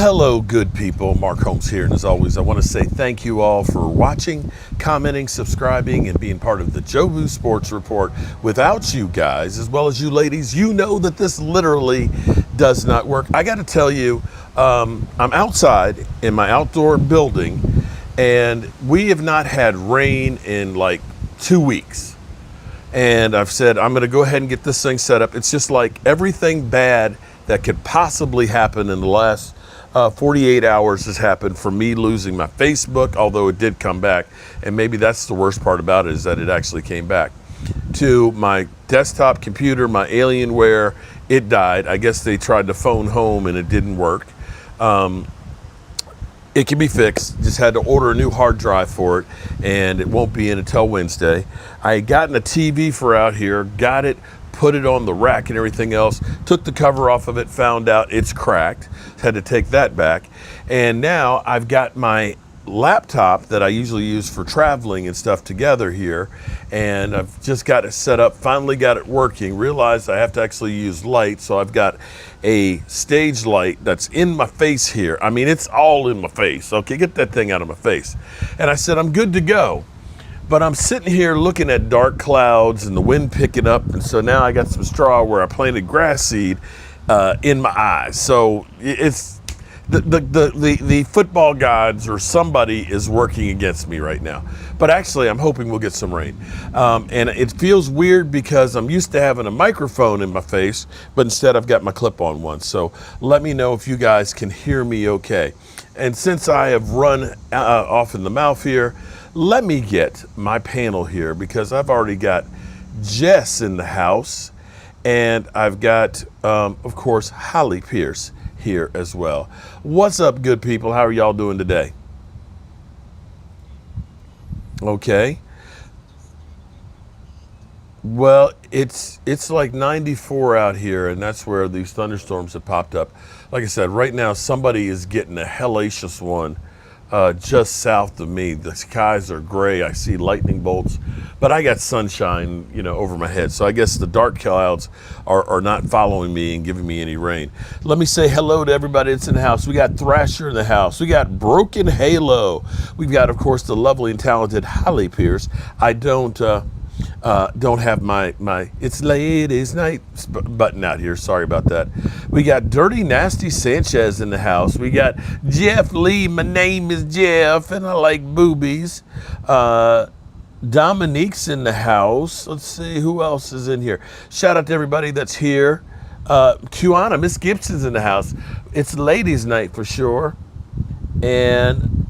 Hello, good people. Mark Holmes here, and as always, I want to say thank you all for watching, commenting, subscribing, and being part of the Jobu Sports Report. Without you guys, as well as you ladies, you know that this literally does not work. I got to tell you, I'm outside in my outdoor building, and we have not had rain in like 2 weeks. And I've said, I'm going to go ahead and get this thing set up. It's just like everything bad that could possibly happen in the last 48 hours has happened for me losing my Facebook, although it did come back. And maybe that's the worst part about it, is that it actually came back. To my desktop computer, my Alienware, it died. I guess they tried to phone home and it didn't work. It can be fixed. Just had to order a new hard drive for it, and it won't be in until Wednesday. I had gotten a TV for out here, got it, put it on the rack and everything else, took the cover off of it, found out it's cracked, had to take that back. And now I've got my laptop that I usually use for traveling and stuff together here, and I've just got it set up, finally got it working, realized I have to actually use light, so I've got a stage light that's in my face here. I mean, it's all in my face. Okay, get that thing out of my face. And I said, I'm good to go. But I'm sitting here looking at dark clouds and the wind picking up, and so now I got some straw where I planted grass seed in my eyes. So it's the football gods or somebody is working against me right now. But actually, I'm hoping we'll get some rain. And it feels weird because I'm used to having a microphone in my face, but instead I've got my clip-on one. So let me know if you guys can hear me okay. And since I have run off in the mouth here, let me get my panel here, because I've already got Jess in the house, and I've got, of course, Holly Pierce here as well. What's up, good people? How are y'all doing today? Okay. Well, it's like 94 out here, and that's where these thunderstorms have popped up. Like I said, right now somebody is getting a hellacious one just south of me. The skies are gray. I see lightning bolts, but I got sunshine, over my head. So I guess the dark clouds are not following me and giving me any rain. Let me say hello to everybody that's in the house. We got Thrasher in the house. We got Broken Halo. We've got, of course, the lovely and talented Holly Pierce. I don't have my It's Ladies Night button out here. Sorry about that. We got Dirty Nasty Sanchez in the house. We got Jeff Lee. My name is Jeff, and I like boobies. Dominique's in the house. Let's see who else is in here. Shout out to everybody that's here. Kiana, Miss Gibson's in the house. It's Ladies Night for sure. And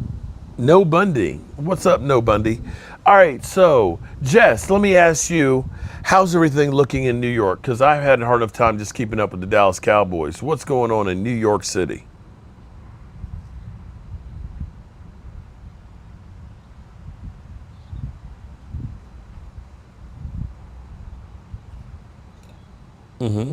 No Bundy. What's up, No Bundy? All right, so Jess, let me ask you, how's everything looking in New York? Because I've had a hard enough time just keeping up with the Dallas Cowboys. What's going on in New York City? Mm-hmm.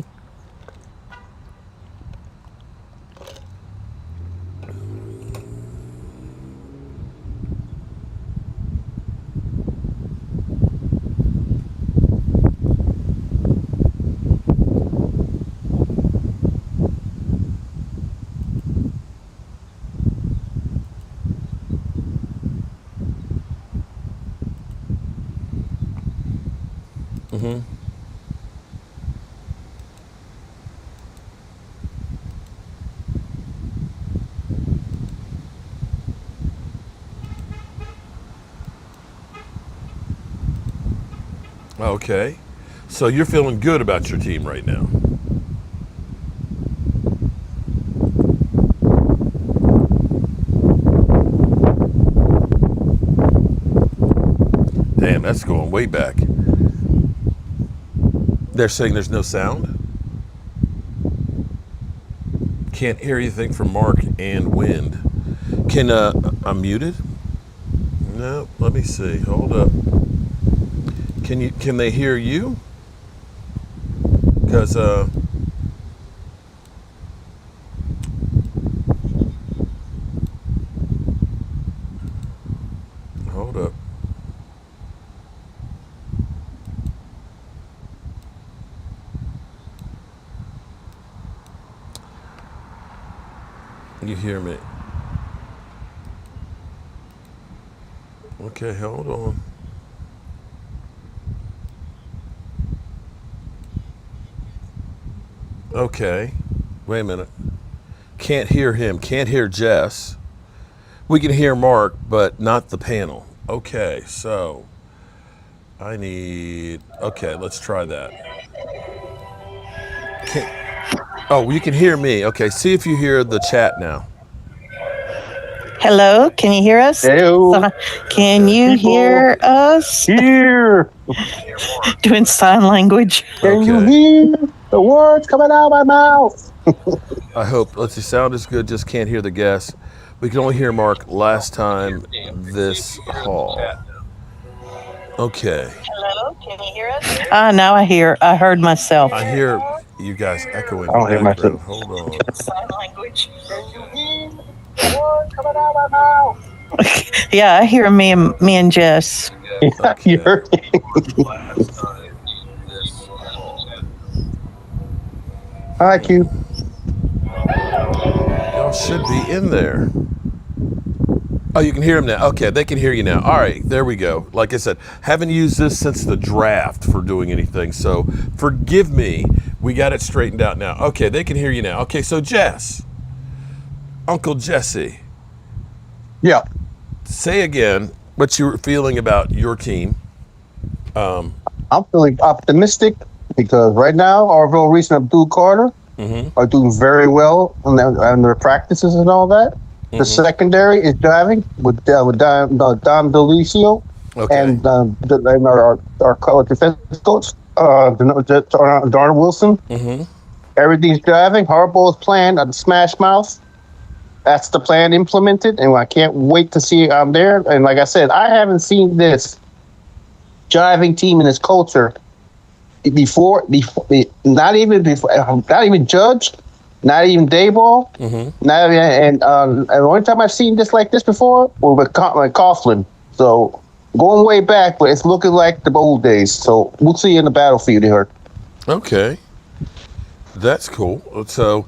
Mm-hmm. Okay. So you're feeling good about your team right now. Damn, that's going way back. They're saying there's no sound? Can't hear anything from Mark and Wind. Can, I'm muted? No, let me see. Hold up. Can they hear you? Because, hold up. You hear me? Okay, hold on. Okay, wait a minute. Can't hear him. Can't hear Jess. We can hear Mark, but not the panel. Okay, so I need. Okay, let's try that. Oh, you can hear me. Okay, see if you hear the chat now. Hello, can you hear us? Hello. Can you hear us? Here. Doing sign language. Can you hear the words coming out of my mouth? I hope. Let's see, sound is good, just can't hear the guests. We can only hear Mark last time this call. Okay. Hello, can you hear us? Now I heard myself. I hear you guys echoing I in don't the hear background. myself. Hold on. Sign language. Can you hear the words coming out of my mouth? Yeah, I hear me and Jess. Yeah, you heard me. Hi, Q. Y'all should be in there. Oh, you can hear them now. Okay, they can hear you now. All right, there we go. Like I said, haven't used this since the draft for doing anything, so forgive me. We got it straightened out now. Okay, they can hear you now. Okay, so Jess, Uncle Jesse. Yeah. Say again what you were feeling about your team. I'm feeling optimistic because right now, Arville Reese and Abdul Carter are doing very well on their practices and all that. The secondary is driving with Don Delicio and our defense coach, Darnell Wilson. Everything's driving. Harbaugh's plan, the smash mouth. That's the plan implemented, and I can't wait to see I'm there. And like I said, I haven't seen this driving team and this culture before, not even Judge, not even Dayball, not even, and the only time I've seen this like this before was with Coughlin. So going way back, but it's looking like the old days. So we'll see you in the battlefield here. Okay. That's cool. So,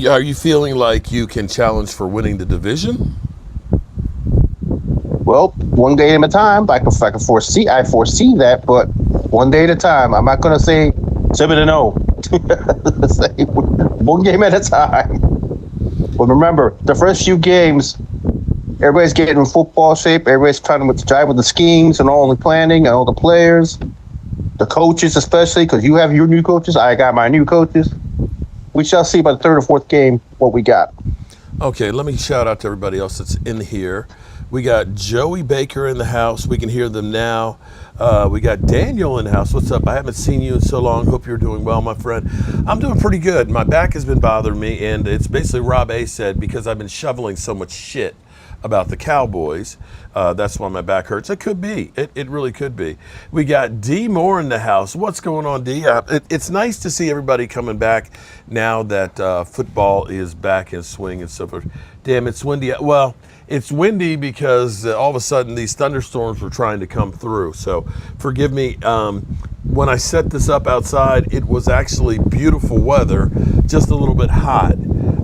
are you feeling like you can challenge for winning the division? Well, one day at a time. I foresee that, but one day at a time. I'm not going to say 7-0. One game at a time. But remember, the first few games, everybody's getting in football shape. Everybody's trying to drive with the schemes and all the planning and all the players, the coaches especially, because you have your new coaches. I got my new coaches. We shall see by the third or fourth game what we got. Okay, let me shout out to everybody else that's in here. We got Joey Baker in the house. We can hear them now. We got Daniel in the house. What's up? I haven't seen you in so long. Hope you're doing well, my friend. I'm doing pretty good. My back has been bothering me, and it's basically Rob A. said because I've been shoveling so much shit about the Cowboys. That's why my back hurts. It could be. It really could be. We got D Moore in the house. What's going on, D? It's nice to see everybody coming back now that football is back in swing and so forth. Damn, it's windy. Well, it's windy because all of a sudden these thunderstorms were trying to come through. So forgive me. When I set this up outside, it was actually beautiful weather, just a little bit hot.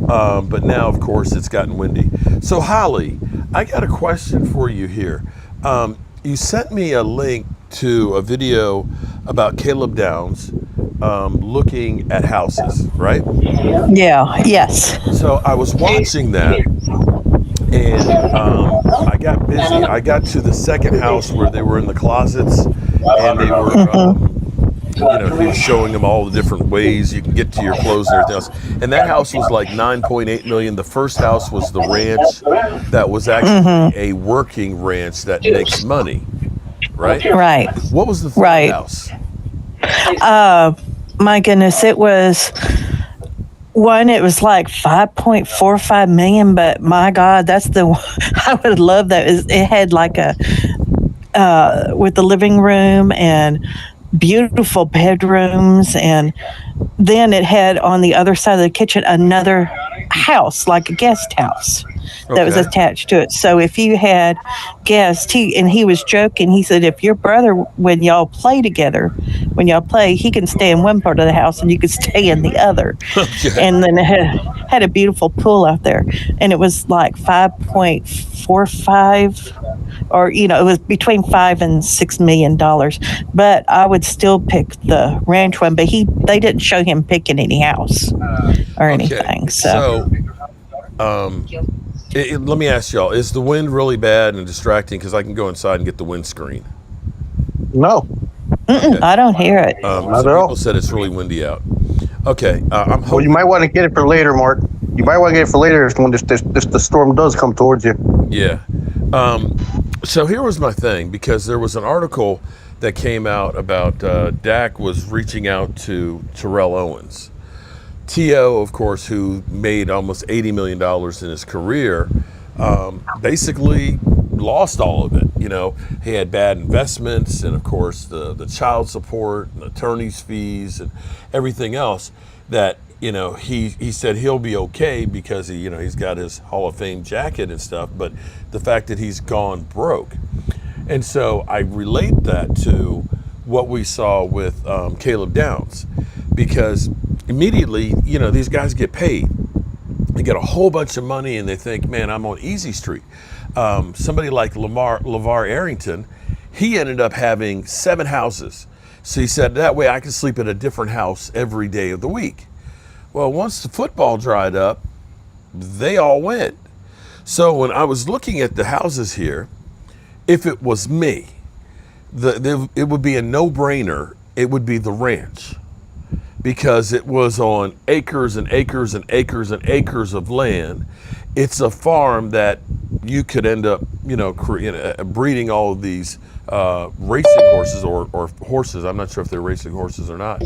But now, of course, it's gotten windy. So, Holly, I got a question for you here. You sent me a link to a video about Caleb Downs looking at houses, right? Yeah, yes. So I was watching that, and I got busy. I got to the second house where they were in the closets, and they were... he was showing them all the different ways you can get to your clothes and everything else. And that house was like $9.8 million. The first house was the ranch that was actually a working ranch that makes money, right? Right. What was the third house? My goodness, it was like 5.45 million, but my God, that's the I would love that. It had like a with the living room and beautiful bedrooms, and then it had on the other side of the kitchen another house, like a guest house that was attached to it. So if you had guests, he was joking, he said if your brother, when y'all play together, when y'all play, he can stay in one part of the house and you can stay in the other. Okay. And then it had a beautiful pool out there, and it was like 5.45, or it was between $5 and $6 million. But I would still pick the ranch one. But they didn't show him picking any house or anything. So let me ask y'all: is the wind really bad and distracting? Because I can go inside and get the windscreen. No. Okay. I don't hear it. Some Not at all. people said it's really windy out. Okay, I'm Well, hoping. you might want to get it for later, Mark. You might want to get it for later when the storm does come towards you. Yeah. So here was my thing, because there was an article that came out about Dak was reaching out to Terrell Owens. T.O., of course, who made almost $80 million in his career, basically lost all of it. He had bad investments, and of course the child support and attorney's fees and everything else that, he said he'll be okay because he's got his Hall of Fame jacket and stuff, but the fact that he's gone broke. And so I relate that to what we saw with Caleb Downs, because immediately, these guys get paid. They get a whole bunch of money and they think, man, I'm on easy street. Somebody like LeVar Arrington, he ended up having 7 houses. So he said, that way I can sleep at a different house every day of the week. Well, once the football dried up, they all went. So when I was looking at the houses here, if it was me, it would be a no-brainer. It would be the ranch, because it was on acres and acres and acres and acres of land. It's a farm that you could end up, breeding all of these racing horses or horses. I'm not sure if they're racing horses or not.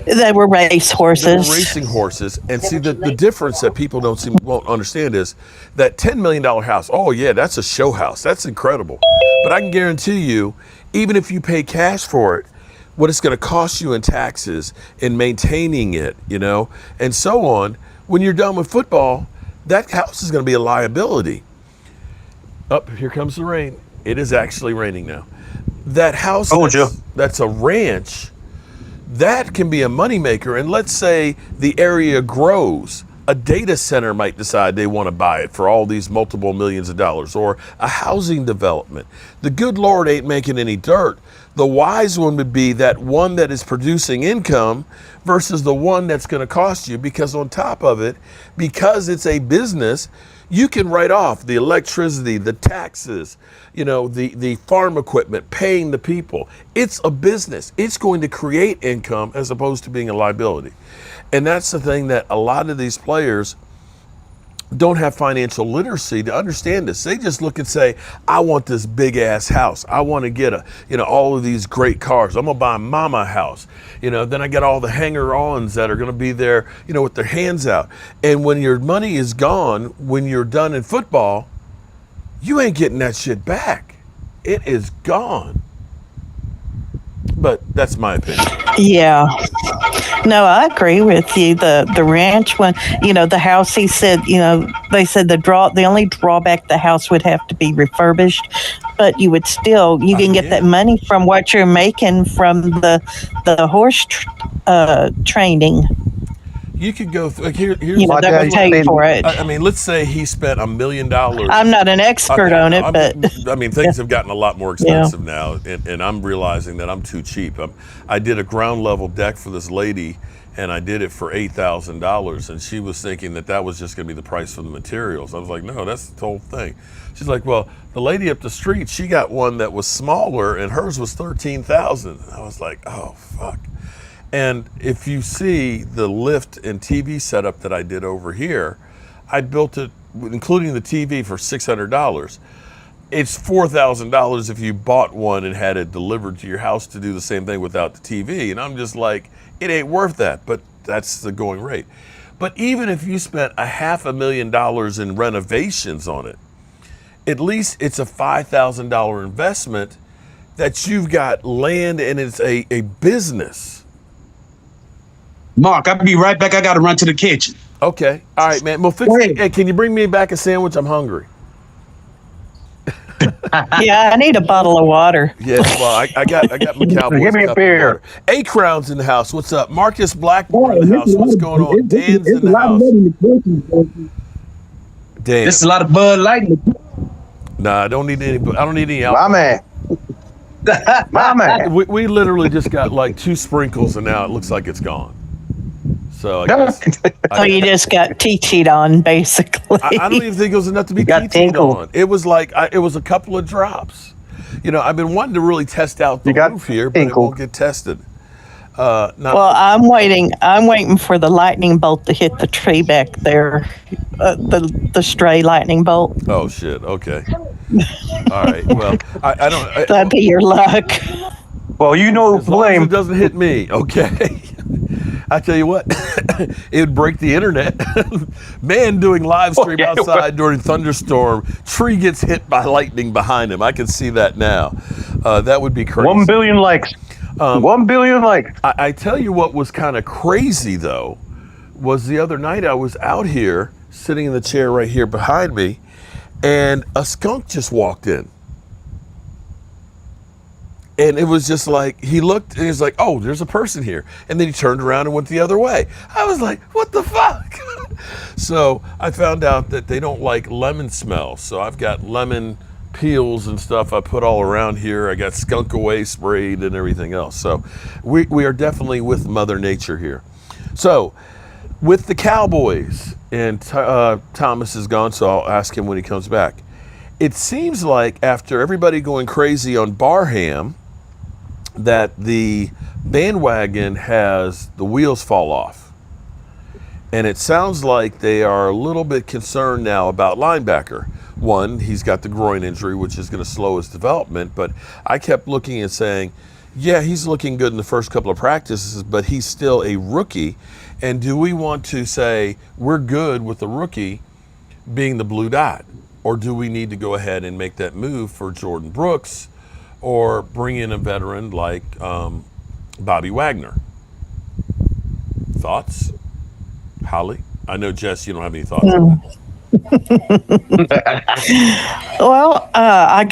They were race horses. They were racing horses. And see, the difference that people won't understand is that $10 million house. Oh yeah, that's a show house. That's incredible. But I can guarantee you, even if you pay cash for it, what it's going to cost you in taxes, in maintaining it, and so on. When you're done with football, that house is going to be a liability. Here comes the rain. It is actually raining now. That house that's a ranch, that can be a moneymaker. And let's say the area grows. A data center might decide they want to buy it for all these multiple millions of dollars, or a housing development. The good Lord ain't making any dirt. The wise one would be that one that is producing income versus the one that's going to cost you, because on top of it, because it's a business, you can write off the electricity, the taxes, the farm equipment, paying the people. It's a business. It's going to create income as opposed to being a liability. And that's the thing that a lot of these players don't have financial literacy to understand this. They just look and say, I want this big ass house. I want to get all of these great cars. I'm going to buy mama a house. Then I get all the hanger-ons that are going to be there, with their hands out. And when your money is gone, when you're done in football, you ain't getting that shit back. It is gone. But that's my opinion. Yeah. No, I agree with you. The ranch one, the house, he said, they said the only drawback, the house would have to be refurbished, but you can get that money from what you're making from the horse training. You could go through, here's that would pay for it. I mean, let's say he spent $1 million. I'm not an expert on it, but things have gotten a lot more expensive now, and I'm realizing that I'm too cheap. I did a ground level deck for this lady, and I did it for $8,000, and she was thinking that was just going to be the price for the materials. I was like, no, that's the whole thing. She's like, well, the lady up the street, she got one that was smaller, and hers was $13,000. I was like, oh fuck. And if you see the lift and TV setup that I did over here, I built it, including the TV, for $600. It's $4,000 if you bought one and had it delivered to your house to do the same thing without the TV. And I'm just like, it ain't worth that, but that's the going rate. But even if you spent $500,000 in renovations on it, at least it's a $5,000 investment that you've got land, and it's a business. Mark, I'll be right back. I got to run to the kitchen. Okay. All right, man. Well, hey, can you bring me back a sandwich? I'm hungry. Yeah, I need a bottle of water. Yeah, well, I got my Cowboys Give me a cup of beer. water. A Crown's in the house. What's up? Marcus Blackmore in the house. What's going on? Dan's in the house. Dan. This is a lot of Bud Light. Nah, I don't need any. I don't need any My alcohol. man. My man. We literally just got like 2 sprinkles, and now it looks like it's gone. So I guess So you just got teached on, basically. I don't even think it was enough to be got TT'd tinkled. on. It was like it was a couple of drops. You know, I've been wanting to really test out the You got roof here, but it tinkled. won't get tested. Not, Well, I'm waiting for the lightning bolt to hit the tree back there, the stray lightning bolt. oh shit. Okay. All right. Well, I don't. That'd be your luck. Well, you know, As long as blame. it doesn't hit me, okay? I tell you what, it would break the internet. Man doing live stream yeah. outside during thunderstorm, tree gets hit by lightning behind him. I can see that now. That would be crazy. 1 billion likes. 1 billion likes. I tell you what was kind of crazy though, was the other night I was out here sitting in the chair right here behind me, and a skunk just walked in. And it was just like, he looked and he was like, oh, there's a person here. And then he turned around and went the other way. I was like, what the fuck? So I found out that they don't like lemon smell. So I've got lemon peels and stuff I put all around here. I got skunk away sprayed and everything else. So we are definitely with Mother Nature here. So with the Cowboys, and Thomas is gone, so I'll ask him when he comes back. It seems like after everybody going crazy on Barham, that the bandwagon has the wheels fall off. And it sounds like they are a little bit concerned now about linebacker. One, he's got the groin injury, which is going to slow his development. But I kept looking and saying, yeah, he's looking good in the first couple of practices, but he's still a rookie. And do we want to say we're good with the rookie being the blue dot? Or do we need to go ahead and make that move for Jordan Brooks, or bring in a veteran like Bobby Wagner? Thoughts? Holly? I know, Jess, you don't have any thoughts on that. Well, I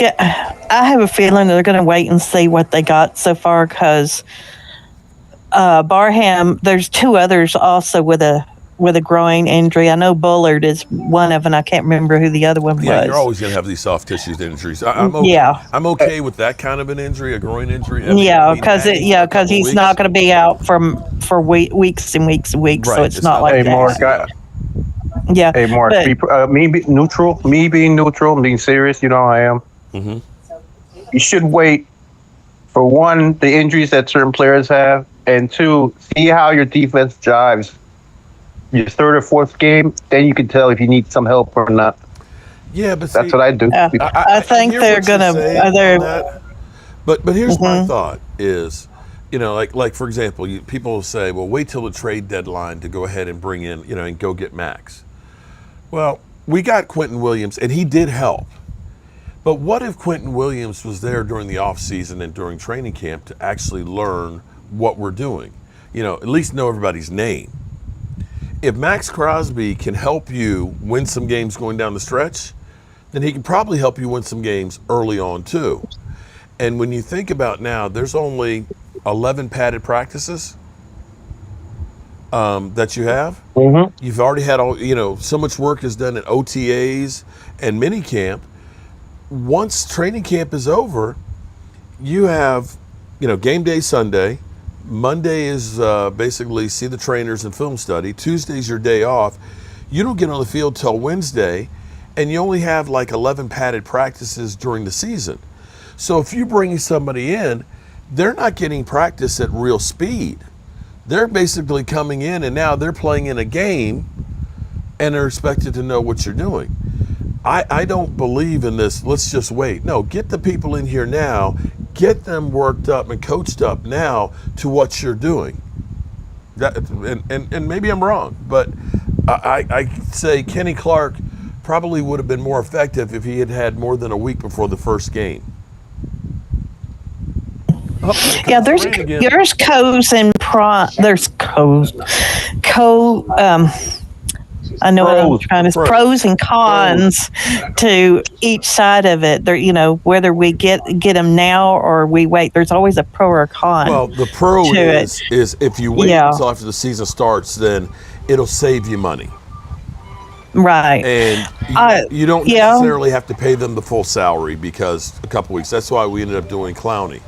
have a feeling they're going to wait and see what they got so far, because Barham, there's 2 others also with a groin injury. I know Bullard is one of them. I can't remember who the other one was. Yeah, you're always going to have these soft tissues injuries. I'm okay. Yeah. I'm okay with that kind of an injury, a groin injury. Yeah, because he's not going to be out for weeks and weeks and weeks. Right, So it's it's not not like Hey, that. Mark. Yeah. Hey, Mark. but- Me being neutral, I'm being serious. You know how I am. Mhm. You should wait for 1, the injuries that certain players have, and 2, see how your defense jives. Your 3rd or 4th game, then you can tell if you need some help or not. Yeah, but That's what I do. I think hear they're what you're gonna- saying on they're- that. But here's my thought is, you know, like for example, people will say, well, wait till the trade deadline to go ahead and bring in, you know, and go get Max. Well, we got Quentin Williams, and he did help. But what if Quentin Williams was there during the offseason and during training camp to actually learn what we're doing? You know, at least know everybody's name. If Max Crosby can help you win some games going down the stretch, then he can probably help you win some games early on too. And when you think about now, there's only 11 padded practices that you have. Mm-hmm. You've already had so much work is done at OTAs and mini camp. Once training camp is over, you have, game day Sunday. Monday is basically see the trainers and film study. Tuesday's your day off. You don't get on the field till Wednesday, and you only have like 11 padded practices during the season. So if you bring somebody in, they're not getting practice at real speed. They're basically coming in, and now they're playing in a game, and they're expected to know what you're doing. I don't believe in this, let's just wait. No, get the people in here now, get them worked up and coached up now to what you're doing. And maybe I'm wrong, but I say Kenny Clark probably would have been more effective if he had had more than a week before the first game. Yeah, there's co's and there's I know what I'm Pros. trying to pros and cons to each side of it. There, whether we get them now or we wait. There's always a pro or con. Well, the pro to it. is if you wait Yeah. until after the season starts, then it'll save you money. Right. And you don't necessarily have to pay them the full salary because a couple weeks. That's why we ended up doing Clowney.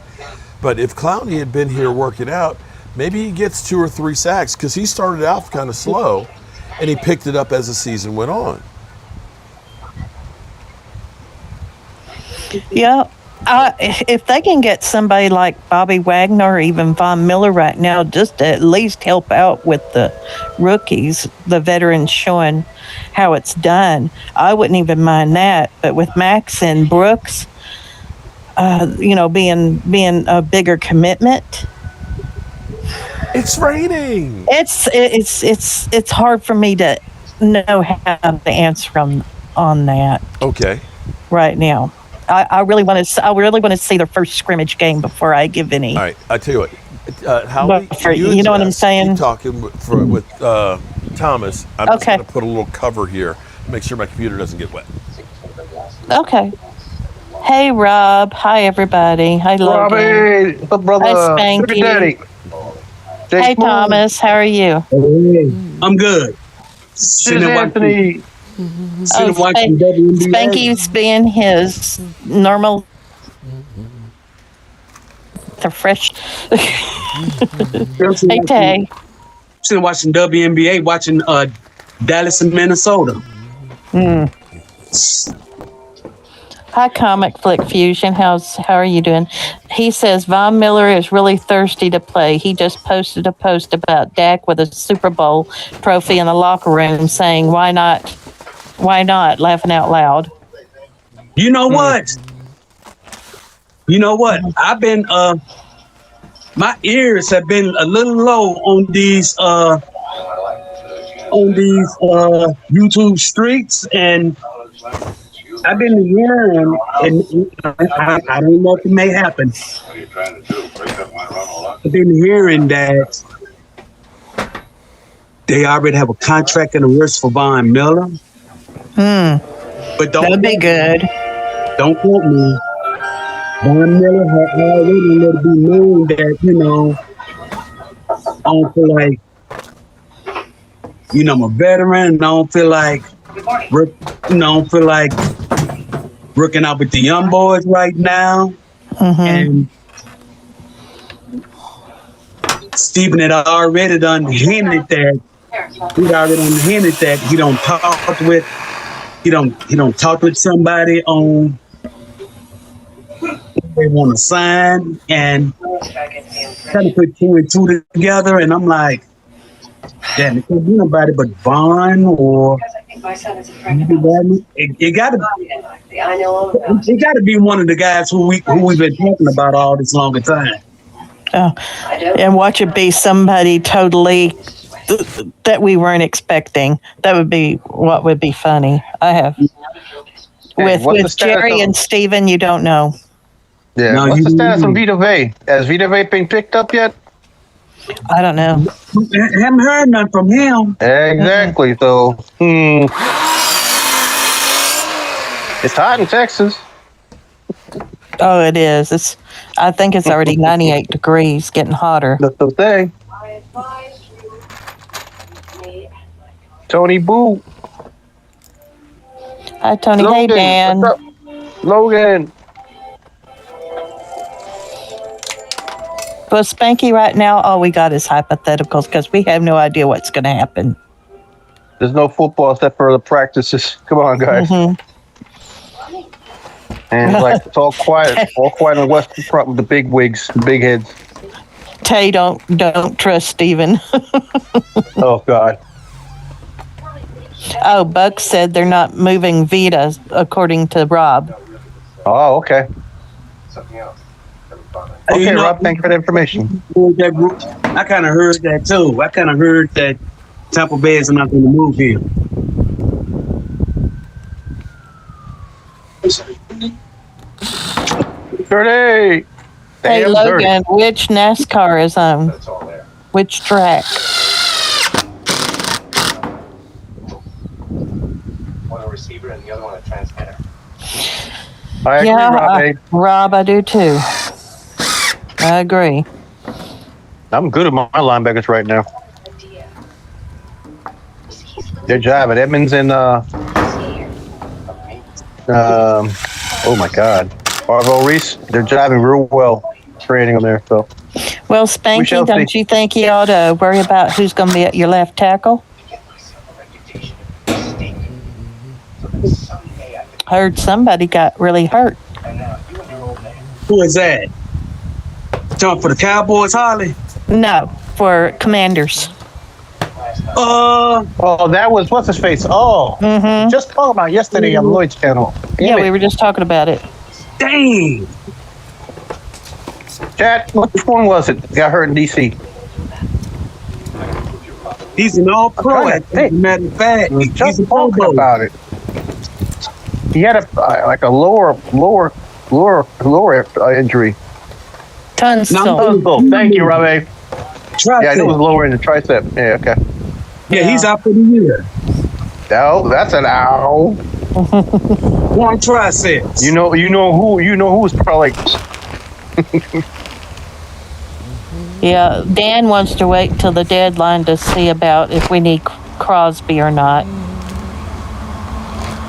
But if Clowney had been here working out, maybe he gets 2 or 3 sacks because he started out kind of slow and he picked it up as the season went on. Yeah. If they can get somebody like Bobby Wagner or even Von Miller right now, just to at least help out with the rookies, the veterans showing how it's done, I wouldn't even mind that. But with Max and Brooks, being a bigger commitment, It's raining. it's hard for me to know how to answer on that Okay. right now. I really want to see their first scrimmage game before I give any. All right. I tell you what, Howie, You know what I'm saying? Keep talking with Thomas. I'm just Okay. going to put a little cover here, make sure my computer doesn't get wet. Okay. Hey, Rob. Hi, everybody. Hi, Logan. Robbie, what's up, brother? Hi, Spanky. Sugar Daddy. Jake Hey, Moon. Thomas. How are you? Hey, I'm good. This Sitting is and Anthony. watching WNBA. Spanky's being his normal. The fresh. Hey, Tay. Sitting watching WNBA, watching Dallas and Minnesota. Hi, Comic Flick Fusion. How are you doing? He says Von Miller is really thirsty to play. He just posted a post about Dak with a Super Bowl trophy in the locker room, saying, "Why not? Why not?" Laughing out loud. You know what? You know what? I've been my ears have been a little low on these YouTube streets, and I've been hearing, and I don't know if it may happen. I've been hearing that they already have a contract in the works for Von Miller. But That'd be good. don't quote me. Von Miller had already let it be known that, I don't feel like, I'm a veteran, and I don't feel like, working out with the young boys right now. And Stephen had already done hinted that he don't talk with somebody on they want to sign, and kind of put 2 and 2 together, and I'm like, damn, it can't be nobody but Vaughn or it got to be one of the guys who we've been talking about all this longer time. And watch it be somebody totally that we weren't expecting. That would be what would be funny. I have with Jerry and Steven, you don't know. Yeah. No, What's the status of Vita Vey? Has Vita Vey been picked up yet? I don't know. I haven't heard nothing from him. Exactly. So, it's hot in Texas. Oh, it is. I think it's already 98 degrees, getting hotter. That's the thing. Tony Boo. Hi, Tony. Logan, Hey, Dan. what's up? Logan. Well, Spanky, right now, all we got is hypotheticals because we have no idea what's going to happen. There's no football except for the practices. Come on, guys. And it's all quiet on the Western Front with the big wigs, the big heads. Tay, don't trust Steven. Oh, God. Oh, Buck said they're not moving Vita, according to Rob. Oh, okay. Okay, Rob, thank you for the information. I kind of heard that too. I kind of heard that Tampa Bay is not going to move him. Dirty. Hey, Damn Logan, which NASCAR is on? Which track? I agree, Yeah, Rob. Rob, I do too. I agree. I'm good at my linebackers right now. They're driving Edmonds and oh my God, Arvell Reese. They're driving real well, training them there. So Well, we Spanky, shall don't see. you think you ought to worry about who's going to be at your left tackle? Heard somebody got really hurt. Who is that? Talking for the Cowboys, Holly? No, for Commanders. Oh, that was what's his face. Oh, just talking about yesterday on Lloyd's channel. Yeah, we were just talking about it. Dang. Chat, which one was it? Got hurt in DC. He's an all-pro. As a matter of fact, We were he's just a Pro talking Bowl. about it. He had a lower injury. Tunstall. Oh, thank you, Robbie. Tricep. Yeah, it was lower in the tricep. Yeah, okay. Yeah, he's out for the year. No, that's an ow. One triceps. You know who's probably Yeah, Dan wants to wait till the deadline to see about if we need Crosby or not.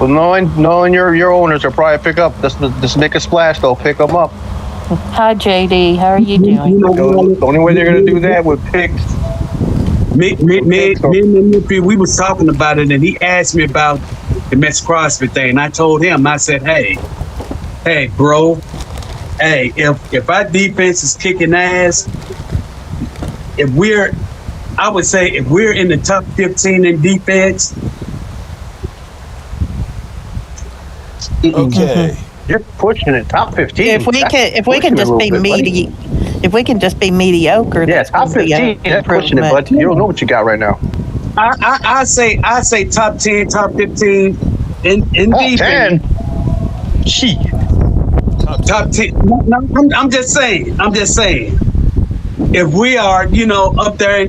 well, knowing your owners will probably pick up. Just make a splash. They'll pick them up. Hi, JD. How are you doing? The only way they're gonna do that with picks. Me and Nippy, we was talking about it, and he asked me about the Max Crosby thing. And I told him, I said, hey, bro, hey, if our defense is kicking ass, if we're in the top 15 in defense, Okay. You're pushing it top 15. If we can just be if we can just be mediocre, Yeah, that's top gonna be 15. an That's pushing it, improvement. but you don't know what you got right now. I say top 10, top 15 in Top defense. 10. Gee. Top 10. No, I'm just saying. If we are, up there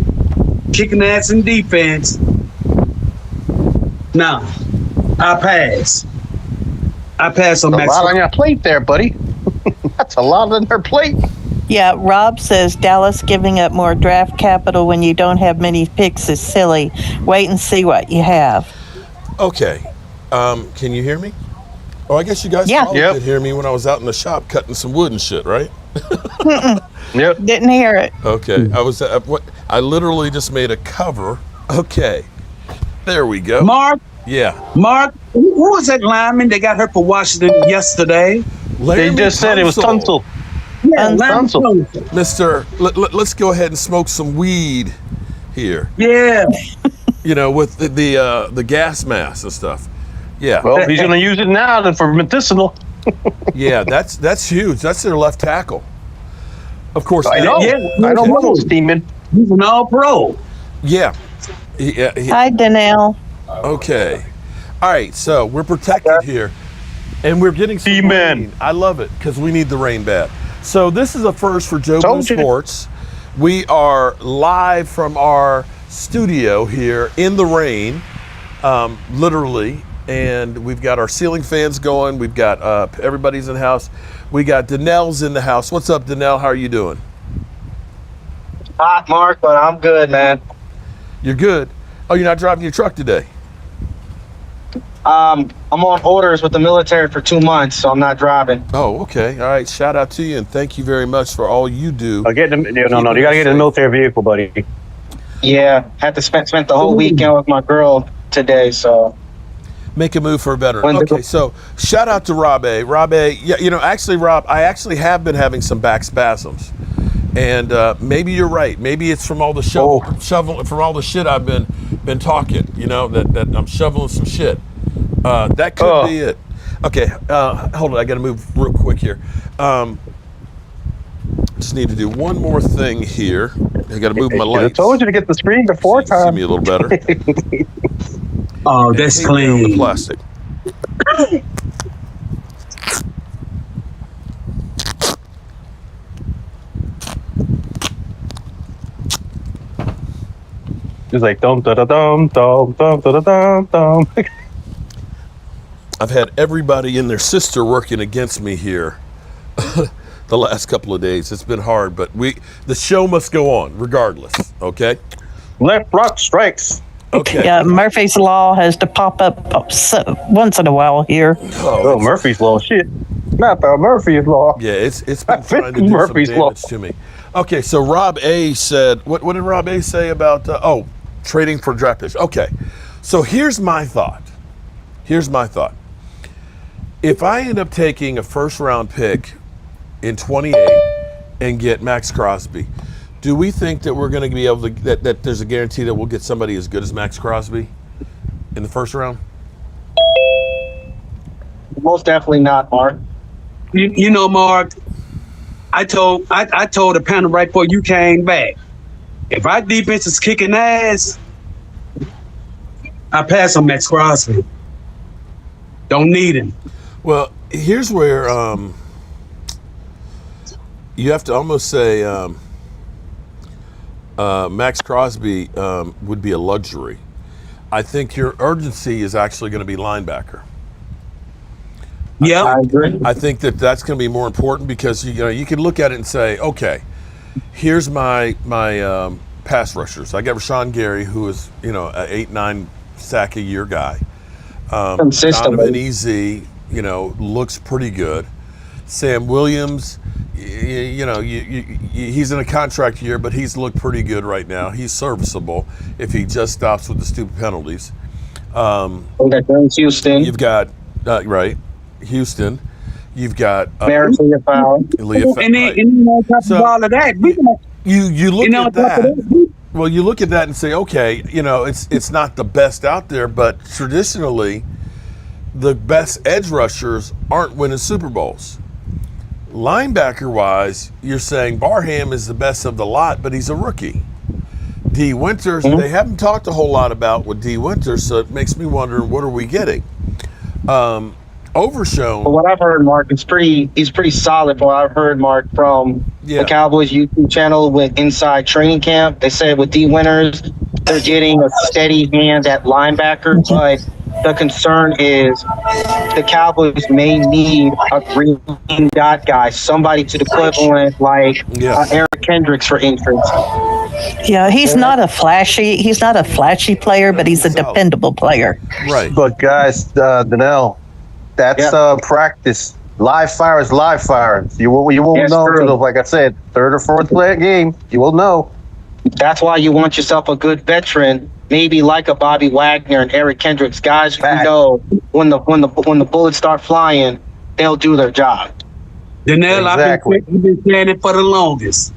kicking ass in defense, no, I pass. I pass on A Max. lot on your plate there, buddy. That's a lot on their plate. Yeah, Rob says Dallas giving up more draft capital when you don't have many picks is silly. Wait and see what you have. Okay. Can you hear me? Oh, I guess you guys Yeah. probably Yep. could hear me when I was out in the shop cutting some wood and shit, right? Yep. Didn't hear it. Okay. I literally just made a cover. Okay. There we go. Mark, Yeah. who was that lineman that got hurt for Washington yesterday? They Laramie just said it was Tunsil. Yeah, Tunsil. lineman. Mister, let's go ahead and smoke some weed here. Yeah. With the gas mask and stuff. Yeah. Well, he's going to use it now for medicinal. Yeah, that's huge. That's their left tackle. Of course. I know. Yeah. I know what was steaming. He's an all-pro. Yeah. Hi, Danelle. Okay. All right. So we're protected here, and we're getting some Amen. rain. I love it because we need the rain bad. So this is a first for Joe Blue Told you. Sports. We are live from our studio here in the rain, literally, and we've got our ceiling fans going. We've got everybody's in the house. We got Danelle's in the house. What's up, Danelle? How are you doing? Hot, Mark, but I'm good, man. You're good. Oh, you're not driving your truck today? I'm on orders with the military for 2 months, so I'm not driving. Oh, okay. All right. Shout out to you, and thank you very much for all you do. No, you got to get in the military vehicle, buddy. Yeah, had to spent the whole weekend with my girl today, so. Make a move for a veteran. When the- Okay, so shout out to Rob A. Rob A. Yeah, actually, Rob, I actually have been having some back spasms, and maybe you're right. Maybe it's from all the shoveling, from all the shit I've been talking. That I'm shoveling some shit. That could be it. Okay, hold on. I got to move real quick here. Just need to do one more thing here. I got to move my I lights. told you to get the screen before See time. me a little better. Oh, that's Take down the clean. plastic. It's like dum da da dum dum dum da da dum dum. I've had everybody and their sister working against me here the last couple of days. It's been hard, but the show must go on regardless. Okay. Left block strikes. Okay. Yeah, Murphy's Law has to pop up once in a while here. Oh, Murphy's Law. Shit. Not the Murphy's Law. Yeah, it's been trying to do Murphy's some damage to me. Okay, so Rob A said, what did Rob A say about, trading for draft picks? Okay, so here's my thought. If I end up taking a first round pick in 28 and get Max Crosby, do we think that we're going to be able to, that there's a guarantee that we'll get somebody as good as Max Crosby in the first round? Most definitely not, Mark. You know, Mark, I told the panel right before you came back, if our defense is kicking ass, I pass on Max Crosby. Don't need him. Well, here's where you have to almost say Max Crosby would be a luxury. I think your urgency is actually going to be linebacker. Yeah, I agree. I think that's going to be more important because you can look at it and say, okay, here's my pass rushers. I got Rashawn Gary, who is an 8-9 sack a year guy. Consistently. Donovan Ez, looks pretty good. Sam Williams, he's in a contract year, but he's looked pretty good right now. He's serviceable if he just stops with the stupid penalties. We got James Houston. You've got Houston. You've got Merritt Leafau. and then on top of all of that, you look on at top of that. Well, you look at that and say, okay, it's not the best out there, but traditionally, the best edge rushers aren't winning Super Bowls. Linebacker-wise, you're saying Barham is the best of the lot, but he's a rookie. D. Winters, they haven't talked a whole lot about with D. Winters, so it makes me wonder, what are we getting? Overshown. But what I've heard, Mark, he's pretty solid. What I've heard, Mark, from the Cowboys YouTube channel with Inside Training Camp, they said with D. Winters, they're getting a steady hand at linebacker, but the concern is the Cowboys may need a green dot guy, somebody to the equivalent like Eric Kendricks, for instance. Yeah, he's not a flashy player, but he's a dependable player. Right. But guys, Danelle, that's practice. Live fire is live fire. You won't know until, like I said, third or fourth play game. You will know. That's why you want yourself a good veteran, maybe like a Bobby Wagner and Eric Kendricks, guys who know when the bullets start flying, they'll do their job. Danelle, I've been saying it for the longest.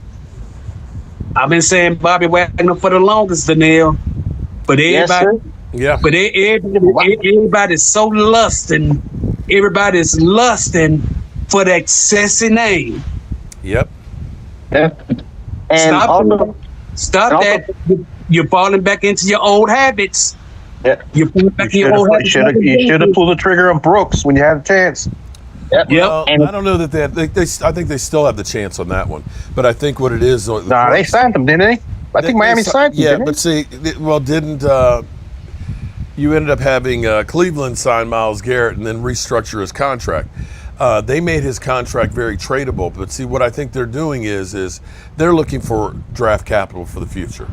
I've been saying Bobby Wagner for the longest, Danelle. But everybody, but everybody's so lusting. Everybody's lusting for that sexy name. Yep. Yeah. And stop that. You're falling back into your old habits. Yeah. You're falling back into your old habits. You should have pulled the trigger on Brooks when you had a chance. Yep. Well, I don't know that I think they still have the chance on that one. But I think what it is. They signed him, didn't they? I think Miami signed him. Yeah, but see, didn't you ended up having Cleveland sign Myles Garrett and then restructure his contract? They made his contract very tradable. But see, what I think they're doing is they're looking for draft capital for the future.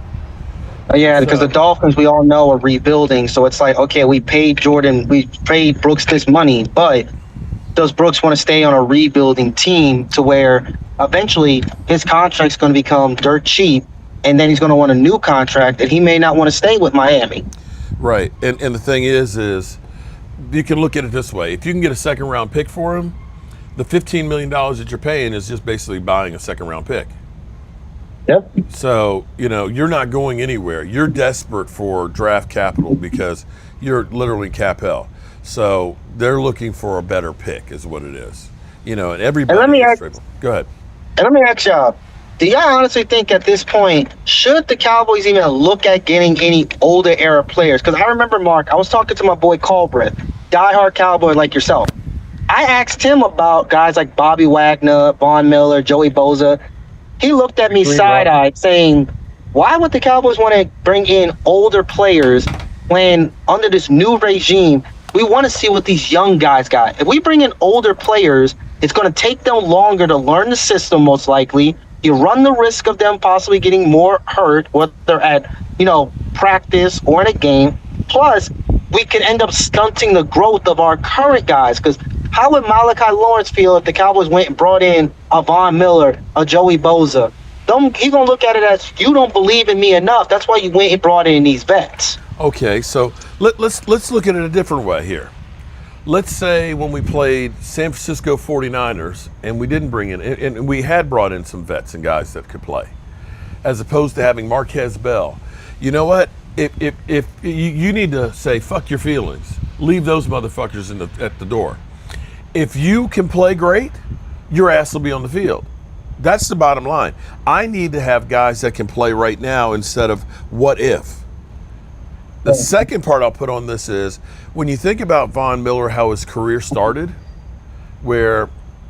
Yeah, because the Dolphins, we all know, are rebuilding. So it's like, okay, we paid Brooks this money, but does Brooks want to stay on a rebuilding team to where eventually his contract's going to become dirt cheap, and then he's going to want a new contract, and he may not want to stay with Miami. Right, and the thing is you can look at it this way. If you can get a second-round pick for him, the $15 million that you're paying is just basically buying a second-round pick. Yep. So, you're not going anywhere. You're desperate for draft capital because you're literally cap hell. So they're looking for a better pick is what it is. And everybody go ahead. And let me ask y'all, do y'all honestly think at this point, should the Cowboys even look at getting any older era players? Because I remember, Mark, I was talking to my boy Colbreth, diehard Cowboy like yourself. I asked him about guys like Bobby Wagner, Von Miller, Joey Bosa. He looked at me side-eyed saying, why would the Cowboys want to bring in older players when under this new regime, We want to see what these young guys got. If we bring in older players, it's going to take them longer to learn the system, most likely. You run the risk of them possibly getting more hurt, whether at, practice or in a game. Plus, we could end up stunting the growth of our current guys. Because how would Malachi Lawrence feel if the Cowboys went and brought in a Von Miller, a Joey Bosa? He's going to look at it as, you don't believe in me enough. That's why you went and brought in these vets. Okay, so let's look at it a different way here. Let's say when we played San Francisco 49ers and we didn't bring in, and we had brought in some vets and guys that could play, as opposed to having Marquez Bell. You know what? If you need to say, fuck your feelings, leave those motherfuckers at the door. If you can play great, your ass will be on the field. That's the bottom line. I need to have guys that can play right now instead of what if. The second part I'll put on this is, when you think about Von Miller, how his career started, where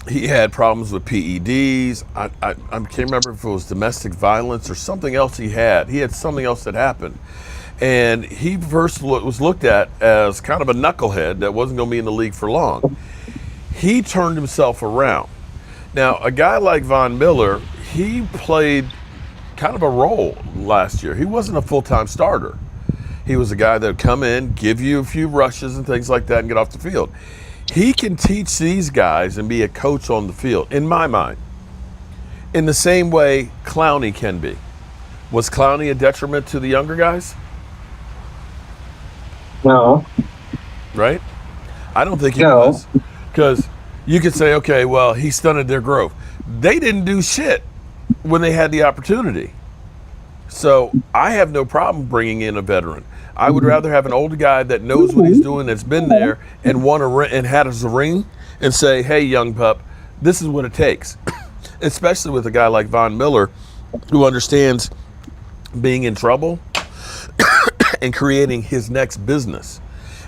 he had problems with PEDs. I can't remember if it was domestic violence or something else he had. He had something else that happened. And he first was looked at as kind of a knucklehead that wasn't going to be in the league for long. He turned himself around. Now, a guy like Von Miller, he played kind of a role last year. He wasn't a full-time starter. He was a guy that would come in, give you a few rushes and things like that and get off the field. He can teach these guys and be a coach on the field, in my mind, in the same way Clowney can be. Was Clowney a detriment to the younger guys? No. Right? I don't think he was. Because you could say, okay, well, he stunted their growth. They didn't do shit when they had the opportunity. So I have no problem bringing in a veteran. I would rather have an older guy that knows what he's doing, that's been there and won and had us a ring, and say, hey, young pup, this is what it takes. Especially with a guy like Von Miller, who understands being in trouble and creating his next business.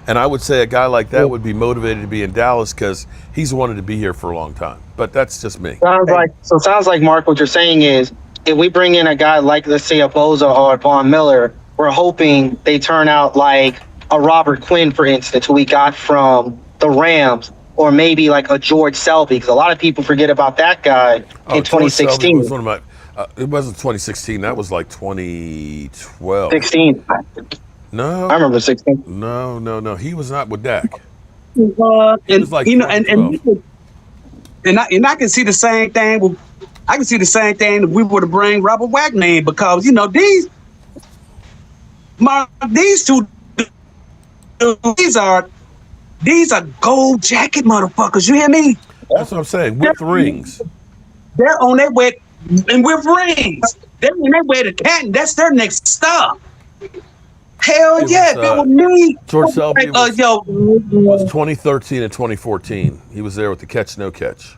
And I would say a guy like that would be motivated to be in Dallas because he's wanted to be here for a long time. But that's just me. Sounds like, Mark, what you're saying is, if we bring in a guy like, let's say, a Boza or a Von Miller, we're hoping they turn out like a Robert Quinn, for instance, who we got from the Rams, or maybe like a George Selby, because a lot of people forget about that guy in 2016. Was one of my, it wasn't 2016. That was like 2012. 16. No. I remember 16. No. He was not with Dak. And like I can see the same thing. I can see the same thing if we were to bring Robert Wagner in, because these two, these are gold jacket motherfuckers. You hear me? That's what I'm saying. With rings. They're on their way, and with rings. They're on their way to Canton. That's their next stop. Hell yeah! If it was me, George Selby was 2013 and 2014. He was there with the catch, no catch.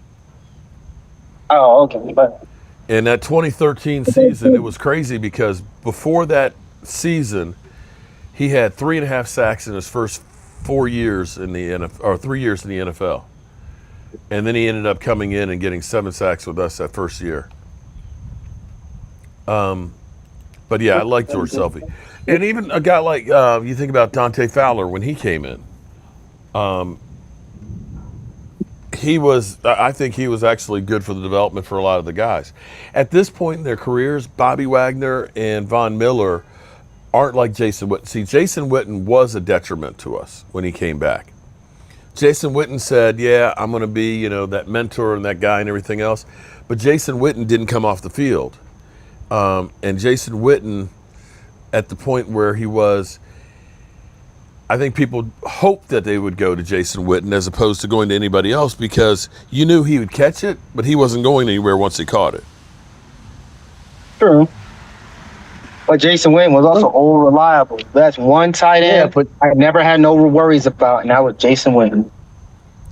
Oh, okay. But in that 2013 season, it was crazy because before that season, he had 3.5 sacks in his first 4 years in the NFL, or 3 years in the NFL. And then he ended up coming in and getting 7 sacks with us that first year. But yeah, I like George Selby. And even a guy like, you think about Dante Fowler when he came in. I think he was actually good for the development for a lot of the guys. At this point in their careers, Bobby Wagner and Von Miller aren't like Jason Witten. See, Jason Witten was a detriment to us when he came back. Jason Witten said, yeah, I'm going to be, that mentor and that guy and everything else. But Jason Witten didn't come off the field. And Jason Witten, at the point where he was, I think people hoped that they would go to Jason Witten as opposed to going to anybody else, because you knew he would catch it, but he wasn't going anywhere once he caught it. True. But Jason Witten was also old reliable. That's one tight end, but I never had no worries about, and that was Jason Witten.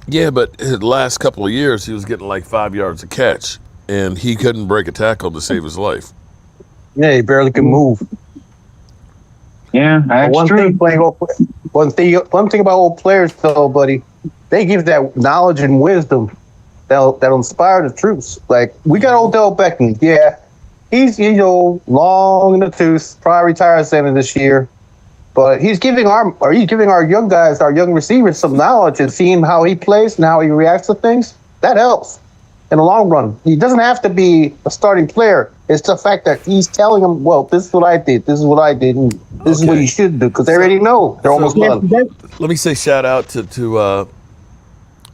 Yeah, but the last couple of years, he was getting like 5 yards a catch, and he couldn't break a tackle to save his life. Yeah, he barely could move. Yeah, that's one true. One thing about old players, though, buddy, they give that knowledge and wisdom that inspire the troops. Like, we got Odell Beckham. Yeah, he's long in the tooth. Probably retires 7 this year. But he's giving our young guys, our young receivers, some knowledge and seeing how he plays and how he reacts to things. That helps in the long run. He doesn't have to be a starting player. It's the fact that he's telling them, well, this is what I did, this is what I did, and this is what you should do, because they already know. They're almost done. Let me say shout out to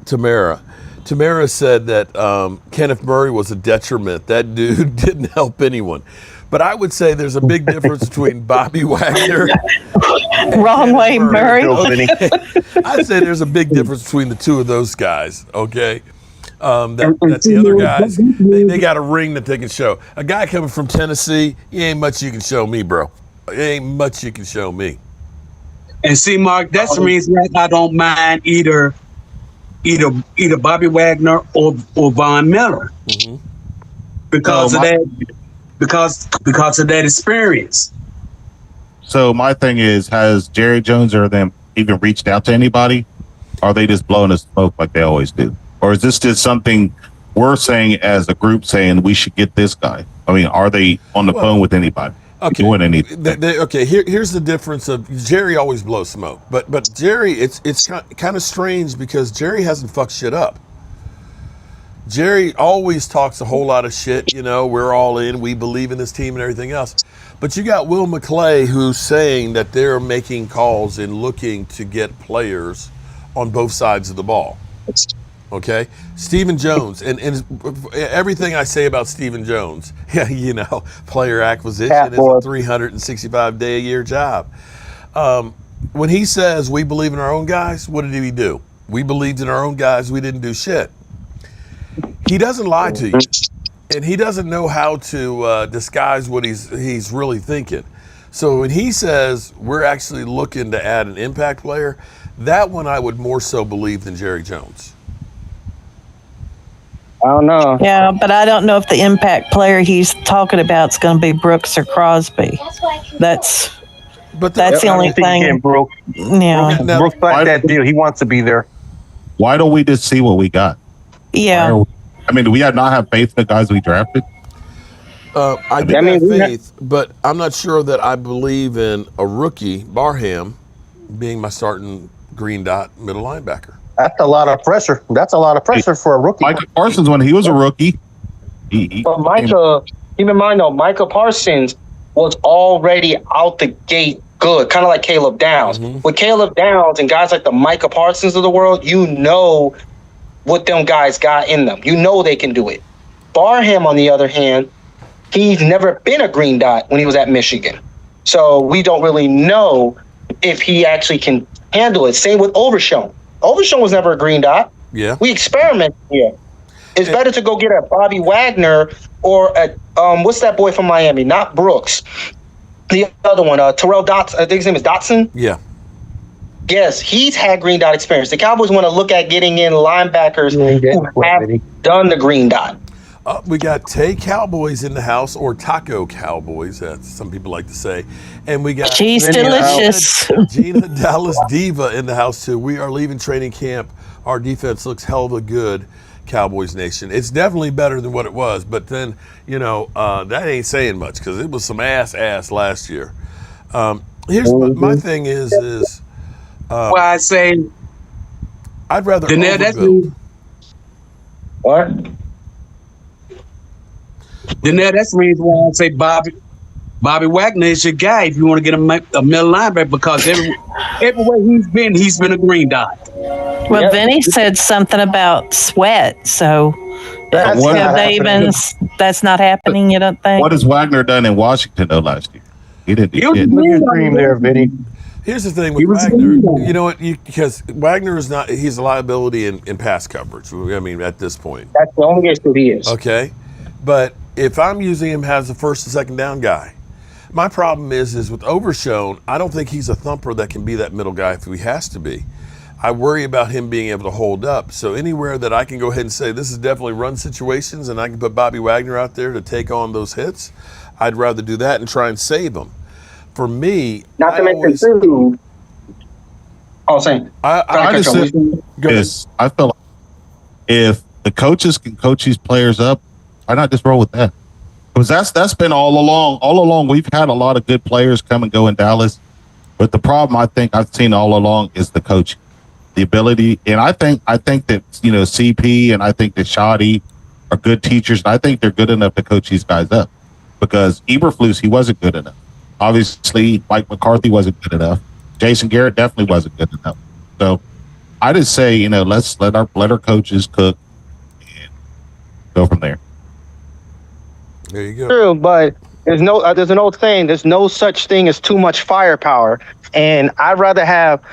Tamara. Tamara said that Kenneth Murray was a detriment. That dude didn't help anyone. But I would say there's a big difference between Bobby Wagner. Wrong way, Murray. Okay. I'd say there's a big difference between the two of those guys. Okay. That the other guys, they got a ring that they can show. A guy coming from Tennessee, he ain't much you can show me, bro. Ain't much you can show me. And see, Mark, that's the reason I don't mind either Bobby Wagner or Von Miller, because of that. Because of that experience. So my thing is, has Jerry Jones or them even reached out to anybody? Or are they just blowing the smoke like they always do? Or is this just something we're saying as a group saying we should get this guy? I mean, are they on the phone with anybody? Okay. Doing anything? Here's the difference of Jerry always blows smoke. But Jerry, it's kind of strange because Jerry hasn't fucked shit up. Jerry always talks a whole lot of shit, we're all in, we believe in this team and everything else. But you got Will McClay who's saying that they're making calls and looking to get players on both sides of the ball. Okay? Stephen Jones, and everything I say about Stephen Jones, player acquisition is a 365-day-a-year job. When he says we believe in our own guys, what did he do? We believed in our own guys, we didn't do shit. He doesn't lie to you, and he doesn't know how to disguise what he's really thinking. So when he says we're actually looking to add an impact player, that one I would more so believe than Jerry Jones. I don't know. Yeah, but I don't know if the impact player he's talking about is going to be Brooks or Crosby. That's the only thing. Brooks. Yeah. Brooks signed that deal. He wants to be there. Why don't we just see what we got? Yeah. Do we not have faith in the guys we drafted? I do have faith, but I'm not sure that I believe in a rookie, Barham, being my starting green dot middle linebacker. That's a lot of pressure. That's a lot of pressure for a rookie. Micah Parsons, when he was a rookie. But Micah, keep in mind though, Micah Parsons was already out the gate good, kind of like Caleb Downs. With Caleb Downs and guys like the Micah Parsons of the world, what them guys got in them. They can do it. Barham, on the other hand, he's never been a green dot when he was at Michigan. So we don't really know if he actually can handle it. Same with Overshown. Overshown was never a green dot. Yeah. We experiment here. It's better to go get a Bobby Wagner or a what's that boy from Miami? Not Brooks. The other one, Terrell Dotson. I think his name is Dotson. Yeah. Yes, he's had green dot experience. The Cowboys want to look at getting in linebackers who have done the green dot. We got Tay Cowboys in the house, or Taco Cowboys, as some people like to say. And we got She's delicious. Gina Dallas Diva in the house, too. We are leaving training camp. Our defense looks hell of a good, Cowboys Nation. It's definitely better than what it was. But then, that ain't saying much because it was some ass last year. Here's my thing is why I say I'd rather overbuild. What? That's the reason why I say Bobby Wagner is your guy if you want to get a middle linebacker, because everywhere he's been a green dot. Well, Vinny said something about Sweat, so that's not happening. You don't think? What has Wagner done in Washington though last year? He didn't. Dream there, Vinny. Here's the thing with Wagner. You know what? Because Wagner is not. He's a liability in pass coverage. I mean, at this point, that's the only issue he is. Okay, but if I'm using him as a first and second down guy, my problem is with Overshown, I don't think he's a thumper that can be that middle guy if he has to be. I worry about him being able to hold up. So anywhere that I can go ahead and say this is definitely run situations and I can put Bobby Wagner out there to take on those hits, I'd rather do that and try and save him. For me, not to mention too. I feel like if the coaches can coach these players up, why not just roll with that? Because that's been all along. All along, we've had a lot of good players come and go in Dallas. But the problem I think I've seen all along is the coaching, the ability. And I think that, CP and I think that Shoddy are good teachers. And I think they're good enough to coach these guys up, because Eberflus, he wasn't good enough. Obviously, Mike McCarthy wasn't good enough. Jason Garrett definitely wasn't good enough. So I just say, let's let our coaches cook and go from there. There you go. True, but there's an old saying, there's no such thing as too much firepower. And I'd rather have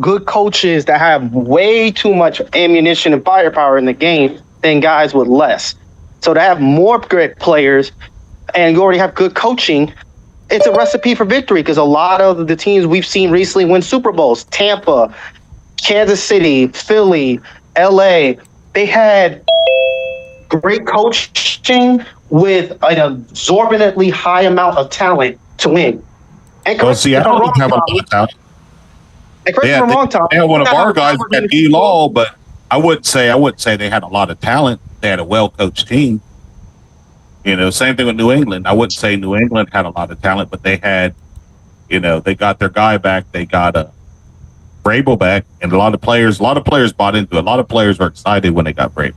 good coaches that have way too much ammunition and firepower in the game than guys with less. So to have more great players and you already have good coaching, it's a recipe for victory, because a lot of the teams we've seen recently win Super Bowls, Tampa, Kansas City, Philly, LA, they had great coaching with an exorbitantly high amount of talent to win. And Well, see, I don't have a lot of talent. And correct me if I'm wrong, Tom. They had one of our guys at E-Law, but I wouldn't say they had a lot of talent. They had a well-coached team. Same thing with New England. I wouldn't say New England had a lot of talent, but they had, they got their guy back. They got Vrabel back, and a lot of players bought into it. A lot of players were excited when they got Vrabel.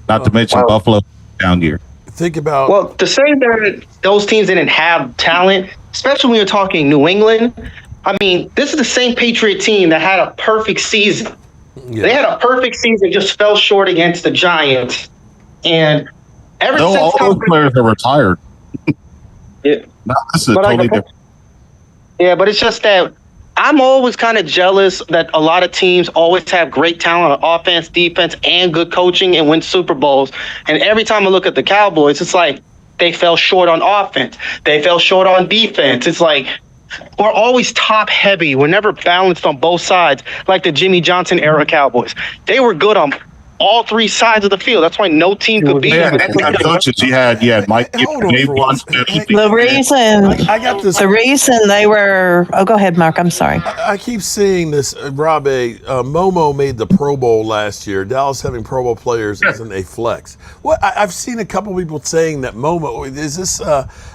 Not to mention Buffalo down year. Think about to say that those teams didn't have talent, especially when you're talking New England. I mean, this is the same Patriot team that had a perfect season. Yeah. They had a perfect season, just fell short against the Giants, and ever since all those players are retired. Yeah, no, this is totally different. Yeah, but it's just that I'm always kind of jealous that a lot of teams always have great talent on offense, defense, and good coaching and win Super Bowls. And every time I look at the Cowboys, it's like they fell short on offense. They fell short on defense. It's like we're always top heavy. We're never balanced on both sides, like the Jimmy Johnson era Cowboys. They were good on all three sides of the field. That's why no team could beat them. Coaches, you had Mike. The reason they were. Oh, go ahead, Mark. I'm sorry. I keep seeing this. Rob, Momo made the Pro Bowl last year. Dallas having Pro Bowl players isn't a flex. What I've seen a couple people saying that Momo is this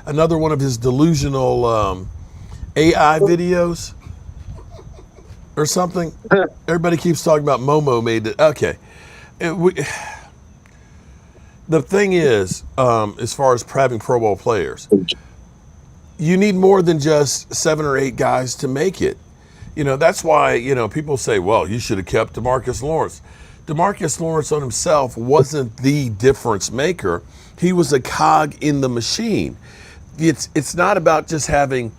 another one of his delusional AI videos or something. Everybody keeps talking about Momo made it. Okay. The thing is, as far as having Pro Bowl players, you need more than just 7 or 8 guys to make it. That's why, people say, well, you should have kept DeMarcus Lawrence. DeMarcus Lawrence on himself wasn't the difference maker. He was a cog in the machine. It's not about just having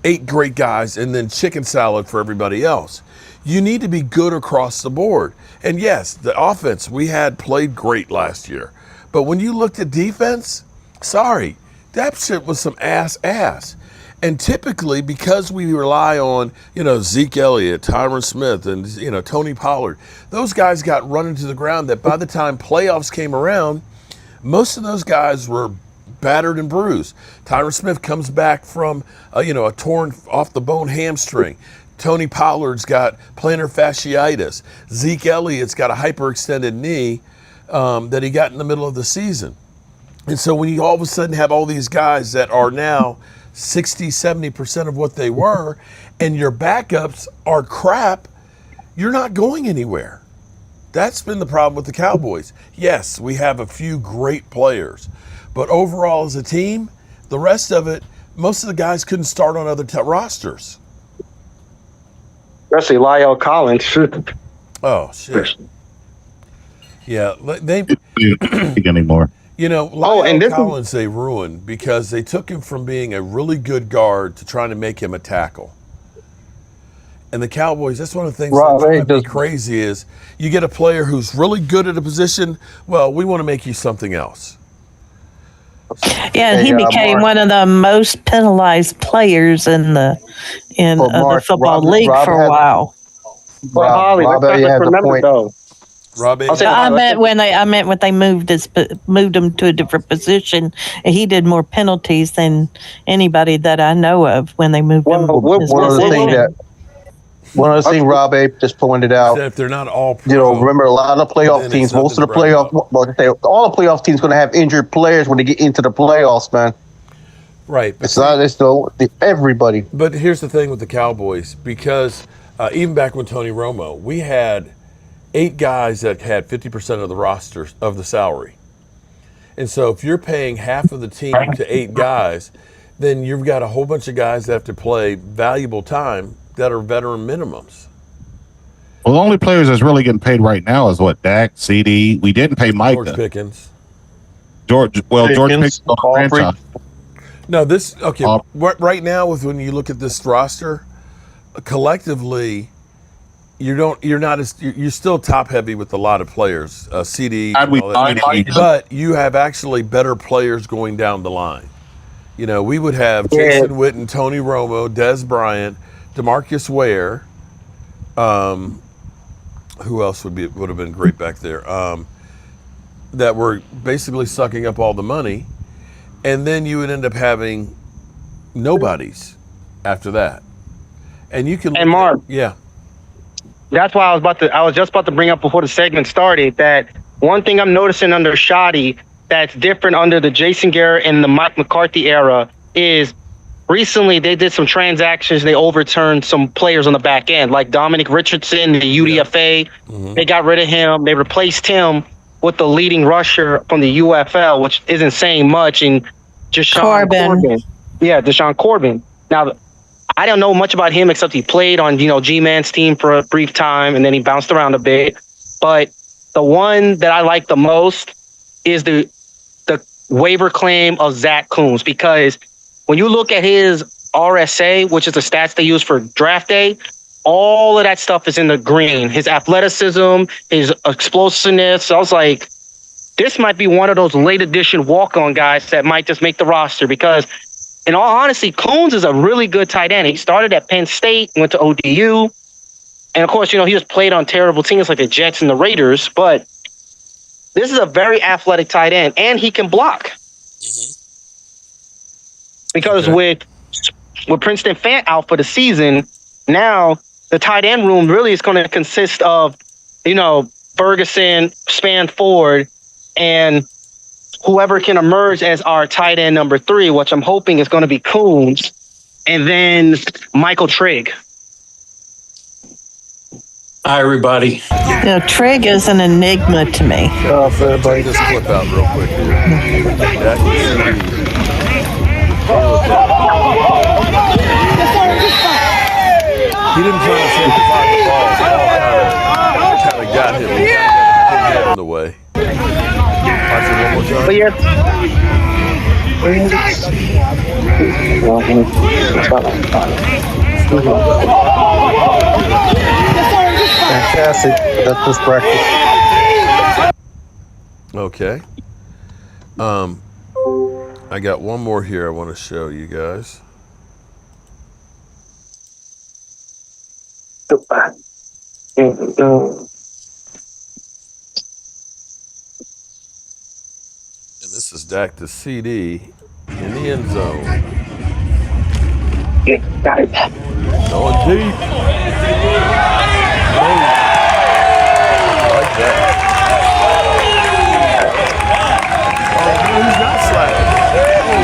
8 great guys and then chicken salad for everybody else. You need to be good across the board. And yes, the offense we had played great last year. But when you looked at defense, sorry, that shit was some ass. And typically, because we rely on, Zeke Elliott, Tyron Smith, and, Tony Pollard, those guys got run into the ground that by the time playoffs came around, most of those guys were battered and bruised. Tyron Smith comes back from, a torn off the bone hamstring. Tony Pollard's got plantar fasciitis. Zeke Elliott's got a hyperextended knee that he got in the middle of the season. And so when you all of a sudden have all these guys that are now 60, 70% of what they were, and your backups are crap, you're not going anywhere. That's been the problem with the Cowboys. Yes, we have a few great players, but overall as a team, the rest of it, most of the guys couldn't start on other rosters. Especially Lyle Collins. Oh, shit. Yeah, they anymore. Lyle Collins they ruined because they took him from being a really good guard to trying to make him a tackle. And the Cowboys, that's one of the things that drives me crazy is you get a player who's really good at a position, well, we want to make you something else. Yeah, and he became one of the most penalized players in the football league for a while. Well, Holly, let's remember though. Robbie, I meant when they moved him to a different position. He did more penalties than anybody that I know of when they moved him. One of the things Rob Abe just pointed out, if they're not all pro, remember a lot of playoff teams, most of the playoff, all the playoff teams going to have injured players when they get into the playoffs, man. Right. It's not. It's everybody. But here's the thing with the Cowboys, because even back when Tony Romo, we had 8 guys that had 50% of the roster of the salary. And so if you're paying half of the team to 8 guys, then you've got a whole bunch of guys that have to play valuable time that are veteran minimums. Well, the only players that's really getting paid right now is what, Dak, CD. We didn't pay Micah. George Pickens. George Pickens on the franchise. No, this okay. Right now, when you look at this roster, collectively, you're still top heavy with a lot of players. CD, but you have actually better players going down the line. You know, we would have Jason Witten, Tony Romo, Dez Bryant, DeMarcus Ware. Who else would have been great back there? That were basically sucking up all the money, and then you would end up having nobodies after that. And you can. And Mark, yeah, that's why I was just about to bring up before the segment started that one thing I'm noticing under Shoddy that's different under the Jason Garrett and the Mike McCarthy era is recently they did some transactions. They overturned some players on the back end, like Dominic Richardson, the UDFA. Mm-hmm. They got rid of him. They replaced him with the leading rusher from the UFL, which isn't saying much, and Deshaun Corbin. Yeah, Deshaun Corbin. Now, I don't know much about him except he played on, G-Man's team for a brief time, and then he bounced around a bit. But the one that I like the most is the waiver claim of Zach Kuntz, because when you look at his RSA, which is the stats they use for draft day, all of that stuff is in the green. His athleticism, his explosiveness. So I was like, this might be one of those late edition walk-on guys that might just make the roster, because in all honesty, Kuntz is a really good tight end. He started at Penn State, went to ODU. And of course, he just played on terrible teams like the Jets and the Raiders, but this is a very athletic tight end, and he can block. Mm-hmm. Because with Princeton Fant out for the season, now the tight end room really is going to consist of, Ferguson, Span Ford, and whoever can emerge as our tight end number 3, which I'm hoping is going to be Kuntz, and then Michael Trigg. Hi, everybody. Trigg is an enigma to me. Check this clip out real quick here. He didn't try to find the ball. The ball kind of got him. He got in the way. Watch it one more time. But yeah. Fantastic. That's just practice. Okay. I got one more here I want to show you guys. And this is Dak to CD in the end zone. Got it. Going deep. Oh. I like that. Oh, he's not slapping.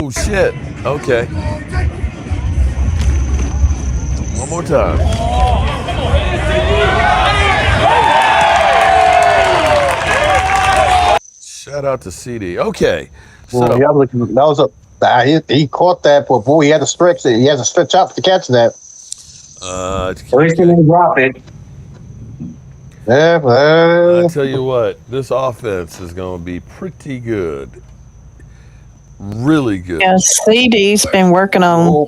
Oh, shit. Okay. One more time. Shout out to CD. Okay. Well, he caught that, but boy, he had to stretch it. He had to stretch out to catch that. At least he didn't drop it. Yeah, I tell you what, this offense is going to be pretty good. Really good. Yeah, CD's been working on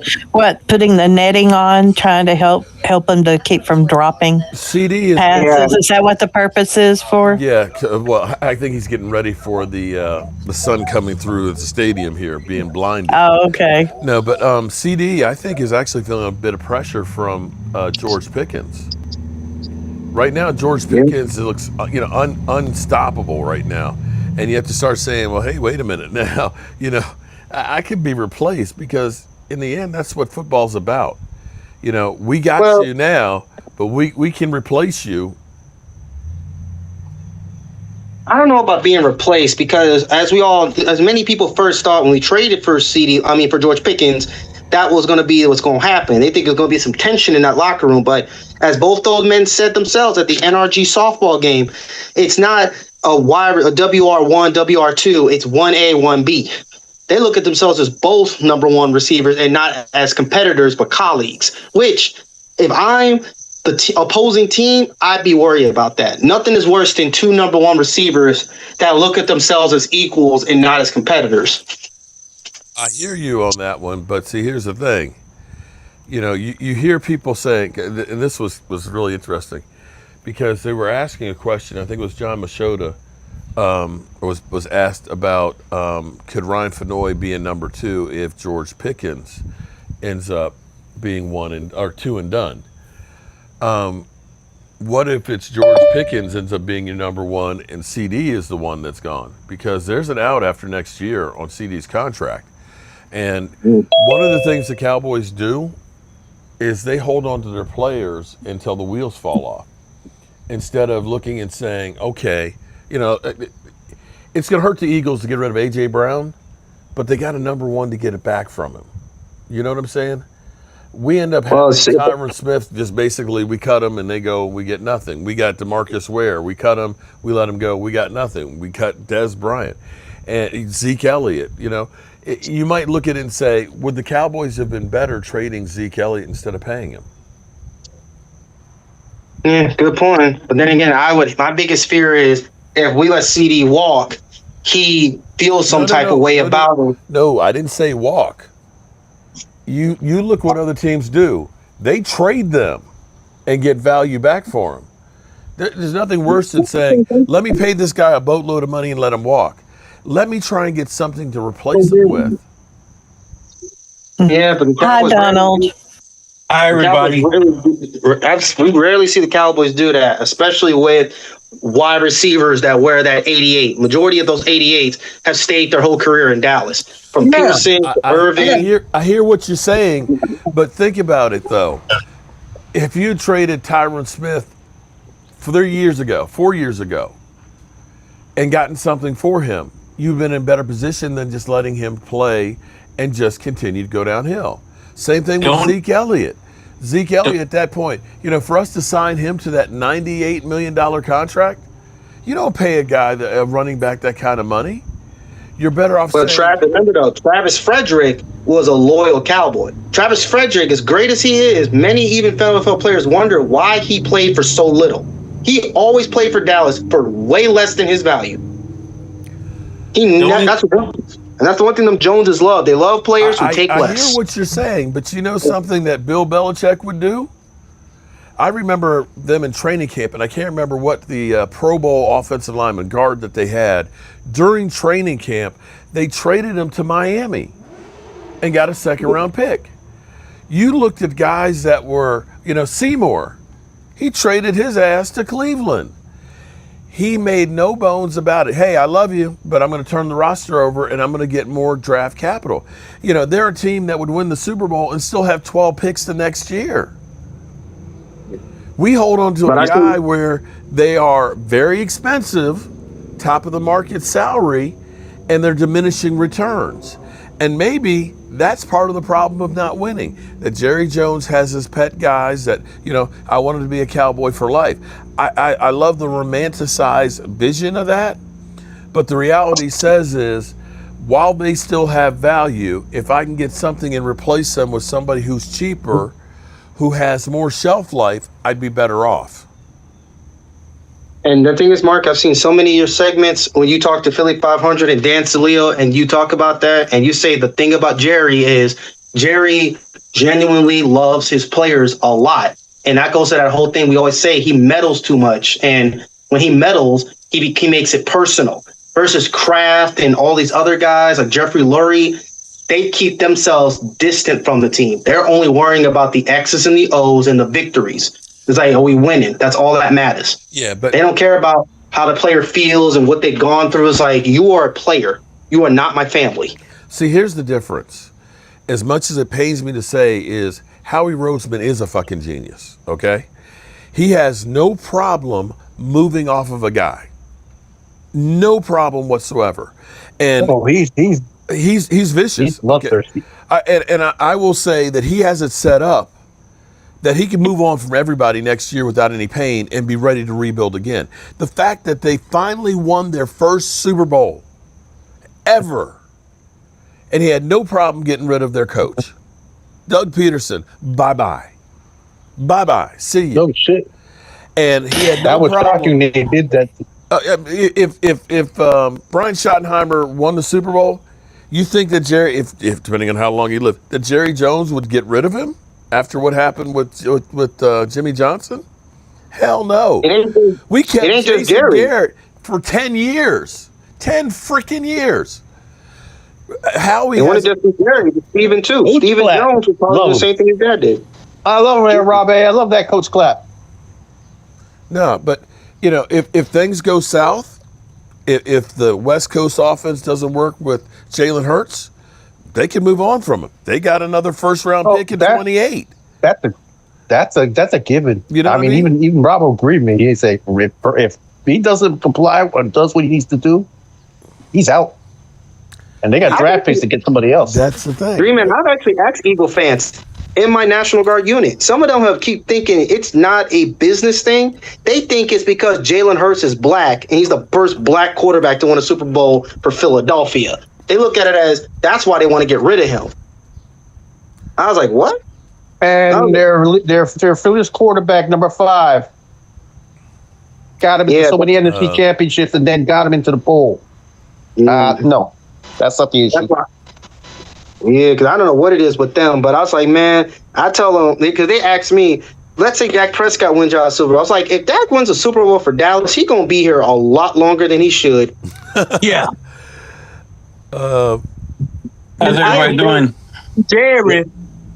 putting the netting on, trying to help him to keep from dropping CD passes. Yeah. Is that what the purpose is for? Yeah. Well, I think he's getting ready for the sun coming through the stadium here, being blinded. Oh, okay. No, but CD, I think, is actually feeling a bit of pressure from George Pickens. Right now, George Pickens looks, unstoppable right now. And you have to start saying, well, hey, wait a minute now. I could be replaced, because in the end, that's what football's about. We got you now, but we can replace you. I don't know about being replaced because as many people first thought when we traded for for George Pickens, that was going to be what's going to happen. They think there's going to be some tension in that locker room. But as both those men said themselves at the NRG softball game, it's not a WR1, WR2. It's 1A, 1B. They look at themselves as both number one receivers and not as competitors, but colleagues, which if I'm the opposing team, I'd be worried about that. Nothing is worse than two number one receivers that look at themselves as equals and not as competitors. I hear you on that one, but see, here's the thing. You hear people saying, and this was really interesting, because they were asking a question. I think it was John Machota was asked about could Ryan Fenoy be in number 2 if George Pickens ends up being 1 or 2 and done. What if it's George Pickens ends up being your number 1 and CD is the one that's gone? Because there's an out after next year on CD's contract. And one of the things the Cowboys do is they hold on to their players until the wheels fall off, instead of looking and saying, okay, it's going to hurt the Eagles to get rid of A.J. Brown, but they got a number 1 to get it back from him. You know what I'm saying? We end up having Tyron Smith, just basically we cut him and they go, we get nothing. We got DeMarcus Ware. We cut him, we let him go, we got nothing. We cut Dez Bryant and Zeke Elliott. You might look at it and say, would the Cowboys have been better trading Zeke Elliott instead of paying him? Yeah, good point. But then again, my biggest fear is if we let CD walk, he feels some type of way about him. No, I didn't say walk. You look what other teams do. They trade them and get value back for them. There's nothing worse than saying, let me pay this guy a boatload of money and let him walk. Let me try and get something to replace him with. Yeah, but Hi, Donald. Hi, everybody. We rarely see the Cowboys do that, especially with wide receivers that wear that 88. Majority of those 88s have stayed their whole career in Dallas. From Pearson to Irvin. I hear what you're saying, but think about it, though. If you traded Tyron Smith 4 years ago, and gotten something for him, you've been in a better position than just letting him play and just continue to go downhill. Same thing with Zeke Elliott. Zeke Elliott at that point, for us to sign him to that $98 million contract, you don't pay a running back that kind of money. You're better off But Travis Frederick was a loyal Cowboy. Travis Frederick, as great as he is, many even NFL players wonder why he played for so little. He always played for Dallas for way less than his value. That's the one thing them Joneses love. They love players who take less. I hear what you're saying, but you know something that Bill Belichick would do? I remember them in training camp, and I can't remember what the Pro Bowl offensive lineman guard that they had. During training camp, they traded him to Miami and got a second-round pick. You looked at guys that were, Seymour. He traded his ass to Cleveland. He made no bones about it. Hey, I love you, but I'm going to turn the roster over and I'm going to get more draft capital. They're a team that would win the Super Bowl and still have 12 picks the next year. We hold on to a guy where they are very expensive, top of the market salary, and they're diminishing returns. And maybe that's part of the problem of not winning, that Jerry Jones has his pet guys that, I wanted to be a Cowboy for life. I love the romanticized vision of that, but the reality says is, while they still have value, if I can get something and replace them with somebody who's cheaper, who has more shelf life, I'd be better off. And the thing is, Mark, I've seen so many of your segments when you talk to Philly 500 and Dan Salio, and you talk about that, and you say the thing about Jerry is Jerry genuinely loves his players a lot. And that goes to that whole thing we always say, he meddles too much. And when he meddles, he makes it personal. Versus Kraft and all these other guys like Jeffrey Lurie, they keep themselves distant from the team. They're only worrying about the X's and the O's and the victories. It's like, are we winning? That's all that matters. Yeah, but they don't care about how the player feels and what they've gone through. It's like, you are a player. You are not my family. See, here's the difference. As much as it pains me to say is Howie Roseman is a fucking genius, okay? He has no problem moving off of a guy. No problem whatsoever. And he's he's vicious. he's bloodthirsty. I will say that he has it set up that he can move on from everybody next year without any pain and be ready to rebuild again. The fact that they finally won their first Super Bowl ever, and he had no problem getting rid of their coach. Doug Peterson, bye-bye. Bye-bye. See you. No shit. And he had no That was problem. shocking they did that. If Brian Schottenheimer won the Super Bowl, you think that if depending on how long he lived, that Jerry Jones would get rid of him after what happened with Jimmy Johnson? Hell no. We kept Jason Garrett for 10 years. 10 freaking years. Howie it wasn't just Jerry, but Steven too. Steven Jones was probably the same thing his dad did. I love that, Rob A. I love that Coach Clapp. No, but you know, if things go south, if the West Coast offense doesn't work with Jalen Hurts, they can move on from him. They got another first round pick in 28. That's a given. You know, I mean, even Rob agreed with me. He said if he doesn't comply or does what he needs to do, he's out. And they got draft picks to get somebody else. That's the thing. Dreamin', I've actually asked Eagle fans in my National Guard unit. Some of them keep thinking it's not a business thing. They think it's because Jalen Hurts is black and he's the first black quarterback to win a Super Bowl for Philadelphia. They look at it as that's why they want to get rid of him. I was like, what? And their Phillies quarterback number 5 got him into so many NFC championships and then got him into the bowl. No, that's not the issue. Yeah, because I don't know what it is with them, but I was like, man, I tell them, because they asked me, let's say Dak Prescott wins y'all a Super Bowl. I was like, if Dak wins a Super Bowl for Dallas, he's going to be here a lot longer than he should. Yeah. How's everybody doing? Jerry,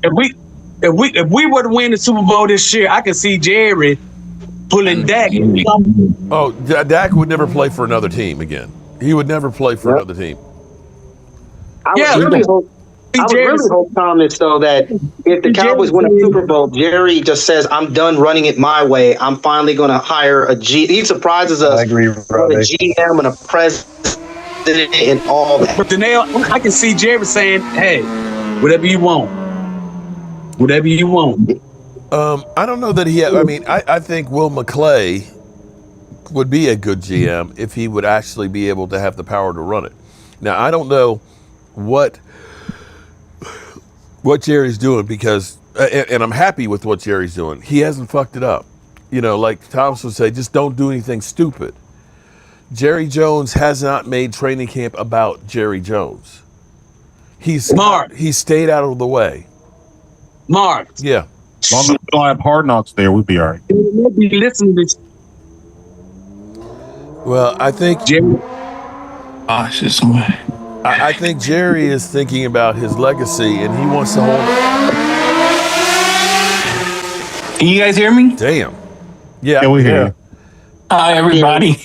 if we were to win the Super Bowl this year, I could see Jerry pulling Dak. Oh, Dak would never play for another team again. He would never play for another team. I would really hope, Thomas, though, that if the Cowboys win a Super Bowl, Jerry just says, I'm done running it my way. I'm finally going to hire a G. He surprises us with a GM and a president and all that. But I can see Jerry saying, hey, whatever you want. Whatever you want. I don't know that I think Will McClay would be a good GM if he would actually be able to have the power to run it. Now, I don't know what Jerry's doing because, and I'm happy with what Jerry's doing. He hasn't fucked it up. You know, like Thomas would say, just don't do anything stupid. Jerry Jones has not made training camp about Jerry Jones. He's smart. He stayed out of the way. Mark. Yeah. As long as we don't have Hard Knocks there, we'll be all right. Be listening to this. Well, I think Jerry. It's just I think Jerry is thinking about his legacy and he wants to hold it. Can you guys hear me? Damn. Yeah, we hear you. Hi, everybody.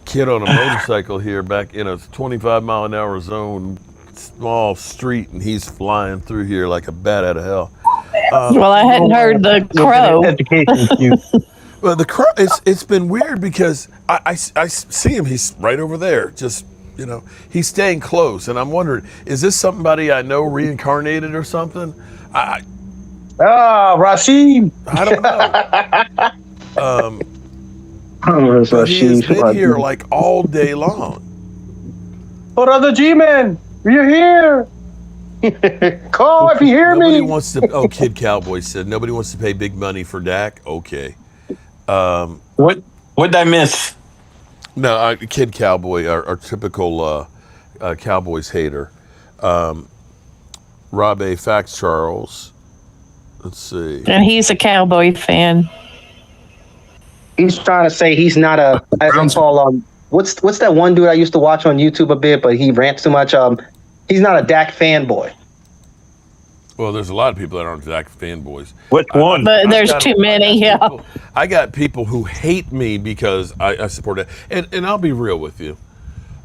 Kid on a motorcycle here back in a 25-mile-an-hour zone, small street, and he's flying through here like a bat out of hell. Well, I hadn't heard the crow. Well, the crow, it's been weird because I see him. He's right over there. Just, you know, he's staying close. And I'm wondering, is this somebody I know reincarnated or something? Rashid. I don't know. But he's been here like all day long. Brother G-Man, you're here. Call if you hear Nobody me. wants to. Kid Cowboy said nobody wants to pay big money for Dak. Okay. What did I miss? No, Kid Cowboy, our typical Cowboys hater. Rob A. Facts Charles. Let's see. And he's a Cowboy fan. He's trying to say he's not a, as I call what's that one dude I used to watch on YouTube a bit, but he rants too much. He's not a Dak fanboy. Well, there's a lot of people that aren't Dak fanboys. Which one? But there's too many, yeah. I got people who hate me because I support it. And I'll be real with you.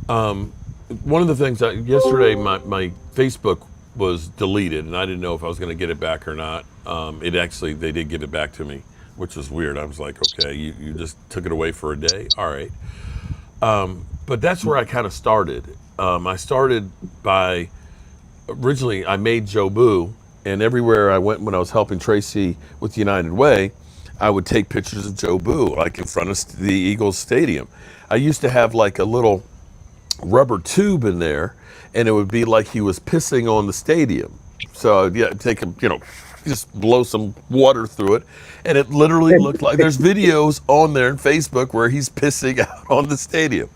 One of the things, yesterday my Facebook was deleted, and I didn't know if I was going to get it back or not. They did get it back to me, which was weird. I was like, okay, you just took it away for a day? All right. But that's where I kind of started. I started by originally I made Joe Boo, and everywhere I went when I was helping Tracy with United Way, I would take pictures of Joe Boo, like in front of the Eagles Stadium. I used to have like a little rubber tube in there, and it would be like he was pissing on the stadium. So yeah, take him, just blow some water through it, and it literally looked like there's videos on there on Facebook where he's pissing out on the stadium.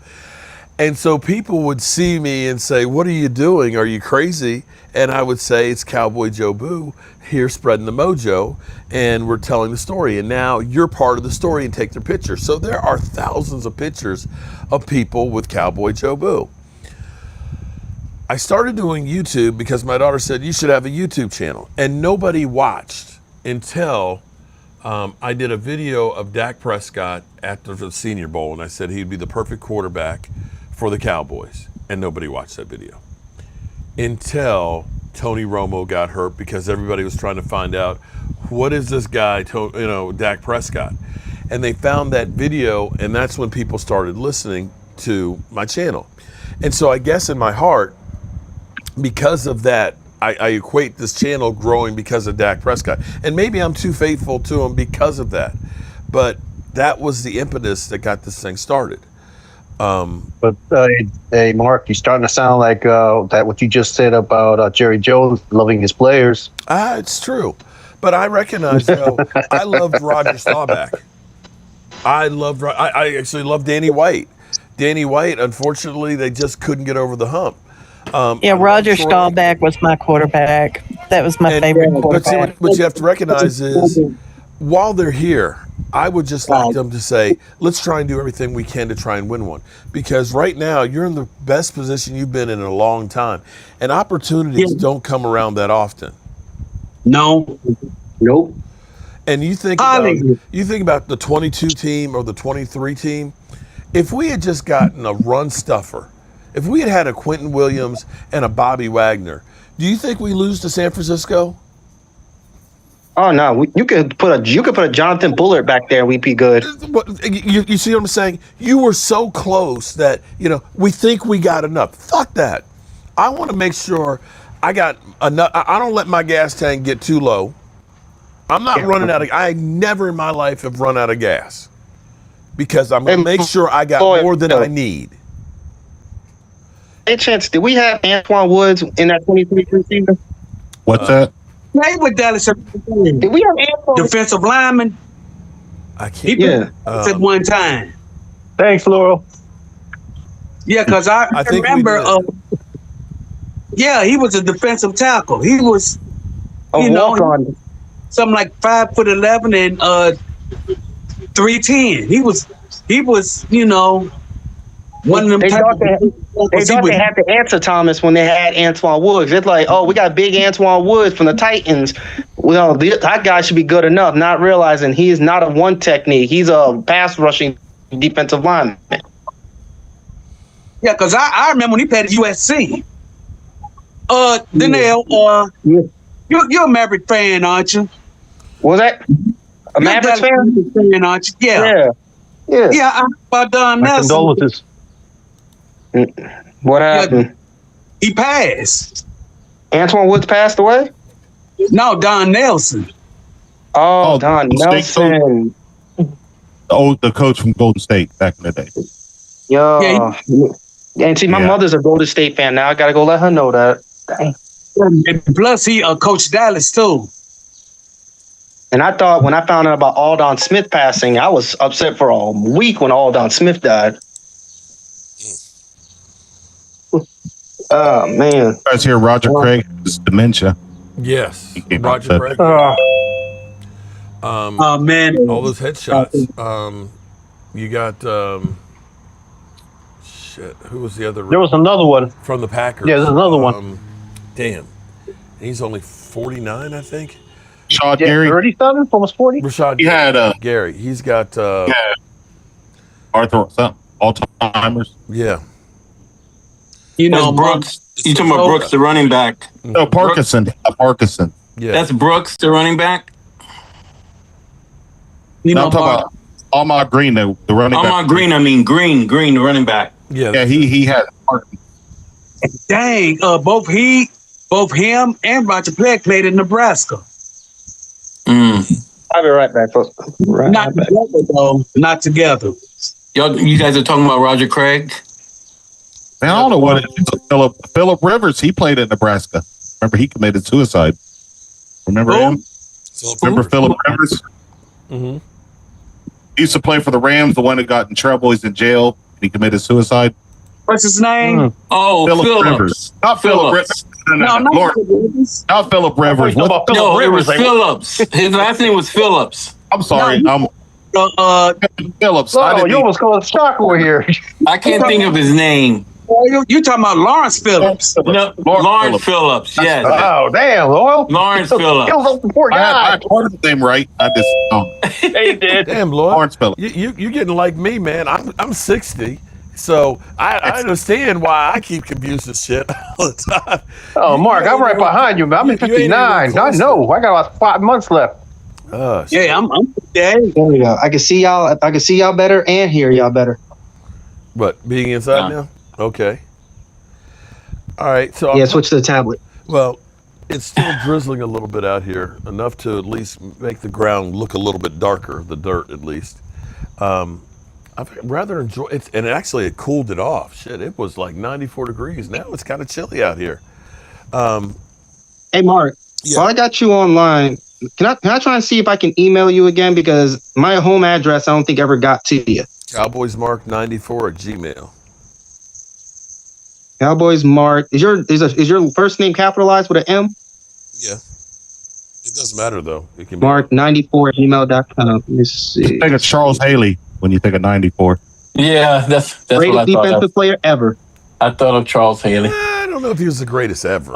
And so people would see me and say, "What are you doing? Are you crazy?" And I would say, "It's Cowboy Joe Boo here spreading the mojo, and we're telling the story. And now you're part of the story and take their picture." So there are thousands of pictures of people with Cowboy Joe Boo. I started doing YouTube because my daughter said, "You should have a YouTube channel." And nobody watched until I did a video of Dak Prescott after the Senior Bowl, and I said he'd be the perfect quarterback for the Cowboys, and nobody watched that video until Tony Romo got hurt, because everybody was trying to find out, what is this guy, Dak Prescott? And they found that video, and that's when people started listening to my channel. And so I guess in my heart, because of that, I equate this channel growing because of Dak Prescott. And maybe I'm too faithful to him because of that. But that was the impetus that got this thing started. But hey, Mark, you're starting to sound like that what you just said about Jerry Jones loving his players. It's true. But I recognize, though, I loved Roger Staubach. I actually love Danny White. Danny White, unfortunately, they just couldn't get over the hump. Roger Staubach was my quarterback. That was my favorite quarterback. But what you have to recognize is, while they're here, I would just like them to say, let's try and do everything we can to try and win one. Because right now, you're in the best position you've been in a long time. And opportunities don't come around that often. No. Nope. And you think about the 22 team or the 23 team, if we had just gotten a run stuffer, if we had had a Quentin Williams and a Bobby Wagner, do you think we lose to San Francisco? Oh no, you could put a Jonathan Bullard back there. We'd be good. You see what I'm saying? You were so close that we think we got enough. Fuck that. I want to make sure I got enough. I don't let my gas tank get too low. I'm not running out of. I never in my life have run out of gas, because I'm gonna make sure I got more than I need. Hey, Chance, did we have Antoine Woods in that 23 season? What's that? Hey, with Dallas. Did we have Antoine? Defensive lineman? I can't. At one time. Thanks, Laurel. Yeah, because I remember. He was a defensive tackle. He was, something like 5'11" and 310. He was, one of them. They thought they had to answer Thomas when they had Antoine Woods. It's like, oh, we got big Antoine Woods from the Titans. Well, that guy should be good enough, not realizing he is not a one technique. He's a pass rushing defensive lineman. Yeah, because I remember when he played at USC. Danielle, you're a Maverick fan, aren't you? Was that a Maverick fan, aren't you? Yeah. I heard about Don Nelson. Condolences. What happened? He passed. Antoine Woods passed away? No, Don Nelson. Oh, Don Nelson. The coach from Golden State back in the day. Yeah. And see, my mother's a Golden State fan now. I got to go let her know that. Dang. And plus, he coached Dallas, too. And I thought when I found out about Aldon Smith passing, I was upset for a week when Aldon Smith died. Oh, man. You guys hear Roger Craig has dementia? Yes. Roger Craig. Man. All those headshots. You got, who was the other? There was another one. From the Packers. Yeah, there's another one. Damn. He's only 49, I think. Rashad Gary. 37, almost 40. Rashad Gary. He's got Alzheimer's. Yeah. Brooks. You talking about Brooks, the running back? No, Parkinson. Parkinson. Yeah. That's Brooks, the running back. I'm talking about Ahmad Green, the running back. Ahmad Green, I mean Green, the running back. Yeah, he had. Dang, both him and Roger Craig played in Nebraska. I'll be right back, folks. Not together, though. Not together. You guys are talking about Roger Craig? Man, I don't know what it is. Philip Rivers, he played at Nebraska. Remember, he committed suicide. Remember him? Remember Philip Rivers? Mm-hmm. He used to play for the Rams, the one that got in trouble. He's in jail. He committed suicide. What's his name? Oh, Philip Rivers. Not Philip Rivers. No, not Lord, Rivers. not Philip Rivers. No, it was Phillips. His last name was Phillips. I'm sorry. Phillips. Oh, you almost called a shock over here. I can't think of his name. You talking about Lawrence Phillips? No, Lawrence Phillips. Yes. Oh, damn, Loyal. Lawrence Phillips. Kills the poor guy. I heard his name right. I just Yeah, you did. Damn, Lloyd. Lawrence Phillips. You're getting like me, man. I'm 60, so I understand why I keep confusing shit all the time. Oh, Mark, I'm right behind you, man. I'm in You ain't even 59. I close know. I got about 5 months left. Yeah, I'm dead. There we go. I can see y'all better and hear y'all better. What, being inside now? Okay. All right. So Yeah, switch to the tablet. Well, it's still drizzling a little bit out here, enough to at least make the ground look a little bit darker, the dirt at least. I've rather enjoyed it, and actually it cooled it off. Shit, it was like 94 degrees. Now it's kind of chilly out here. Hey, Mark, while I got you online, can I try and see if I can email you again? Because my home address, I don't think ever got to you. CowboysMark94 at Gmail. Cowboys Mark. Is your first name capitalized with an M? Yeah. It doesn't matter though. It can Mark94 at gmail.com. Let me see. I think it's Charles Haley when you think of 94. Yeah, that's what Greatest I thought defensive of. player ever. I thought of Charles Haley. I don't know if he was the greatest ever.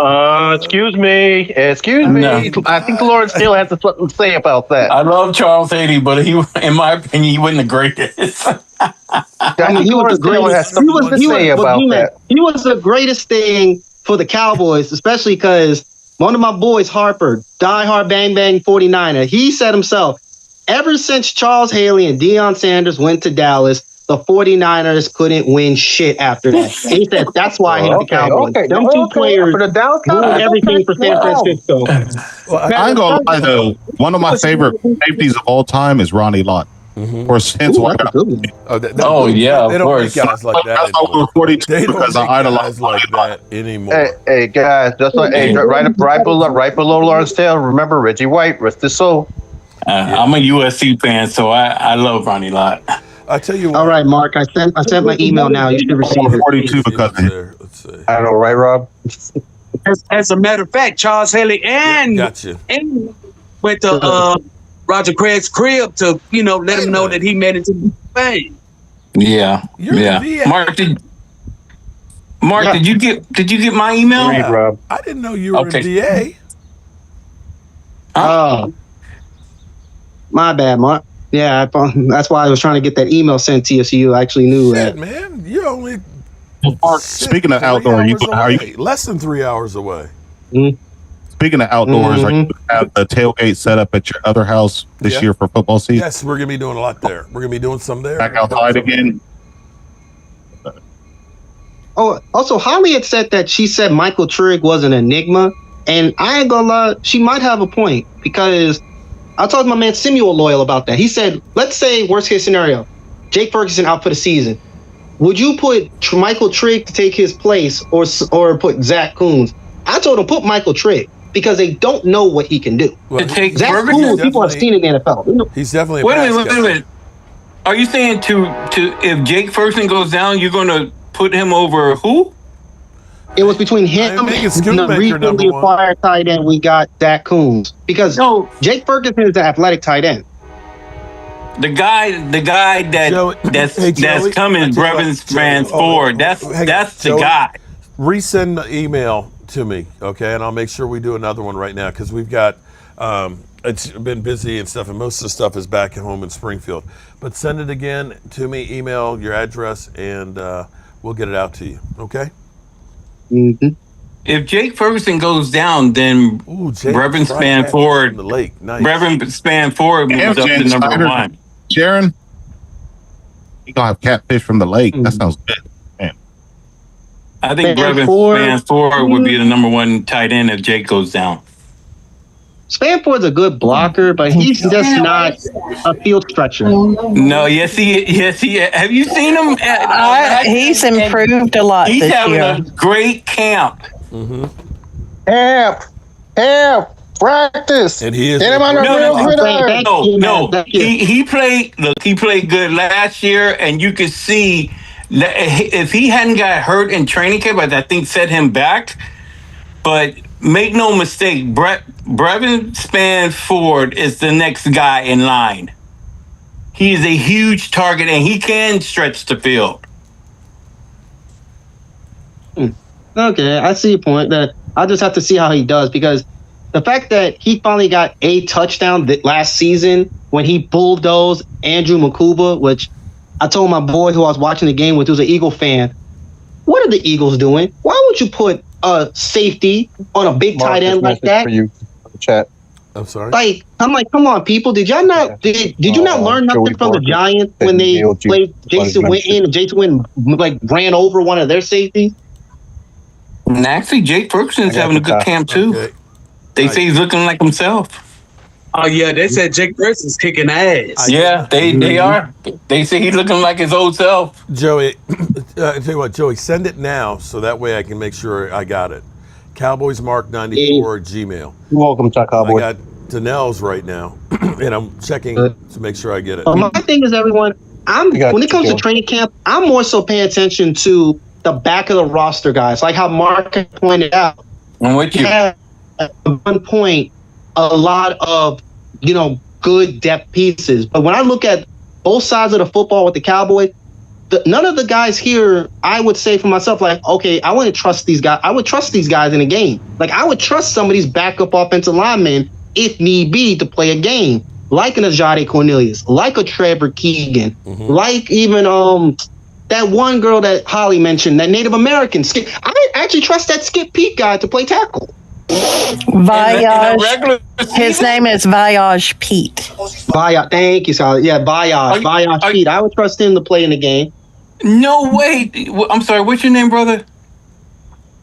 Excuse me. No. I think Lawrence still has something to say about that. I love Charles Haley, but in my opinion, he wasn't the greatest. I mean, He was the still has greatest. something to say about that. He was the greatest thing for the Cowboys, especially because one of my boys, Harper, diehard Bang Bang 49er, he said himself, ever since Charles Haley and Deion Sanders went to Dallas, the 49ers couldn't win shit after that. And he said that's why he hit the Cowboys. Them two players For the down ruined everything for San Francisco. Well, I ain't gonna lie though. One of my favorite safeties of all time is Ronnie Lott. Or since Ooh, that's a good one. Yeah, they of don't course. make guys like that That's why anymore. we're 42 They don't because make I idolize guys like that anymore. Hey, guys, that's what. Hey, right below Lawrence Taylor. Remember Reggie White, rest his soul. I'm a USC fan, so I love Ronnie Lott. I tell you what. All right, Mark, I sent my email now. You should receive it. 42 because of him. Let's see. I know, right, Rob? As a matter of fact, Charles Haley and went to Roger Craig's crib to let him know that he made it to fame. Yeah, Mark, did you get my email? Read, Rob. I didn't know you were in DA. Oh, my bad, Mark. Yeah, that's why I was trying to get that email sent to you, so you actually knew Shit, that. man, you're only. Speaking of outdoor, are you less than 3 hours away? Speaking of outdoors, are you have the tailgate set up at your other house this year for football season? Yes, we're gonna be doing a lot there. We're gonna be doing some there. Back outside again. Oh, also, Holly had said that she said Michael Trigg was an enigma, and I ain't gonna lie, she might have a point, because I talked to my man Samuel Loyal about that. He said, let's say worst case scenario, Jake Ferguson out for the season. Would you put Michael Trigg to take his place or put Zach Kuhns? I told him put Michael Trigg because they don't know what he can do. Well, Zach Kuhns, people have seen in the NFL. He's definitely. Wait a minute. Are you saying to if Jake Ferguson goes down, you're going to put him over who? It was between him and the recently acquired tight end we got, Zach Kuhns. Because Jake Ferguson is the athletic tight end. The guy that's coming, Brevin Spans Ford. That's the guy. Resend the email to me, okay, and I'll make sure we do another one right now because we've got. It's been busy and stuff, and most of the stuff is back at home in Springfield. But send it again to me, email your address, and we'll get it out to you, okay? Mm-hmm. If Jake Ferguson goes down, then Brevin Span Ford, the lake. Nice. Brevin Span Ford moves up to number 1. Sharon, He gonna have catfish from the lake. That sounds good. Man. I think Spanford would be the number one tight end if Jake goes down. Spanford's a good blocker, but he's just not a field stretcher. No, yes he. Have you seen him? He's improved a lot He's this having year. a great camp. Camp, practice. And he is. Get him on the real gridiron. No. He played. Look, he played good last year, and you could see that if he hadn't got hurt in training camp, I think set him back. But make no mistake, Brevin Spanford is the next guy in line. He is a huge target, and he can stretch the field. Okay, I see your point. That I'll just have to see how he does, because the fact that he finally got a touchdown last season when he bulldozed Andrew Makuba, which I told my boy who I was watching the game with, who's an Eagle fan, what are the Eagles doing? Why would you put a safety on a big tight end like that? For you, chat. I'm sorry. Like, I'm like, come on, people. Did y'all not? Did you not learn nothing from the Giants when they played Jason Witten and Jason Witten like ran over one of their safeties? And actually, Jake Ferguson's having a good camp too. Okay. They say he's looking like himself. Oh yeah, they said Jake Ferguson's kicking ass. Yeah, they are. They say he's looking like his old self. Joey, I tell you what, Joey, send it now so that way I can make sure I got it. Cowboys Mark 94 Gmail. You're welcome, Chuck Cowboy. I got Danelle's right now, and I'm checking to make sure I get it. But my thing is, everyone, when it comes to training camp, I'm more so paying attention to the back of the roster guys, like how Mark pointed out. I'm with you. At one point, a lot of good depth pieces, but when I look at both sides of the football with the Cowboys, none of the guys here, I would say for myself, like, okay, I want to trust these guys. I would trust these guys in a game. Like, I would trust some of these backup offensive linemen if need be to play a game, like an Ajay Cornelius, like a Trevor Keegan, like even that one girl that Holly mentioned, that Native American Skip. I actually trust that Skip Peak guy to play tackle. Voyage. His name is Voyage Pete. Voyage. Thank you, Sally. Yeah, Voyage Pete. I would trust him to play in the game. No way. I'm sorry. What's your name, brother?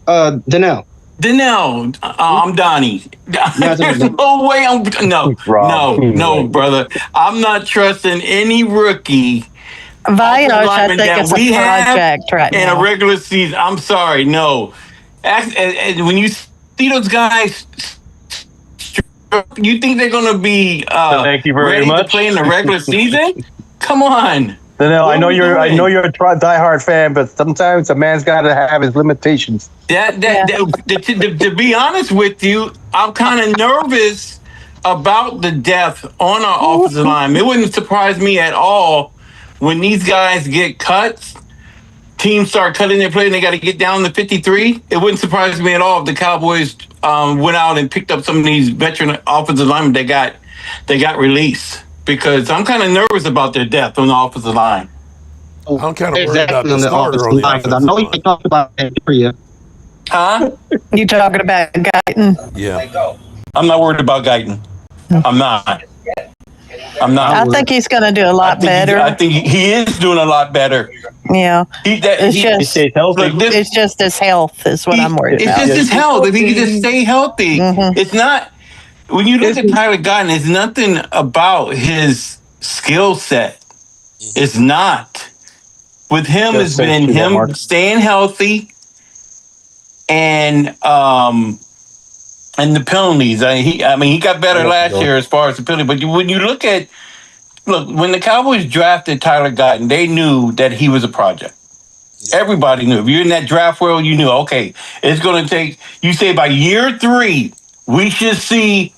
Danelle. Danelle. I'm Donnie. There's no way. No, brother. I'm not trusting any rookie. Voyage, I think it's a project right now. In a regular season. I'm sorry. No. And when you see those guys, you think they're going to be thank you very ready much to play in the regular season? Come on. Danelle, I know you're a diehard fan, but sometimes a man's got to have his limitations. To be honest with you, I'm kind of nervous about the depth on our offensive line. It wouldn't surprise me at all when these guys get cuts. Teams start cutting their play and they got to get down to 53. It wouldn't surprise me at all if the Cowboys went out and picked up some of these veteran offensive linemen they got released. Because I'm kind of nervous about their depth on the offensive line. I'm kind of worried about the starter on the offensive line. I know you talked about that area. Huh? You talking about Guyton? Yeah. I'm not worried about Guyton. I'm not. I think he's going to do a lot better. I think he is doing a lot better. Yeah. It's just his health is what I'm worried about. It's just his health. If he can just stay healthy. It's not. When you look at Tyler Guyton, it's nothing about his skill set. It's not. With him, it's been him staying healthy and the penalties. He got better last year as far as the penalty. But when you look, when the Cowboys drafted Tyler Guyton, they knew that he was a project. Everybody knew. If you're in that draft world, you knew, okay, it's going to take, you say by year 3, we should see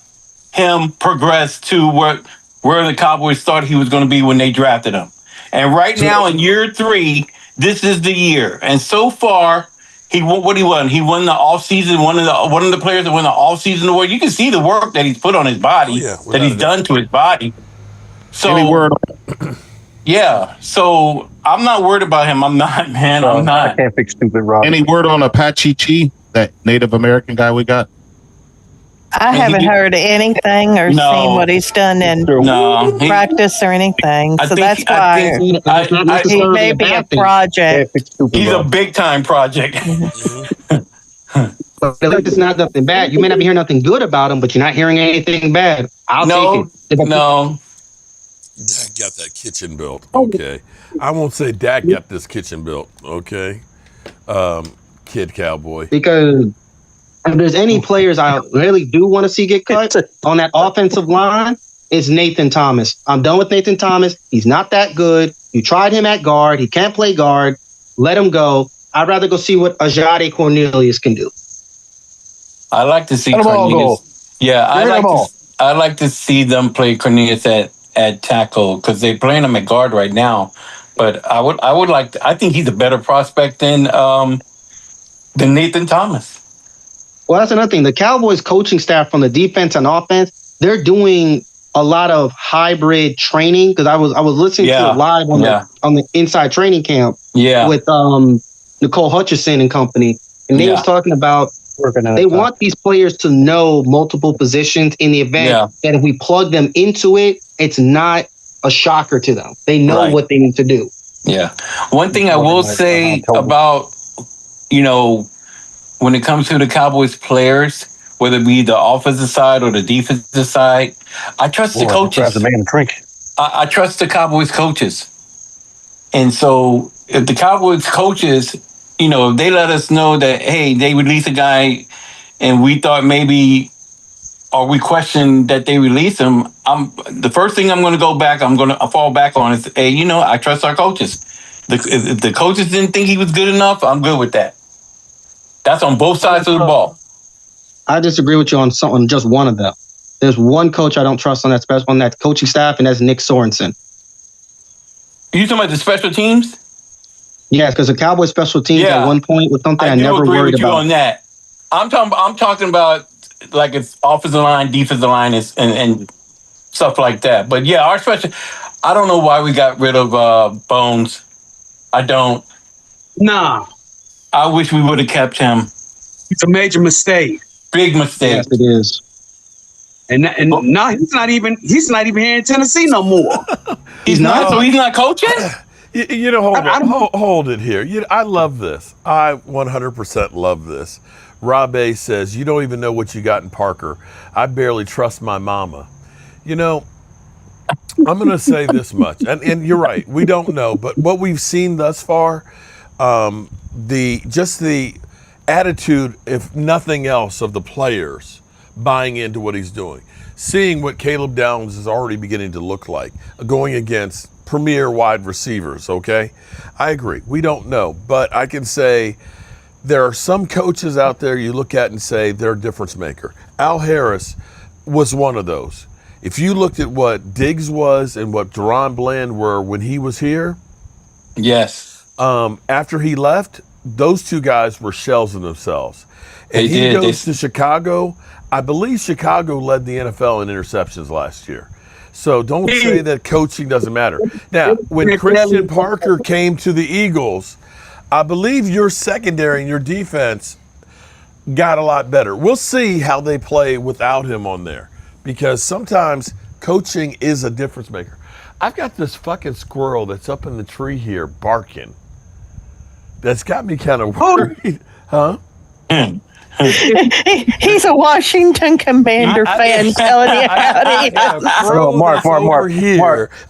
him progress to where the Cowboys thought he was going to be when they drafted him. And right now in year 3, this is the year. And so far, he won. He won the offseason. One of the players that won the offseason award. You can see the work that he's put on his body, that he's done to his body. So, any word? Yeah. So I'm not worried about him. I'm not, man. I'm not. I can't fix stupid Rob. Any word on Apache Chi, that Native American guy we got? I haven't heard anything or seen what he's done in practice or anything. So that's why he may be a project. He's a big time project. But at least it's not nothing bad. You may not be hearing nothing good about him, but you're not hearing anything bad. I'll take it. No. Dak got that kitchen built. Okay. I won't say Dak got this kitchen built. Okay. Kid Cowboy. Because if there's any players I really do want to see get cut on that offensive line, it's Nathan Thomas. I'm done with Nathan Thomas. He's not that good. You tried him at guard. He can't play guard. Let him go. I'd rather go see what Ajay Cornelius can do. I like to see Cornelius. Yeah, I like to see them play Cornelius at tackle because they're playing him at guard right now. But I think he's a better prospect than Nathan Thomas. Well, that's another thing. The Cowboys coaching staff from the defense and offense, they're doing a lot of hybrid training because I was listening to it live on the inside training camp with Nicole Hutchison and company, and they was talking about they want these players to know multiple positions in the event that if we plug them into it, it's not a shocker to them. They know what they need to do. Yeah. One thing I will say about, when it comes to the Cowboys players, whether it be the offensive side or the defensive side, I trust the coaches. I trust the Cowboys coaches. And so if the Cowboys coaches, if they let us know that, hey, they release a guy and we thought maybe, or we questioned that they released him, the first thing I'm going to go back, I'm going to fall back on is, hey, I trust our coaches. If the coaches didn't think he was good enough, I'm good with that. That's on both sides of the ball. I disagree with you on just one of them. There's one coach I don't trust on that coaching staff, and that's Nick Sorensen. Are you talking about the special teams? Yes, because the Cowboys special teams at one point was something I never worried about. On that. I'm talking about like it's offensive line, defensive line, and stuff like that. But yeah, our special. I don't know why we got rid of Bones. I don't. Nah. I wish we would have kept him. It's a major mistake. Big mistake. Yes, it is. And now he's not even here in Tennessee no more. He's not. So he's not coaching. Hold it here. I love this. I 100% love this. Rob A says, you don't even know what you got in Parker. I barely trust my mama. I'm going to say this much, and you're right. We don't know, but what we've seen thus far, the attitude, if nothing else, of the players buying into what he's doing, seeing what Caleb Downs is already beginning to look like, going against premier wide receivers, okay? I agree. We don't know, but I can say there are some coaches out there you look at and say they're a difference maker. Al Harris was one of those. If you looked at what Diggs was and what Deron Bland were when he was here, yes. After he left, those two guys were shells of themselves. And he goes to Chicago. I believe Chicago led the NFL in interceptions last year. So don't say that coaching doesn't matter. Now, when Christian Parker came to the Eagles, I believe your secondary and your defense got a lot better. We'll see how they play without him on there, because sometimes coaching is a difference maker. I've got this fucking squirrel that's up in the tree here barking. That's got me kind of worried. Huh? He's a Washington Commander fan telling you how he is. Mark.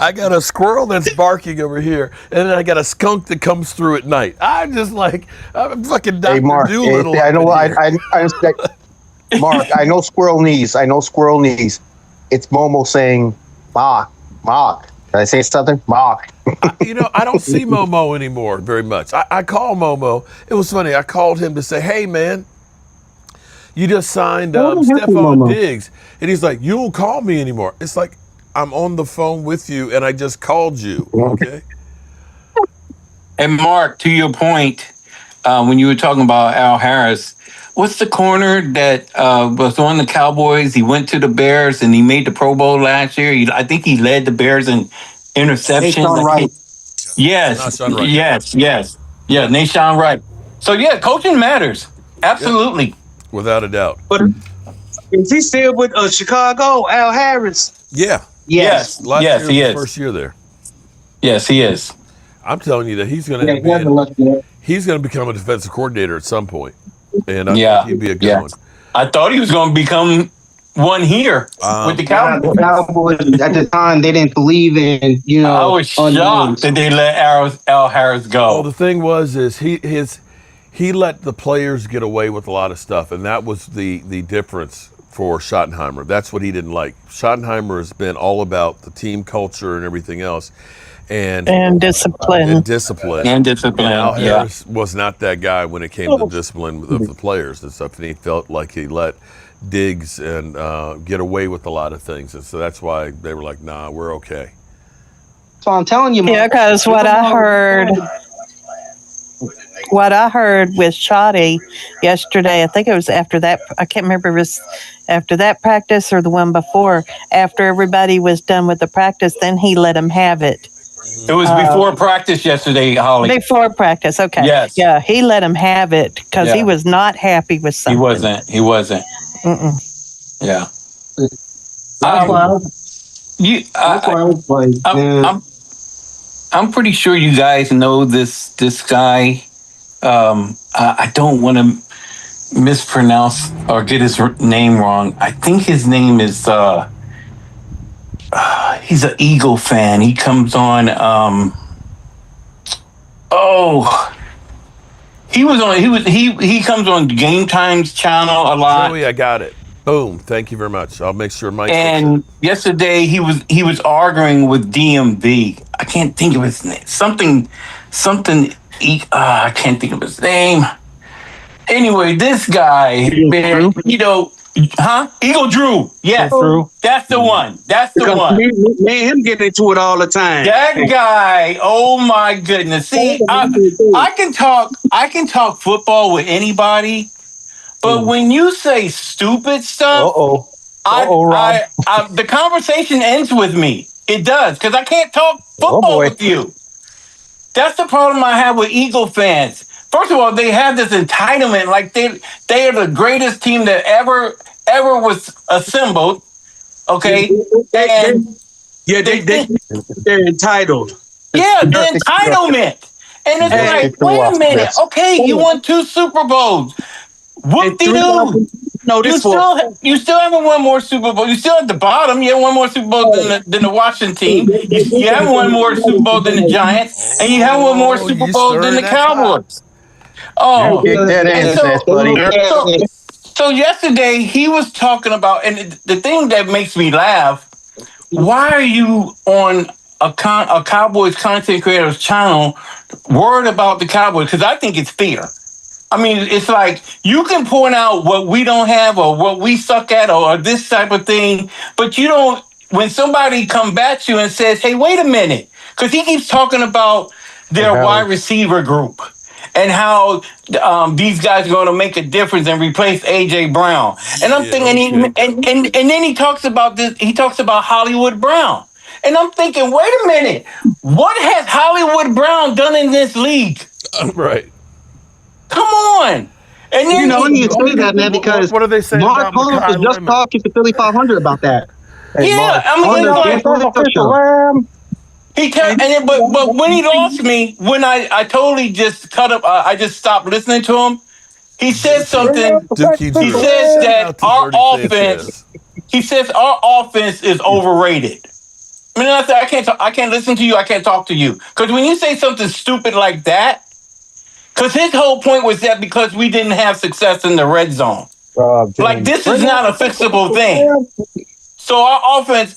I got a squirrel that's barking over here, and then I got a skunk that comes through at night. I'm fucking Dr. Doolittle. Hey, I know. Mark, I know squirrel knees. It's Momo saying, "Mark." Can I say something? Mark. I don't see Momo anymore very much. I call Momo. It was funny. I called him to say, hey, man, you just signed Stephon Diggs. And he's like, you don't call me anymore. It's like, I'm on the phone with you, and I just called you, okay? And Mark, to your point, when you were talking about Al Harris, what's the corner that was on the Cowboys? He went to the Bears and he made the Pro Bowl last year. I think he led the Bears in interceptions. Wright. Yes. Yeah, Nashawn Wright. So, yeah, coaching matters. Absolutely. Yeah. Without a doubt. But Is he still with Chicago? Al Harris. Yeah. Yes. Last Yes, year he was the is. first year there. Yes, he is. I'm telling you that he's going to Yeah, he hasn't left yet. he's going to become a defensive coordinator at some point, and I Yeah. think he'd be a good one. I thought he was going to become one here with the Cowboys. The Cowboys at the time they didn't believe in, I was shocked that they let Al Harris go. Well, the thing is he let the players get away with a lot of stuff, and that was the difference for Schottenheimer. That's what he didn't like. Schottenheimer has been all about the team culture and everything else, and discipline. And discipline. And discipline. And Al Harris was not that guy when it came to discipline of the players and stuff, and he felt like he let Diggs and get away with a lot of things, and so that's why they were like, "Nah, we're okay." So I'm telling you, Yeah, because what I heard with Shotty yesterday, I think it was after that, I can't remember if it was after that practice or the one before, after everybody was done with the practice, then he let him have it. It was before practice yesterday, Holly. Before practice, okay. Yes. Yeah, he let him have it because he was not happy with something. He wasn't. Mm-mm. Yeah. I'm pretty sure you guys know this guy. I don't want to mispronounce or get his name wrong. I think his name is he's an Eagle fan. He comes on he comes on Game Times channel a lot. Joey, I got it. Boom. Thank you very much. I'll make sure Mike. And yesterday he was arguing with DMV. I can't think of his name. I can't think of his name. Anyway, this guy, man, Eagle Drew. Yes, that's the one. That's the one. Me and him get into it all the time. That guy. Oh my goodness. See, I can talk football with anybody. But when you say stupid stuff, the conversation ends with me. It does, because I can't talk football with you. That's the problem I have with Eagle fans. First of all, they have this entitlement, like they are the greatest team that ever was assembled. Okay, they're entitled. Yeah, the entitlement, and it's like, wait a minute. Okay, you won 2 Super Bowls. Whoop-de-doo. You still haven't won more Super Bowl. You still at the bottom. You haven't won more Super Bowl than the Washington team. You haven't won more Super Bowl than the Giants, and you haven't won more Super Bowl than the Cowboys. Oh, so yesterday he was talking about, and the thing that makes me laugh. Why are you on a Cowboys content creators channel worried about the Cowboys? Because I think it's fear. I mean, it's like you can point out what we don't have or what we suck at or this type of thing, but you don't, when somebody combats you and says, hey, wait a minute, because he keeps talking about their wide receiver group and how these guys are going to make a difference and replace A.J. Brown. And I'm thinking, and then he talks about this, he talks about Hollywood Brown. And I'm thinking, wait a minute, what has Hollywood Brown done in this league? Right. Come on. And then you say that, man, because what are they saying Mark Holmes was just talking to Philly 500 about that. Hey, yeah, I mean, but when he lost me, when I totally just cut up, I just stopped listening to him. He said something. He says that our offense. He says our offense is overrated. I mean, I can't listen to you. I can't talk to you because when you say something stupid like that. Because his whole point was that because we didn't have success in the red zone. Like, this is not a fixable thing. So our offense,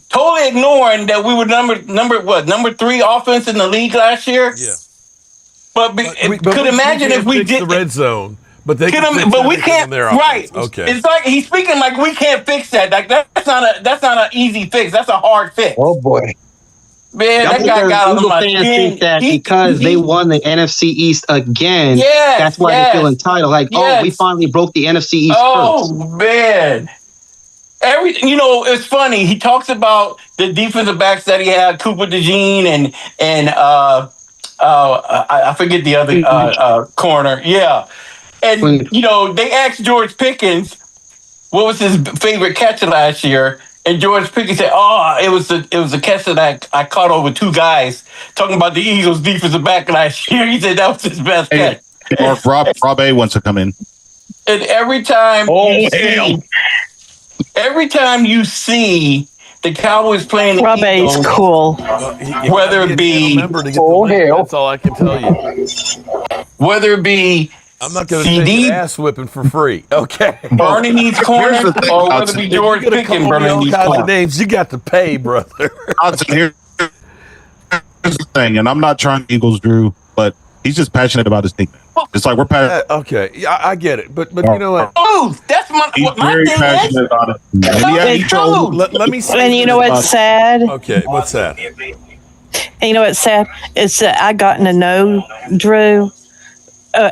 totally ignoring that we were number 3 offense in the league last year? Yeah. But could imagine if we did the red zone. But we can't. Right. Okay. It's like he's speaking like we can't fix that. Like that's not an easy fix. That's a hard fix. Oh boy. Man, that guy got on my skin. Think that because they won the NFC East again, that's why they feel entitled. Like, we finally broke the NFC East curse. Oh, man. It's funny. He talks about the defensive backs that he had, Cooper DeJean and I forget the other corner. Yeah. And, they asked George Pickens, what was his favorite catch last year? And George Pickens said, "Oh, it was a catch that I caught over two guys." Talking about the Eagles' defensive back last year, he said that was his best catch. Rob A wants to come in. And every time you see the Cowboys playing the Rob A's Eagles, cool. whether it be that's all I can tell you. whether it be I'm not going to take CD an ass whipping for free. Okay. burning these corners, or whether it be George Pickens burning these corners. Names, you got to pay, brother. Here's the thing, and I'm not trying to Eagles, Drew, but he's just passionate about his team. Just like we're passionate. Okay, yeah, I get it, but you know what? Oh, that's what my very thing passionate is. about it. And he told, Let me say And you know what's sad? Okay, what's that? And you know what's sad? It's that I gotten to know Drew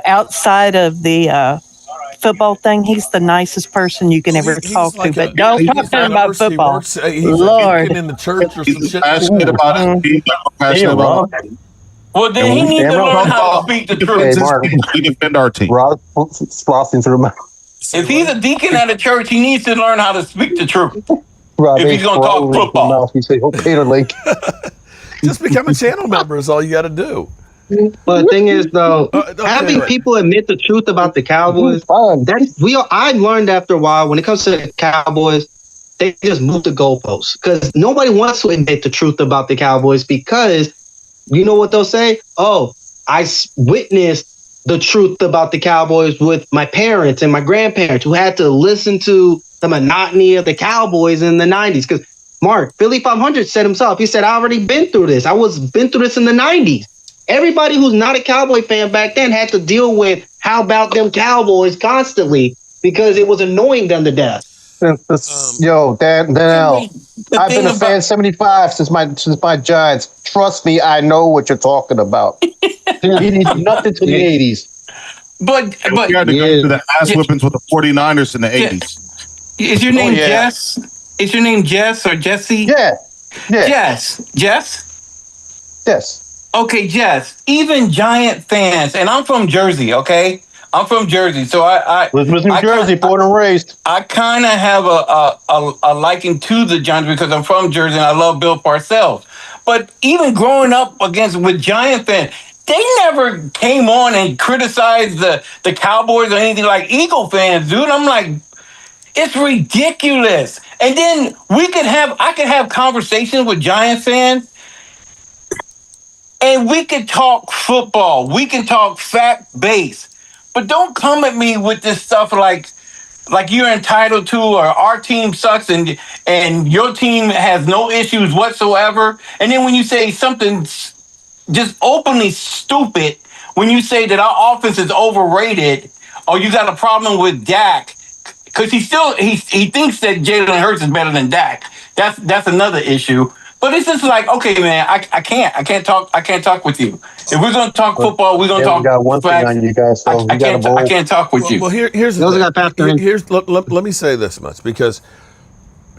outside of the football thing. He's the nicest person you can ever talk to, but don't talk to him about football. He's Lord. in the church or some he's shit. passionate about his team. Like we're passionate about it. Well, then he needs to learn how to speak the Hey, truth. Mark. We defend our team. Rob flossing through my If he's a deacon at a church, he needs to learn how to speak the truth. Rob If he's gonna talk football. He say, "Oh, Peter Lake." Just become a channel member is all you got to do. But the thing is, though, Okay, having right. people admit the truth about the Cowboys, Fine. I learned after a while when it comes to the Cowboys, they just move the goalposts because nobody wants to admit the truth about the Cowboys because you know what they'll say? Oh, I witnessed the truth about the Cowboys with my parents and my grandparents who had to listen to the monotony of the Cowboys in the 90s. Because Mark, Philly 500 said himself, he said, I already been through this. Been through this in the 90s. Everybody who's not a Cowboy fan back then had to deal with how about them Cowboys constantly because it was annoying them to death. Yo, Danielle, I've been a fan 75 since my Giants. Trust me, I know what you're talking about. He needs nothing to the 80s. But We had to go through the ass whippings with the 49ers in the 80s. Is your name Jess? Is your name Jess or Jesse? Yeah. Jess? Okay, Jess. Even Giant fans, and I'm from Jersey, okay? I'm from Jersey, so I was New Jersey, born and raised. I kind of have a liking to the Giants because I'm from Jersey and I love Bill Parcells. But even growing up with Giant fans, they never came on and criticized the Cowboys or anything like Eagle fans, dude. I'm like, it's ridiculous. And then I could have conversations with Giant fans. And we can talk football. We can talk fact-based. But don't come at me with this stuff like you're entitled to, or our team sucks and your team has no issues whatsoever. And then when you say something just openly stupid, when you say that our offense is overrated, or you got a problem with Dak, because he thinks that Jalen Hurts is better than Dak. That's another issue. But it's just like, okay, man, I can't talk with you. If we're gonna talk football, we're gonna talk. We got one thing on you guys, so I can't talk with you. Well, here's the thing. Let me say this much, because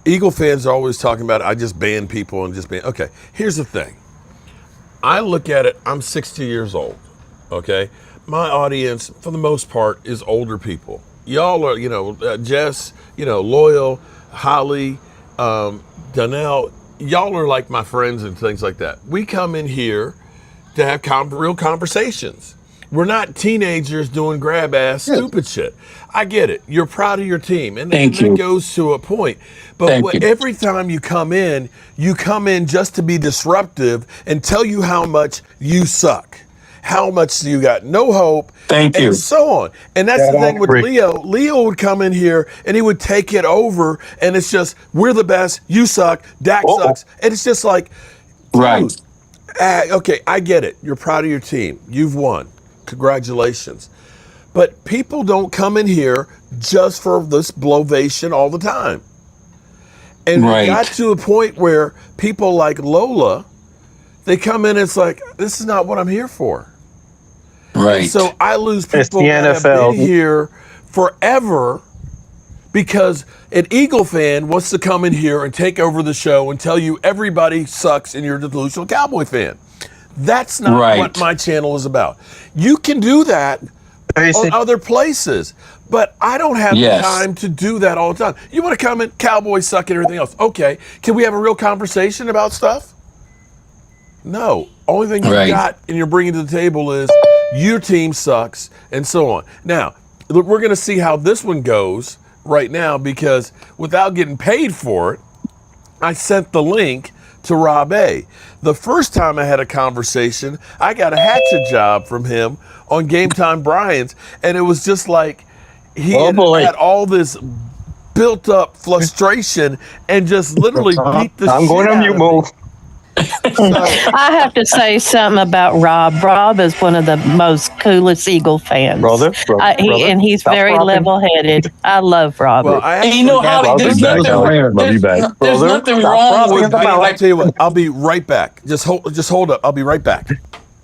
Eagle fans are always talking about I just ban people and just ban. Okay, here's the thing. I look at it. I'm 60 years old. Okay, my audience for the most part is older people. Y'all are, Jess, Loyal, Holly, Donnell. Y'all are like my friends and things like that. We come in here to have real conversations. We're not teenagers doing grab ass stupid shit. I get it. You're proud of your team, and that goes to a point. But every time you come in just to be disruptive and tell you how much you suck, how much you got no hope, and so on. And that's the thing with Leo. Leo would come in here and he would take it over, and it's just, we're the best, you suck, Dak sucks. And it's just like, right. Okay, I get it. You're proud of your team. You've won. Congratulations. But people don't come in here just for this blovation all the time. And we got to a point where people like Lola, they come in and it's like, this is not what I'm here for. Right. And so I lose people that have been here forever because an Eagle fan wants to come in here and take over the show and tell you everybody sucks and you're a delusional Cowboy fan. That's not what my channel is about. You can do that, on other places. But I don't have the Yes. time to do that all the time. You want to comment, Cowboys suck and everything else. Okay, can we have a real conversation about stuff? No. Only thing you've Right. got and you're bringing to the table is your team sucks and so on. Now, look, we're going to see how this one goes right now because without getting paid for it, I sent the link to Rob A. The first time I had a conversation, I got a hatchet job from him on Game Time Brian's, and it was just like he had all this built up frustration and just literally beat the I'm shit going on out mute of move. me. So, I have to say something about Rob. Rob is one of the most coolest Eagle fans. Brother, And he's stop very rocking. level-headed. I love Robert. well, I And you know, actually- Holly, there's Brother, nothing, rare. Love you back. there's Brother, nothing stop wrong frothing with at the being mouth. I'll like, tell you what, I'll be right back. Just hold up. I'll be right back.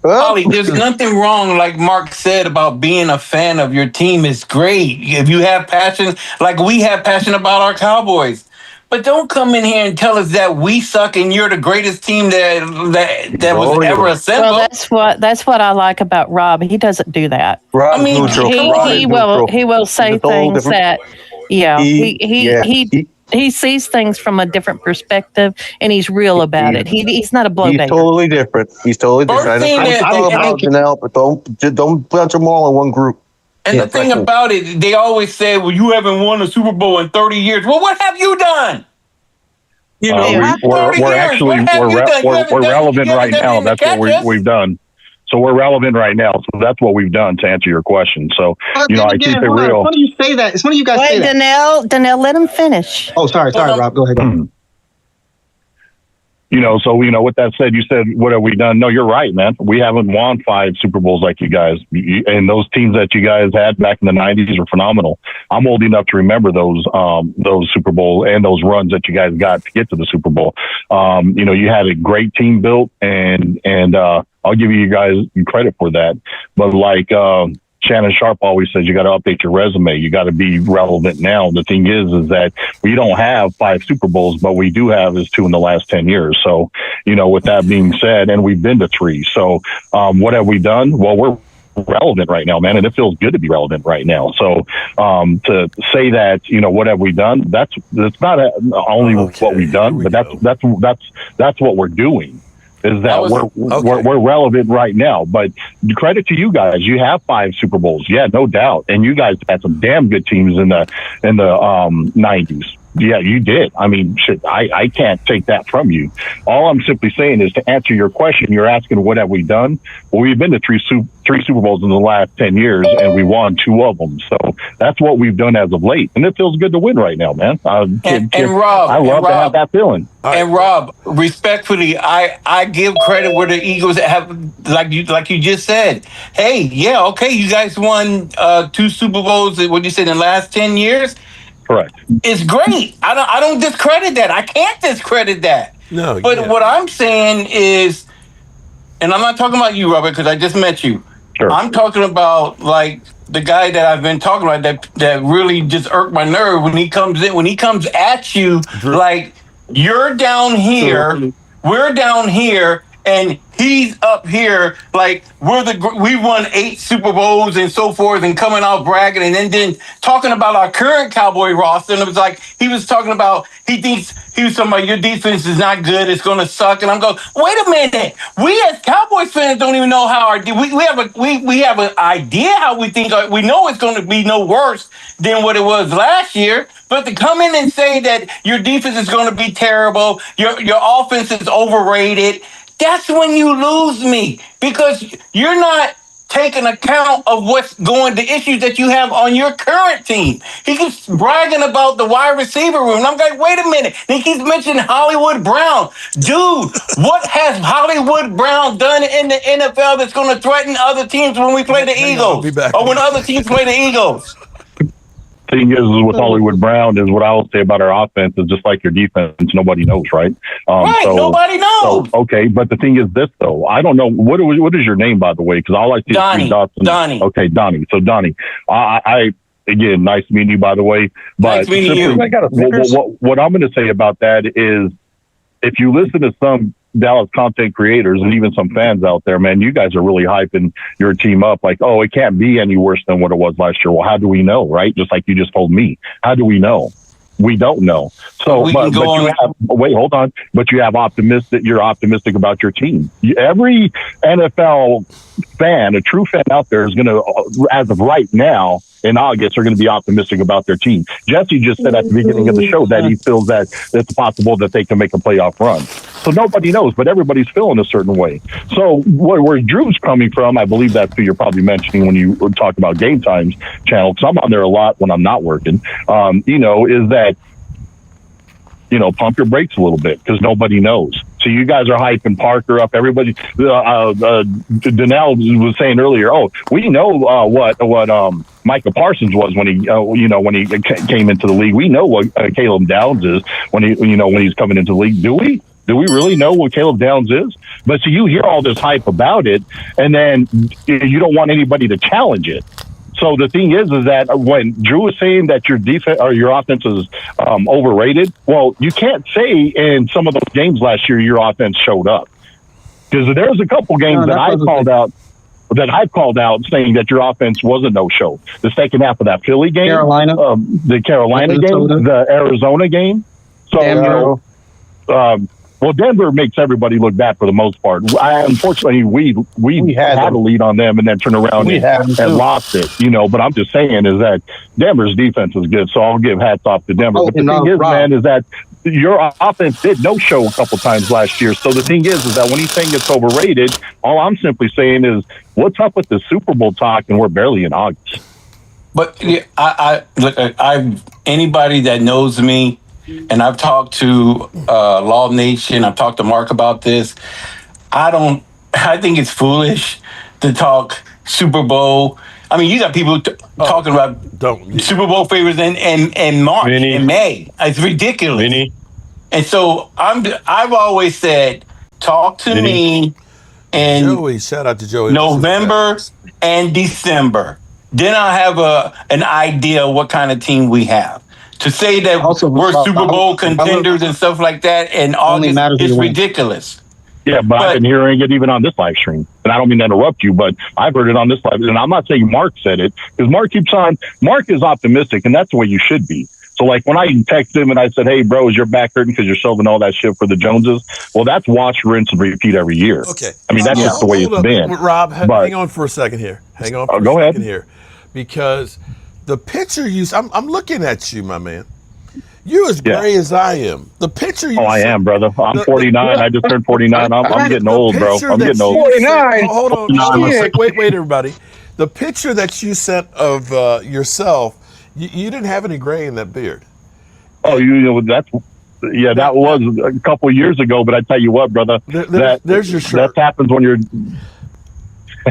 Holly, there's nothing wrong, like Mark said, about being a fan of your team. It's great. If you have passion, like we have passion about our Cowboys. But don't come in here and tell us that we suck and you're the greatest team that was ever assembled. Well, that's what I like about Rob. He doesn't do that. Rob's I mean, neutral. come Rob on. is He neutral. will say It's a total things different- that He- he sees things from a different perspective and he's real about it. He's not a He's blowback. totally different. He's totally First different. thing I that- talk and- about Janelle, but don't bunch them all in one group. And Yeah, the thing that's cool. about it, they always say, well, you haven't won a Super Bowl in 30 years. Well, what have you done? You know, We're actually we're relevant right now. That's what we've done. So we're relevant right now. So that's what we've done to answer your question. So But you know, then I again, keep it hold on. real. It's funny you say that. It's funny you guys say Wait, that. Danelle, let him finish. Oh, sorry, Rob. Go ahead. You know, so you know. With that said, you said, "What have we done?" No, you're right, man. We haven't won 5 Super Bowls like you guys, and those teams that you guys had back in the '90s were phenomenal. I'm old enough to remember those Super Bowl and those runs that you guys got to get to the Super Bowl. You know, you had a great team built, and I'll give you guys credit for that. But like Shannon Sharp always says, you got to update your resume. You got to be relevant now. The thing is that we don't have 5 Super Bowls, but we do have is 2 in the last 10 years. So, you know, with that being said, and we've been to 3. So what have we done? Well, we're relevant right now, man, and it feels good to be relevant right now. So to say that, you know, what have we done? That's not only what we've done, but that's what we're doing. Is that we're relevant right now? But credit to you guys, you have 5 Super Bowls, yeah, no doubt, and you guys had some damn good teams in the '90s. Yeah, you did. I mean, shit, I can't take that from you. All I'm simply saying is to answer your question. You're asking what have we done? Well, we've been to 3 Super Bowls in the last 10 years, and we won 2 of them. So that's what we've done as of late, and it feels good to win right now, man. And Rob, I love to have that feeling. And Rob, respectfully, I give credit where the Eagles have, like you just said. Hey, yeah, okay, you guys won 2 Super Bowls. What you said in the last 10 years? Correct. It's great. I don't discredit that. I can't discredit that. No, but what I'm saying is, and I'm not talking about you, Robert, because I just met you. Sure. I'm talking about like the guy that I've been talking about that really just irked my nerve when he comes at you like you're down here, we're down here, and he's up here like we won 8 Super Bowls and so forth, and coming out bragging, and then talking about our current Cowboy roster. And it was like he was talking about your defense is not good, it's going to suck. And I'm going, wait a minute, we as Cowboys fans don't even know how we have an idea how we think. We know it's going to be no worse than what it was last year. But to come in and say that your defense is going to be terrible, your offense is overrated, that's when you lose me, because you're not taking account of the issues that you have on your current team. He keeps bragging about the wide receiver room. And I'm like, wait a minute. He keeps mentioning Hollywood Brown. Dude, what has Hollywood Brown done in the NFL that's going to threaten other teams when we play the Eagles? Or when other teams play the Eagles? Thing is with Hollywood Brown is what I will say about our offense is just like your defense, nobody knows, right? Nobody knows. So, okay, but the thing is this though, I don't know what is your name, by the way, because all I see is 3 dots. Donnie. Okay, Donnie. So Donnie, I again, nice meeting you, by the way. But nice meeting you. What I'm going to say about that is, if you listen to some Dallas content creators and even some fans out there, man, you guys are really hyping your team up. Like, oh, it can't be any worse than what it was last year. Well, how do we know, right? Just like you just told me. How do we know? We don't know. So, but you have, wait, hold on. But you have you're optimistic about your team. Every NFL fan, a true fan out there is going to, as of right now, in August, are going to be optimistic about their team. Jesse just said at the beginning of the show that he feels that it's possible that they can make a playoff run. So nobody knows, but everybody's feeling a certain way. So where Drew's coming from, I believe that's who you're probably mentioning when you talk about Game Times channel, because I'm on there a lot when I'm not working, is that, pump your brakes a little bit because nobody knows. So you guys are hyping Parker up. Everybody, Donnell was saying earlier, we know what Micah Parsons was when he came into the league. We know what Caleb Downs is when he's coming into the league. Do we? Do we really know what Caleb Downs is? But so you hear all this hype about it, and then you don't want anybody to challenge it. So the thing is that when Drew is saying that your defense or your offense is overrated, well, you can't say in some of those games last year your offense showed up, because there's a couple games that I called out saying that your offense was a no-show. The second half of that Philly game, the Carolina game, the Arizona game. So well, Denver makes everybody look bad for the most part. Unfortunately, we had a lead on them and then turned around and lost it. But I'm just saying is that Denver's defense is good, so I'll give hats off to Denver. But the thing is, man, is that your offense did no show a couple times last year. So the thing is that when he's saying it's overrated, all I'm simply saying is, what's up with the Super Bowl talk? And we're barely in August. But I anybody that knows me. And I've talked to Law Nation. I've talked to Mark about this. I think it's foolish to talk Super Bowl. I mean, you got people talking about Super Bowl favorites in March, in May. It's ridiculous. And so I've always said, talk to me in Joey, shout out to Joey. November and December. Then I'll have an idea what kind of team we have. To say that we're Super Bowl contenders and stuff like that in August is ridiculous. Yeah, but I've been hearing it even on this live stream. And I don't mean to interrupt you, but I've heard it on this live. And I'm not saying Mark said it, because Mark is optimistic, and that's the way you should be. So, like, when I texted him and I said, hey, bro, is your back hurting because you're shoving all that shit for the Joneses? Well, that's wash, rinse, and repeat every year. Okay. I mean, that's just the way it's been. Rob, hang on for a second here. Go ahead. Because the picture I'm looking at you, my man. You as gray as I am. The picture you I am, brother. I'm 49. I just turned 49. I'm getting old, bro. I'm getting old. 49? Hold on. Wait, everybody. The picture that you sent of yourself, you didn't have any gray in that beard. Oh, that was a couple years ago, but I tell you what, brother. There's your shirt. That happens when you're...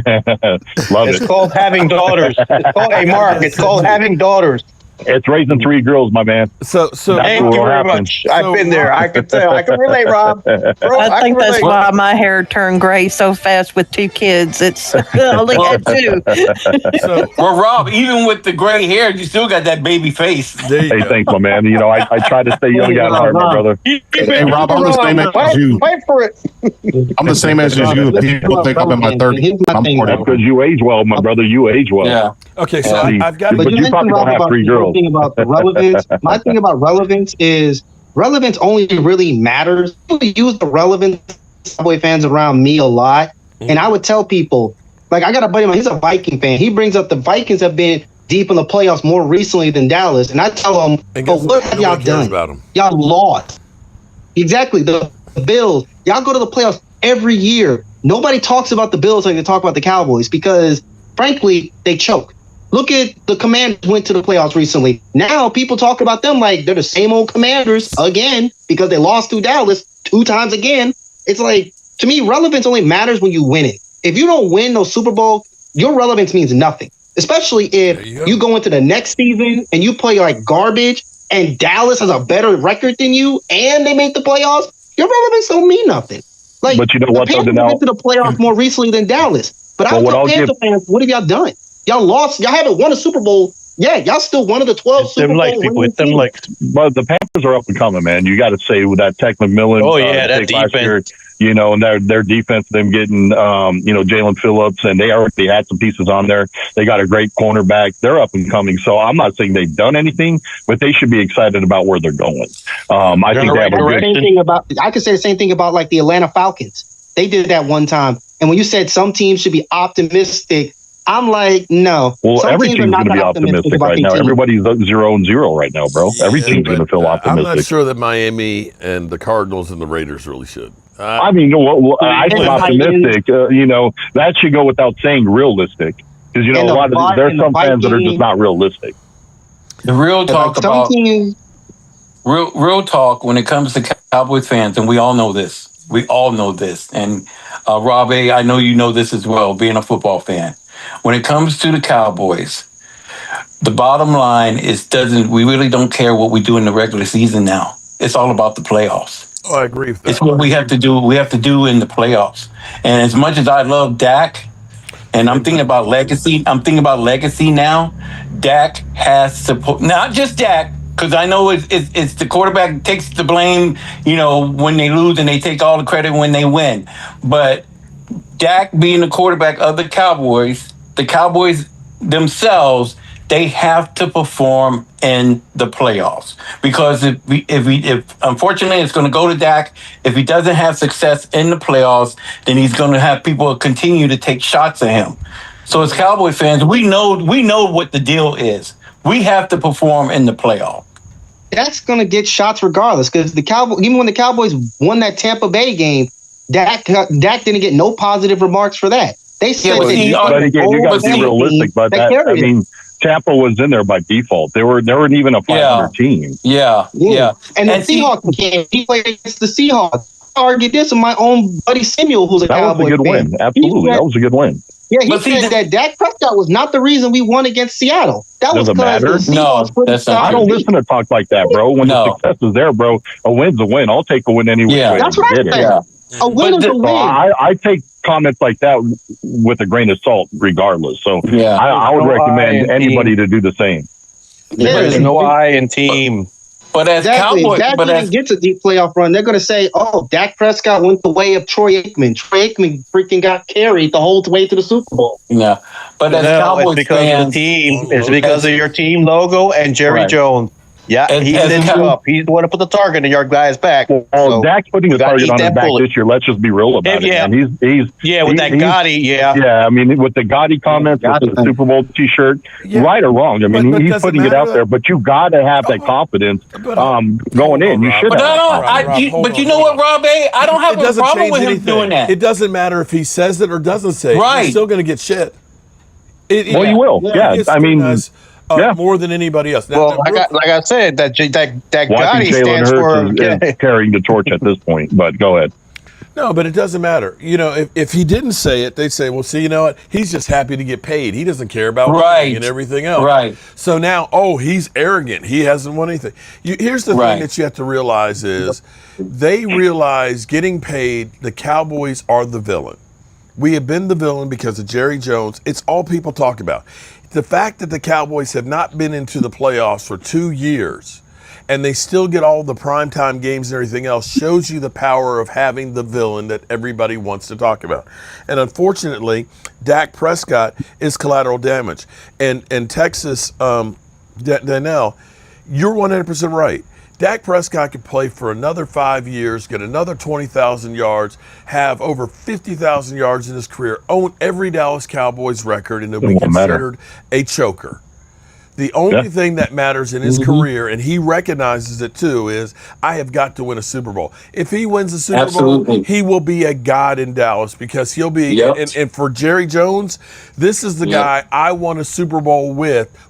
It's called having daughters. It's called having daughters. It's raising 3 girls, my man. So thank you very much. I've been there. I can tell. I can relate, Rob. Bro, I think that's why my hair turned gray so fast with 2 kids. It's only had 2. Well, Rob, even with the gray hair, you still got that baby face. Hey, thanks, my man. I try to stay young at heart, my brother. Hey, Rob, I'm the same age as you. Fight for it. I'm the same age as you. People think I'm in my 30s. I'm 40. That's because you age well, my brother. You age well. Yeah. Okay, so I've got. But you probably don't have 3 girls. About the relevance. My thing about relevance is relevance only really matters. People use the relevance. Cowboy fans around me a lot, and I would tell people, like, I got a buddy of mine, he's a Viking fan. He brings up the Vikings have been deep in the playoffs more recently than Dallas, and I tell him, but what have y'all done? Y'all lost. Exactly. The Bills, y'all go to the playoffs every year. Nobody talks about the Bills like they talk about the Cowboys because, frankly, they choke. Look at the Commanders went to the playoffs recently. Now people talk about them like they're the same old Commanders again because they lost to Dallas 2 times again. It's like, to me, relevance only matters when you win it. If you don't win no Super Bowl, your relevance means nothing, especially if you go into the next season and you play like garbage and Dallas has a better record than you and they make the playoffs. Your relevance don't mean nothing. Like, but you know what, the Panthers went to the playoffs more recently than Dallas. But I tell Panther fans, what have y'all done? Y'all lost. Y'all haven't won a Super Bowl. Yeah, y'all still one of the 12 Super Bowl winning teams. But the Panthers are up and coming, man. You got to say with that Tech McMillan. That defense. and their defense, them getting, Jalen Phillips, and they already had some pieces on there. They got a great cornerback. They're up and coming. So I'm not saying they've done anything, but they should be excited about where they're going. I think they have a good. I could say the same thing about like the Atlanta Falcons. They did that one time. And when you said some teams should be optimistic, I'm like, no. Well, every team's going to be optimistic right now. Everybody's 0-0 right now, bro. Every team's going to feel optimistic. I'm not sure that Miami and the Cardinals and the Raiders really should. I mean, I feel optimistic. That should go without saying realistic. Because, there's some fans that are just not realistic. The real talk real talk when it comes to Cowboys fans, and we all know this. We all know this. And Rob A., I know you know this as well, being a football fan. When it comes to the Cowboys, the bottom line is we really don't care what we do in the regular season now. It's all about the playoffs. Oh, I agree with that. It's what we have to do. We have to do in the playoffs. And as much as I love Dak, and I'm thinking about legacy now, Dak has to put, not just Dak, because I know it's the quarterback takes the blame, when they lose, and they take all the credit when they win. But Dak being the quarterback of the Cowboys themselves, they have to perform in the playoffs. Because if unfortunately it's going to go to Dak, if he doesn't have success in the playoffs, then he's going to have people continue to take shots at him. So as Cowboy fans, we know what the deal is. We have to perform in the playoff. That's going to get shots regardless, because even when the Cowboys won that Tampa Bay game, Dak didn't get no positive remarks for that. They said you got to be realistic about that. Tampa was in there by default. They weren't even a 500 team. Yeah. And the Seahawks game, he played against the Seahawks. I argued this with my own buddy Samuel, who's a Cowboys fan. That was a good win. Absolutely, that was a good win. Yeah, he said that Dak Prescott was not the reason we won against Seattle. That was because the Seahawks put that's not I don't listen to talk like that, bro. When the success is there, bro, a win's a win. I'll take a win anyway. Yeah, that's right. Yeah. A win is a win. I take comments like that with a grain of salt, regardless. So I would recommend anybody to do the same. There's no I in team. But as Cowboys, if Dak gets a deep playoff run, they're going to say, "Oh, Dak Prescott went the way of Troy Aikman. Troy Aikman freaking got carried the whole way to the Super Bowl." Yeah, but as Cowboys it's because fans, of the team. It's because of your team logo and Jerry Jones. Yeah, he didn't you up. He's the one to put the target in your guy's back. Well, Dak's putting the target on his back this year. Let's just be real about it. Man. He's with that Gotti. Yeah, I mean, with the Gotti comments, with the Super Bowl T-shirt, right or wrong. I mean, he's putting it out there, but you got to have that confidence going in. You should. But you know what, Rob A? I don't have a problem with him doing that. It doesn't matter if he says it or doesn't say it. Right. He's still going to get shit. Well, you will. Yeah, I mean. More than anybody else. Now, well, like I said, that Gotti stands for carrying the torch at this point. But go ahead. No, but it doesn't matter. If he didn't say it, they'd say, well, see, you know what? He's just happy to get paid. He doesn't care about winning and everything else. Right. So now, he's arrogant. He hasn't won anything. Here's the thing that you have to realize is they realize getting paid, the Cowboys are the villain. We have been the villain because of Jerry Jones. It's all people talk about. The fact that the Cowboys have not been into the playoffs for 2 years and they still get all the primetime games and everything else shows you the power of having the villain that everybody wants to talk about. And unfortunately, Dak Prescott is collateral damage. And Texas, Danielle, you're 100% right. Dak Prescott could play for another 5 years, get another 20,000 yards, have over 50,000 yards in his career, own every Dallas Cowboys record, and it'll be considered a choker. The only thing that matters in his career, and he recognizes it too, is I have got to win a Super Bowl. If he wins a Super Bowl, he will be a god in Dallas because he'll be, and for Jerry Jones, this is the guy I won a Super Bowl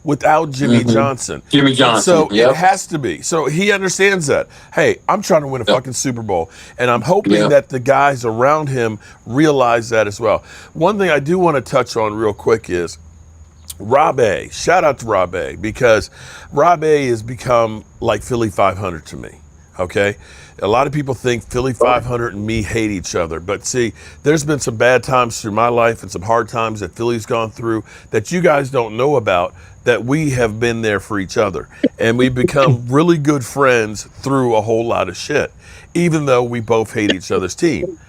without Jimmy Johnson. Jimmy Johnson. So it has to be. So he understands that. Hey, I'm trying to win a fucking Super Bowl. And I'm hoping that the guys around him realize that as well. One thing I do want to touch on real quick is Rob A. Shout out to Rob A. because Rob A. has become like Philly 500 to me, okay? A lot of people think Philly 500 and me hate each other. But see, there's been some bad times through my life and some hard times that Philly's gone through that you guys don't know about, that we have been there for each other. And we've become really good friends through a whole lot of shit, even though we both hate each other's team.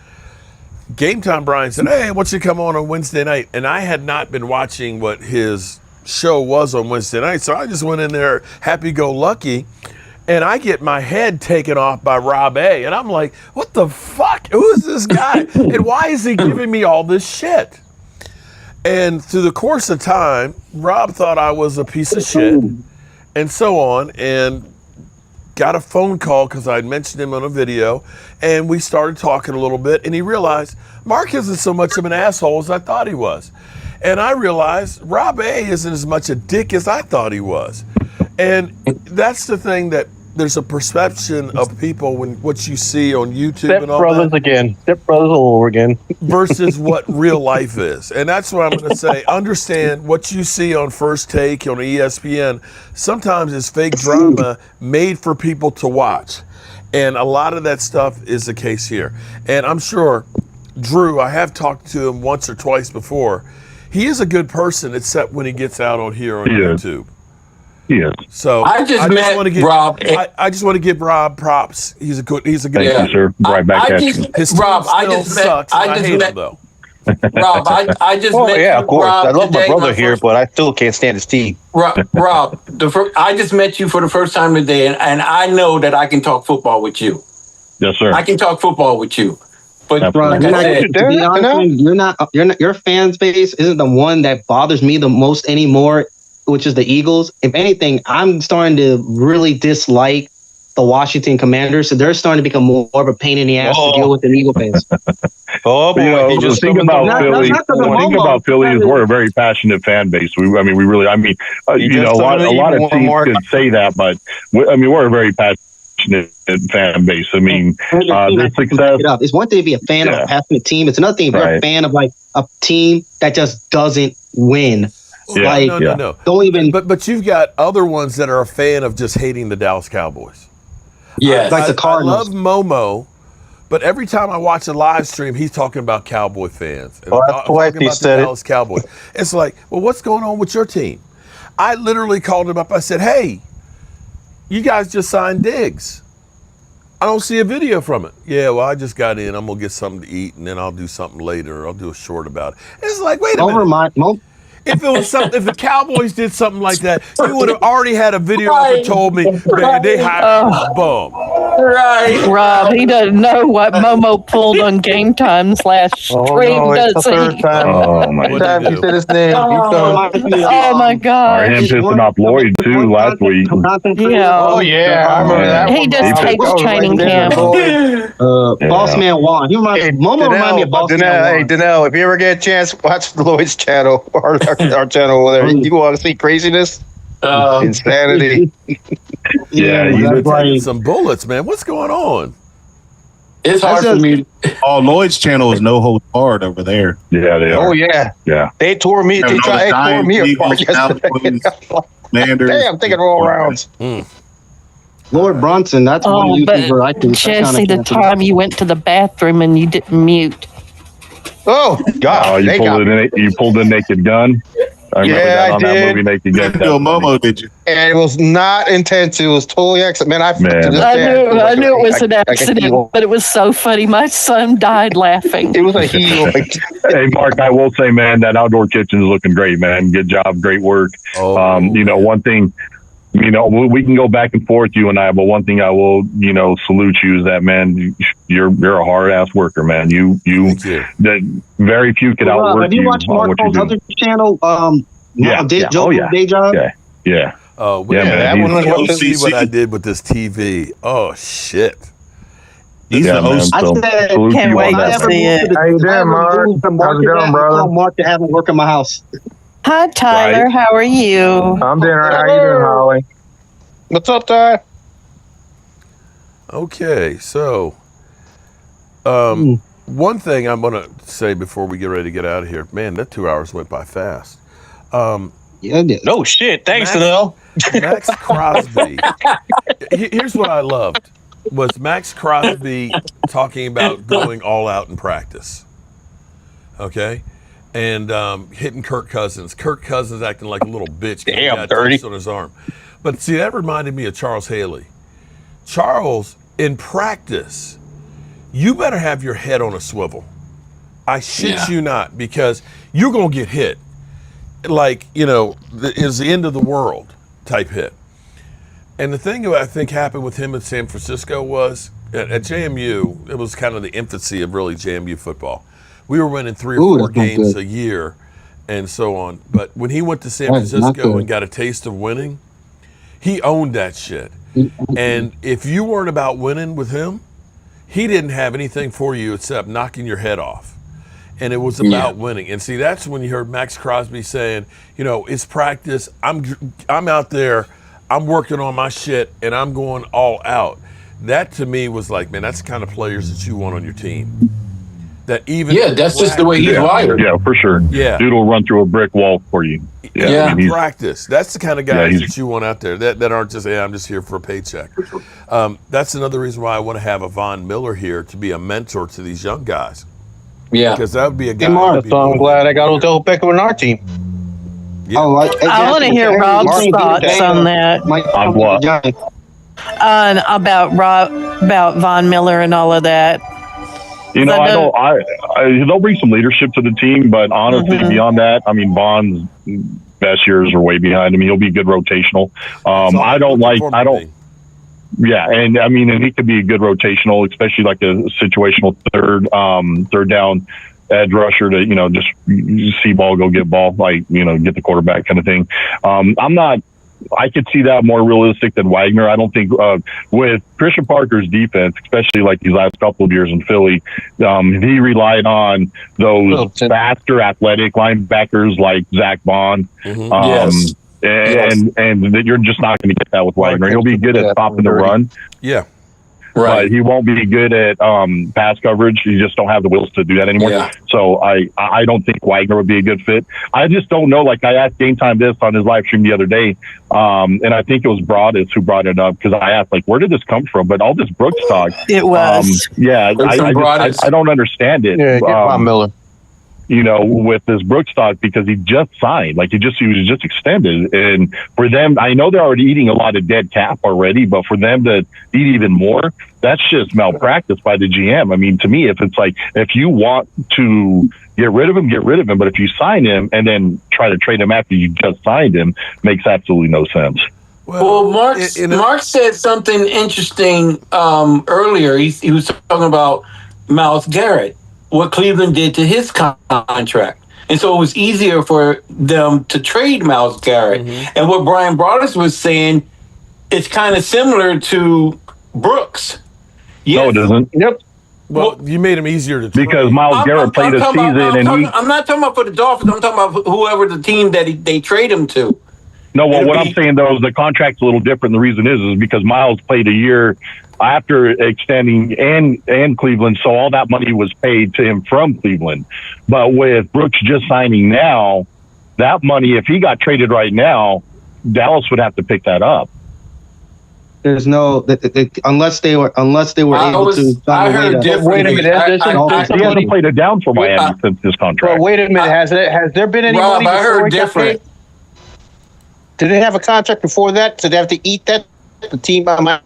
Game time, Brian said, "Hey, why don't you come on Wednesday night?" And I had not been watching what his show was on Wednesday night, so I just went in there happy-go-lucky, and I get my head taken off by Rob A. And I'm like, what the fuck? Who is this guy? And why is he giving me all this shit? And through the course of time, Rob thought I was a piece of shit, and so on, and got a phone call because I'd mentioned him on a video, and we started talking a little bit, and he realized Mark isn't so much of an asshole as I thought he was. And I realized Rob A isn't as much a dick as I thought he was. And that's the thing, that there's a perception of people when what you see on YouTube Step and all brothers that again. Step brothers all over again. versus what real life is. And that's what I'm going to say. Understand what you see on First Take, on ESPN, sometimes is fake drama made for people to watch. And a lot of that stuff is the case here. And I'm sure Drew, I have talked to him once or twice before. He is a good person, except when he gets out on here on YouTube. Yes. So I just met want to give, Rob. I just want to give Rob props. He's a good Thank guy. you, sir. Right back at you. His Rob, team still sucks. I hate him though. Rob, I just Oh met yeah, you, of course. Rob, I love my today, brother here, first- but I still can't stand his team. Rob, I just met you for the first time today, and I know that I can talk football with you. Yes, sir. I can talk football with you. But Absolutely. like I said, To be honest, you're not your fan base isn't the one that bothers me the most anymore, which is the Eagles. If anything, I'm starting to really dislike the Washington Commanders, so they're starting to become more of a pain in the ass to deal with than Eagle fans. Oh boy, You know, he the just thing summoned about the- Philly, not the the thing Momo. about Philly is we're a very passionate fan base. We really, you know, a lot of teams could say that, but we're a very passionate fan base. I mean, their success. It's one thing to be a fan of a passionate team. It's another thing if you're a fan of like a team that just doesn't win. Yeah, Like, No. don't even. But you've got other ones that are a fan of just hating the Dallas Cowboys. yes. Like the Cardinals. I love Momo, but every time I watch a live stream, he's talking about Cowboy fans. And Oh, that's talking why about he the said it. Dallas Cowboys. It's like, well, what's going on with your team? I literally called him up. I said, hey, you guys just signed Diggs. I don't see a video from it. Yeah, well, I just got in. I'm going to get something to eat, and then I'll do something later. I'll do a short about it. It's like, wait a minute. If it was something, if the Cowboys did something like that, you would have already had a video up and told me, man, they hired a bum. Right. Rob, he doesn't know what Momo pulled on Game Time's last stream, Oh, it's the does third he? time. Oh my What'd God. he He do? said his name. Oh my Or God. him pissing off Lloyd too last week. Yeah. Oh yeah, I remember that. He one, just bro. takes That was training there, camp. boy. Boss Man Juan. Momo remind me of Boss Man Danelle, hey, Juan. Danelle, if you ever get a chance, watch Lloyd's channel or our channel over there. You want to see craziness? Insanity. Yeah, You're taking some bullets, man. What's going on? It's hard for me. Oh, Lloyd's channel is no holds barred over there. Yeah, they are. Oh yeah, Yeah. they tore me. They tore me apart yesterday. Commanders. Damn, taking all rounds. Lord Bronson, that's one Oh, YouTuber I but can. Jesse, the time you went to the bathroom and you didn't mute. Oh God, Oh, you pulled a naked gun. I remember Yeah, that I on that did. movie, Naked Gun. Bill Momo, did you? And it was not intense. It was totally accident. Man, I knew it was an accident, but it was so funny. My son died laughing. It was a heel. Hey, Mark, I will say, man, that outdoor kitchen is looking great, man. Good job, great work. Oh. You know, one thing, you know, we can go back and forth, you and I, but one thing I will, you know, salute you is that, man, you're a hard ass worker, man. You. That very few could outwork Have you watched on Mark what you Cole's do. other channel? Yeah. Day Job? Yeah. Oh, Yeah, man, that he's- one was he's- see what I did with this TV. Oh shit! He's Yeah, the man, host. I so said, salute can't you wait on to that, see man. it. How you doing, Mark? How's it going, brother? Mark to have him work in my house. Hi, Tyler. Right. How are you? I'm doing all right. How you doing, Holly? What's up, Ty? Okay, so one thing I'm gonna say before we get ready to get out of here, man, that 2 hours went by fast. Yeah, it is. No shit. Thanks, Max- Danelle. Max Crosby. Here's what I loved was Max Crosby talking about going all out in practice. Okay, and hitting Kirk Cousins. Kirk Cousins acting like a little bitch. 'cause he Damn, got dirty. touched on his arm. But see, that reminded me of Charles Haley. Charles, in practice, you better have your head on a swivel. I shit you not, because you're going to get hit. Like, is the end of the world type hit. And the thing I think happened with him in San Francisco was at JMU, it was kind of the infancy of really JMU football. We were winning 3 or 4 games a year and so on. But when he went to San Francisco and got a taste of winning, he owned that shit. And if you weren't about winning with him, he didn't have anything for you except knocking your head off. And it was about winning. And see, that's when you heard Max Crosby saying, it's practice. I'm out there. I'm working on my shit, and I'm going all out. That to me was like, man, that's the kind of players that you want on your team. That even that's just the way he's wired. Yeah, for sure. Yeah, dude will run through a brick wall for you. I mean, practice. That's the kind of guys that you want out there that aren't just, I'm just here for a paycheck. That's another reason why I want to have a Von Miller here to be a mentor to these young guys. Yeah, because that would be a guy. So I'm glad I got Odell Beckham on our team. Yeah. I want to hear Rob's thoughts on that. On what? About Von Miller and all of that. They'll bring some leadership to the team, but honestly, beyond that, I mean, Von's best years are way behind him. He'll be good rotational. And I mean, and he could be a good rotational, especially like a situational third down edge rusher to, just see ball, go get ball, like, get the quarterback kind of thing. I could see that more realistic than Wagner. I don't think with Christian Parker's defense, especially like these last couple of years in Philly, he relied on those faster, athletic linebackers like Zach Bond. And you're just not going to get that with Wagner. He'll be good at stopping the run. Yeah. Right. But he won't be good at pass coverage. You just don't have the wheels to do that anymore. Yeah. So I don't think Wagner would be a good fit. I just don't know. Like, I asked Game Time this on his live stream the other day, and I think it was Broadus who brought it up, because I asked, like, where did this come from? But all this Brooks talk. It was. I don't understand it. Yeah, get Von Miller. With this Brooks stock, because he just signed, like he was just extended. And for them, I know they're already eating a lot of dead cap already, but for them to eat even more, that's just malpractice by the GM. I mean, to me, if it's like, if you want to get rid of him, get rid of him. But if you sign him and then try to trade him after you just signed him, makes absolutely no sense. Well, Mark said something interesting earlier. He was talking about Myles Garrett, what Cleveland did to his contract. And so it was easier for them to trade Myles Garrett. And what Brian Broaddus was saying, it's kind of similar to Brooks. Yes. No, it doesn't. Yep. Well, you made him easier to trade. Because Myles Garrett played a season I'm not talking about for the Dolphins. I'm talking about whoever the team that they trade him to. No, well, what I'm saying, though, is the contract's a little different. The reason is because Myles played a year after extending and Cleveland, so all that money was paid to him from Cleveland. But with Brooks just signing now, that money, if he got traded right now, Dallas would have to pick that up. There's no unless they were able to. I heard different. Wait a minute. He hasn't played it down for Miami since his contract. Well, wait a minute. Has there been any Rob, money before I heard he got different. paid? Did they have a contract before that? So they have to eat that? The team Miami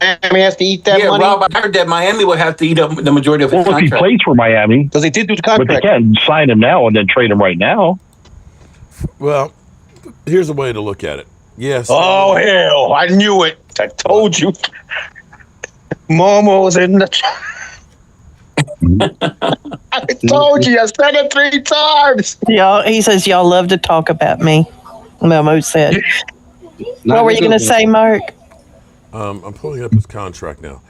has to eat that money? Rob, I heard that Miami would have to eat up the majority of his contract. If he plays for Miami. Because they did do the contract. But they can't sign him now and then trade him right now. Well, here's a way to look at it. Yes. Oh, hell. I knew it. I told you. Momo was in the... I told you. I said it 3 times. He says y'all love to talk about me. Momo said. What were you going to say, Mark? I'm pulling up his contract now.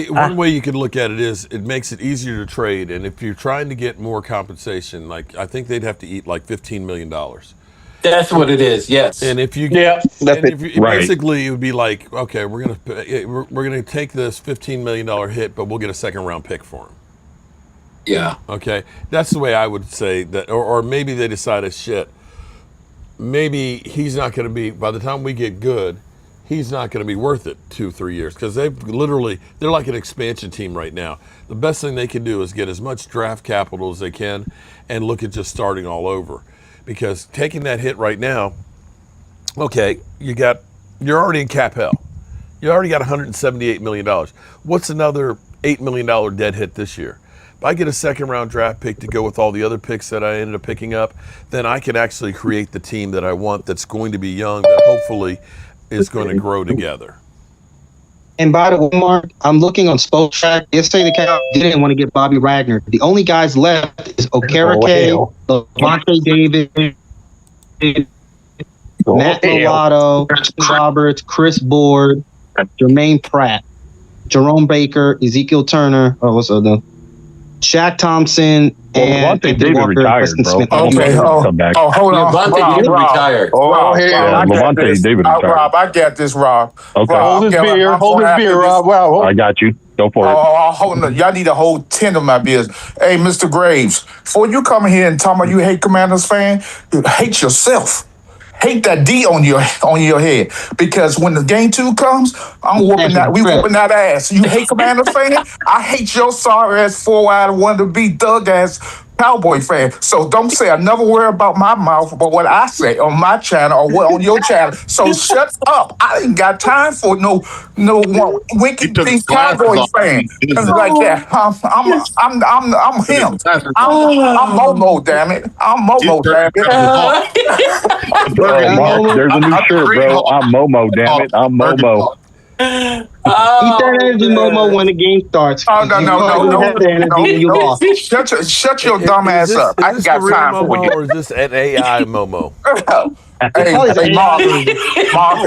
One way you could look at it is it makes it easier to trade, and if you're trying to get more compensation, like I think they'd have to eat like $15 million. That's what it is. Yes. And if you basically it would be like, okay, we're gonna take this $15 million hit, but we'll get a 2nd-round pick for him. Yeah. Okay, that's the way I would say that, or maybe they decided, shit, maybe he's not going to be, by the time we get good, he's not going to be worth it 2-3 years, because they're like an expansion team right now. The best thing they can do is get as much draft capital as they can and look at just starting all over. Because taking that hit right now, okay, you're already in cap hell. You already got $178 million. What's another $8 million dead hit this year? if I get a second-round draft pick to go with all the other picks that I ended up picking up, then I can actually create the team that I want that's going to be young, that hopefully is going to grow together. And by the way, Mark, I'm looking on Spotrac. Yesterday, the Cowboys didn't want to get Bobby Wagner. The only guys left is Okereke, Lavonte David, Matt Milano, Roberts, Chris Board, Jermaine Pratt, Jerome Baker, Ezekiel Turner. Oh, what's the other? Shaq Thompson and David Walker, retired, Preston bro. Smith. Okay. Hold on. Levante David retired. Rob, Levante David retired. Rob, I got this, Rob. Okay. Rob, Hold his beer, Rob. Wow. I got you. Go for it. Hold on. Y'all need a whole 10 of my beers. Hey, Mr. Graves, before you come here and tell me you hate Commanders fan, you hate yourself. Hate that D on your head, because when the game 2 comes, we whooping that ass. You hate Commanders fan? I hate your sorry ass 4-eyed wannabe thug ass Cowboy fan. So don't say another word about my mouth about what I say on my channel or what on your channel. So shut up. I ain't got time for no wicked thing Cowboy fan. Like that. I'm him. I'm Momo, damn it. I'm Momo, damn it. Mark, there's a new shirt, bro. I'm Momo, damn it. I'm Momo. Eat that energy, Momo, when the game starts. Oh, no. Shut your dumb ass up. I ain't got time for Momo, you. or is this an AI Momo? Hey, Mark,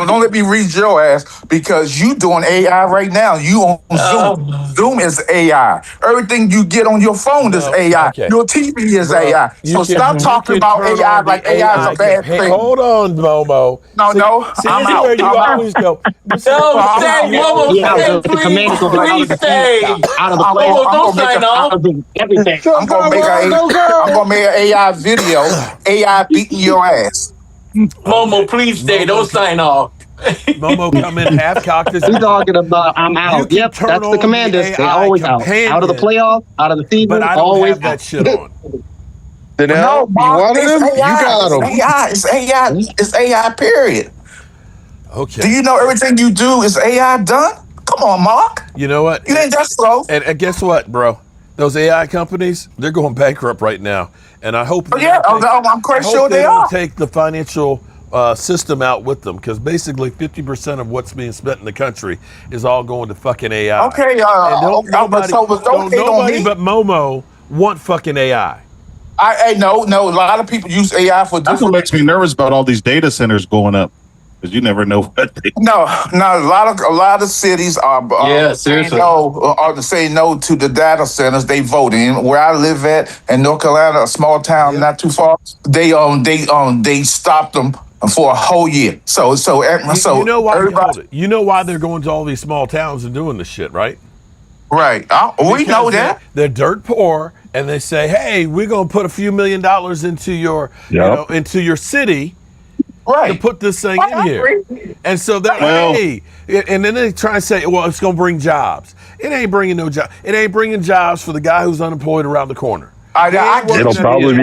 don't let me read your ass, because you doing AI right now. You on Zoom. Zoom is AI. Everything you get on your phone is AI. Okay. Your TV is AI. So stop talking about AI like AI is a bad thing. Hold on, Momo. No. See, I'm this is out. where you always go. Momo, please stay. Momo, don't sign off. Everything. I'm gonna make an AI video. AI beating your ass. Momo, please stay. Don't sign off. Momo come in half-cocked. He's talking about I'm out. Yep, that's the Commanders. They always out. Out of the playoffs, out of the season, but I don't always have that shit on. No, you wanted him? You got him. It's AI, period. Okay. Do you know everything you do is AI done? Come on, Mark. You know what? You ain't that slow. And guess what, bro? Those AI companies, they're going bankrupt right now. And I hope I'm quite sure they are. Take the financial system out with them, because basically 50% of what's being spent in the country is all going to fucking AI. Okay, nobody but Momo want fucking AI. No. A lot of people use AI for That's what makes me nervous about all these data centers going up, because you never know what they. No. A lot of cities are seriously. Saying no to the data centers. They voting. Where I live at in North Carolina, a small town not too far, they stopped them for a whole year. So you know why? everybody, You know why they're going to all these small towns and doing this shit, right? right? We know that. They're dirt poor, and they say, "Hey, we're going to put a few $1 million into your, into your city." Right. To put this thing in here. And so that, and then they try and say, well, it's going to bring jobs. It ain't bringing no job. It ain't bringing jobs for the guy who's unemployed around the corner. It'll probably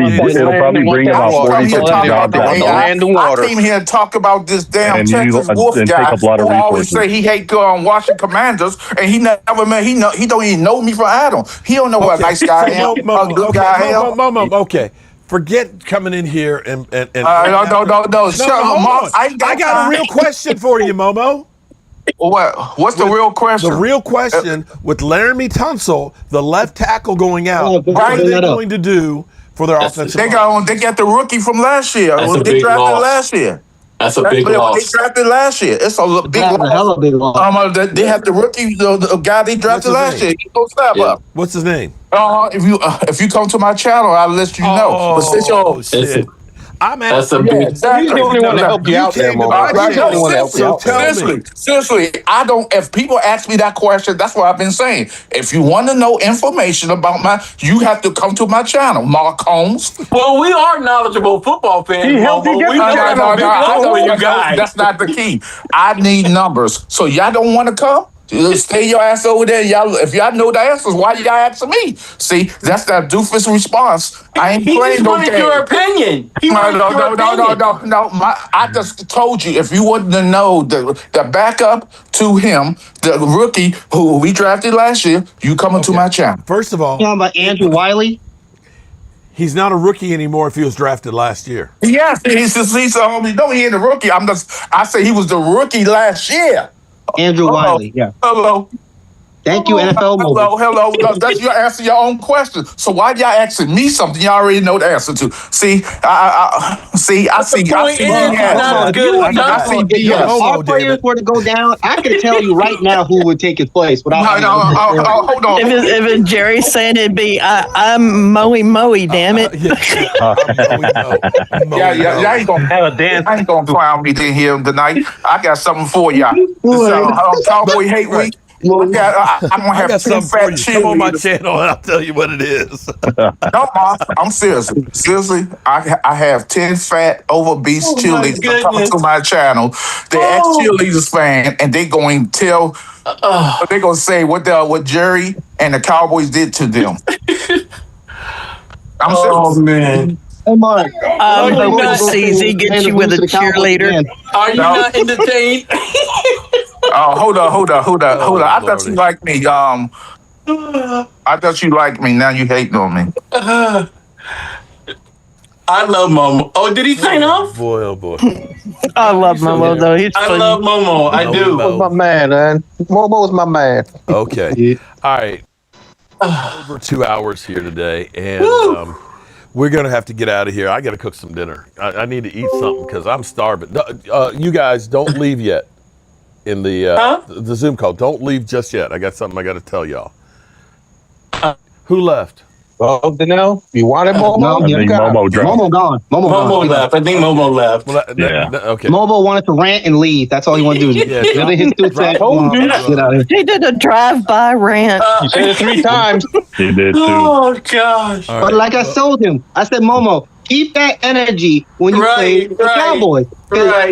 bring about 40-50 jobs out. I came here to talk about this damn Texas Wolf guy who always say he hate Washington Commanders, and he never met. He don't even know me from Adam. He don't know what a nice guy am, a good guy am. Okay. Forget coming in here and no. Shut up, Mom. I got a real question for you, Momo. What's the real question? The real question with Laramie Tunsil, the left tackle going out, what are they going to do for their offensive line? They got the rookie from last year. They drafted last year. That's a big loss. They drafted last year. It's a big loss. Hell of a big loss. They have the rookie, the guy they drafted last year. He goes step up. What's his name? If you come to my channel, I'll let you know. But shit. I'm That's a big. He's the only one to help you out there, Seriously, I don't. If people ask me that question, that's what I've been saying. If you want to know information about you have to come to my channel, Mark Holmes. Well, we are knowledgeable football fans. We know you guys. That's not the key. I need numbers. So y'all don't want to come? Stay your ass over there. Y'all, if y'all know the answers, why y'all asking me? See, that's that doofus response. I ain't He playing just no wanted game. your opinion. He wanted your opinion. No. I just told you, if you wanted to know the backup to him, the rookie who we drafted last year, you coming to my channel. First of all, talking about Andrew Wiley. he's not a rookie anymore if he was drafted last year. Yes, he's a homie. No, he ain't a rookie. I say he was the rookie last year. Andrew Wiley. Yeah. Hello. Thank you, NFL Mobile. Hello. No, that's your answer your own question. So why y'all asking me something y'all already know the answer to? See, I see Point is, not as good as If our players were to go down, I could tell you right now who would take his place. Hold on. If it's Jerry saying it'd be, I'm Moe, damn it. Y'all ain't gonna have a dance. I ain't gonna clown me in here tonight. I got something for y'all. Cowboy Hate Week. I'm gonna have 10 fat cheerleaders. Come on my channel and I'll tell you what it is. No, Ma, I'm serious. Seriously, I have 10 fat obese cheerleaders coming to my channel. They're ex-cheerleaders fan, and they going to tell, they're going to say what Jerry and the Cowboys did to them. I'm serious. Oh, man. Hey, Mark. CZ gets you with a cheerleader. Are you not entertained? Hold on. I thought you liked me. I thought you liked me. Now you hating on me. I love Momo. Oh, did he sign off? Boy, oh boy. I love Momo though. He's funny. I love Momo. I do. My man. Momo's my man. Okay. All right. Over 2 hours here today, and we're gonna have to get out of here. I gotta cook some dinner. I need to eat something because I'm starving. You guys don't leave yet. In the Zoom call. Don't leave just yet. I got something I got to tell y'all. Who left? Oh, Danelle, you wanted Momo? No, I think Momo dropped. Momo gone. Momo left. I think Momo left. Well, okay. Momo wanted to rant and leave. That's all he wanted to do. Yeah, his get out of here. He did a drive-by rant. You said it 3 times. He did too. Oh, gosh. But like I told him, I said, Momo, keep that energy when you play the Cowboys.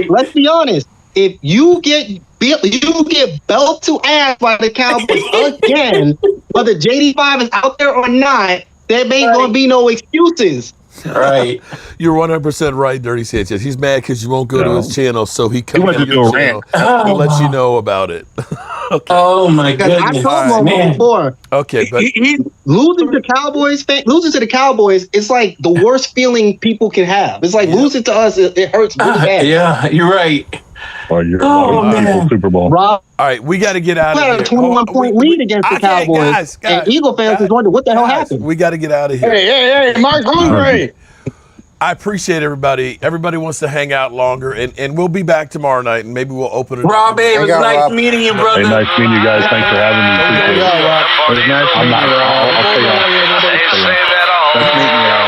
Let's be honest. If you get belt to ass by the Cowboys again, whether JD5 is out there or not, there ain't going to be no excuses. Right. You're 100% right, Dirty Sanchez. He's mad because you won't go to his channel, so he comes to your channel to let you know about it. Okay. Oh my goodness! I told Momo before. Okay, but losing to the Cowboys, it's like the worst feeling people can have. It's like losing to us. It hurts really bad. Yeah, you're right. Or you're man. Super Bowl. Rob, all right, we got to get out of here. We had a 21-point lead against the Cowboys, and Eagle fans is wondering what the hell happened. We got to get out of here. Hey, Mark's hungry. I appreciate everybody. Everybody wants to hang out longer, and we'll be back tomorrow night, and maybe we'll open it. Rob, it was nice meeting you, brother. Hey, nice meeting you guys. Thanks for having me. It was nice meeting you. I'll say y'all. Nice meeting you.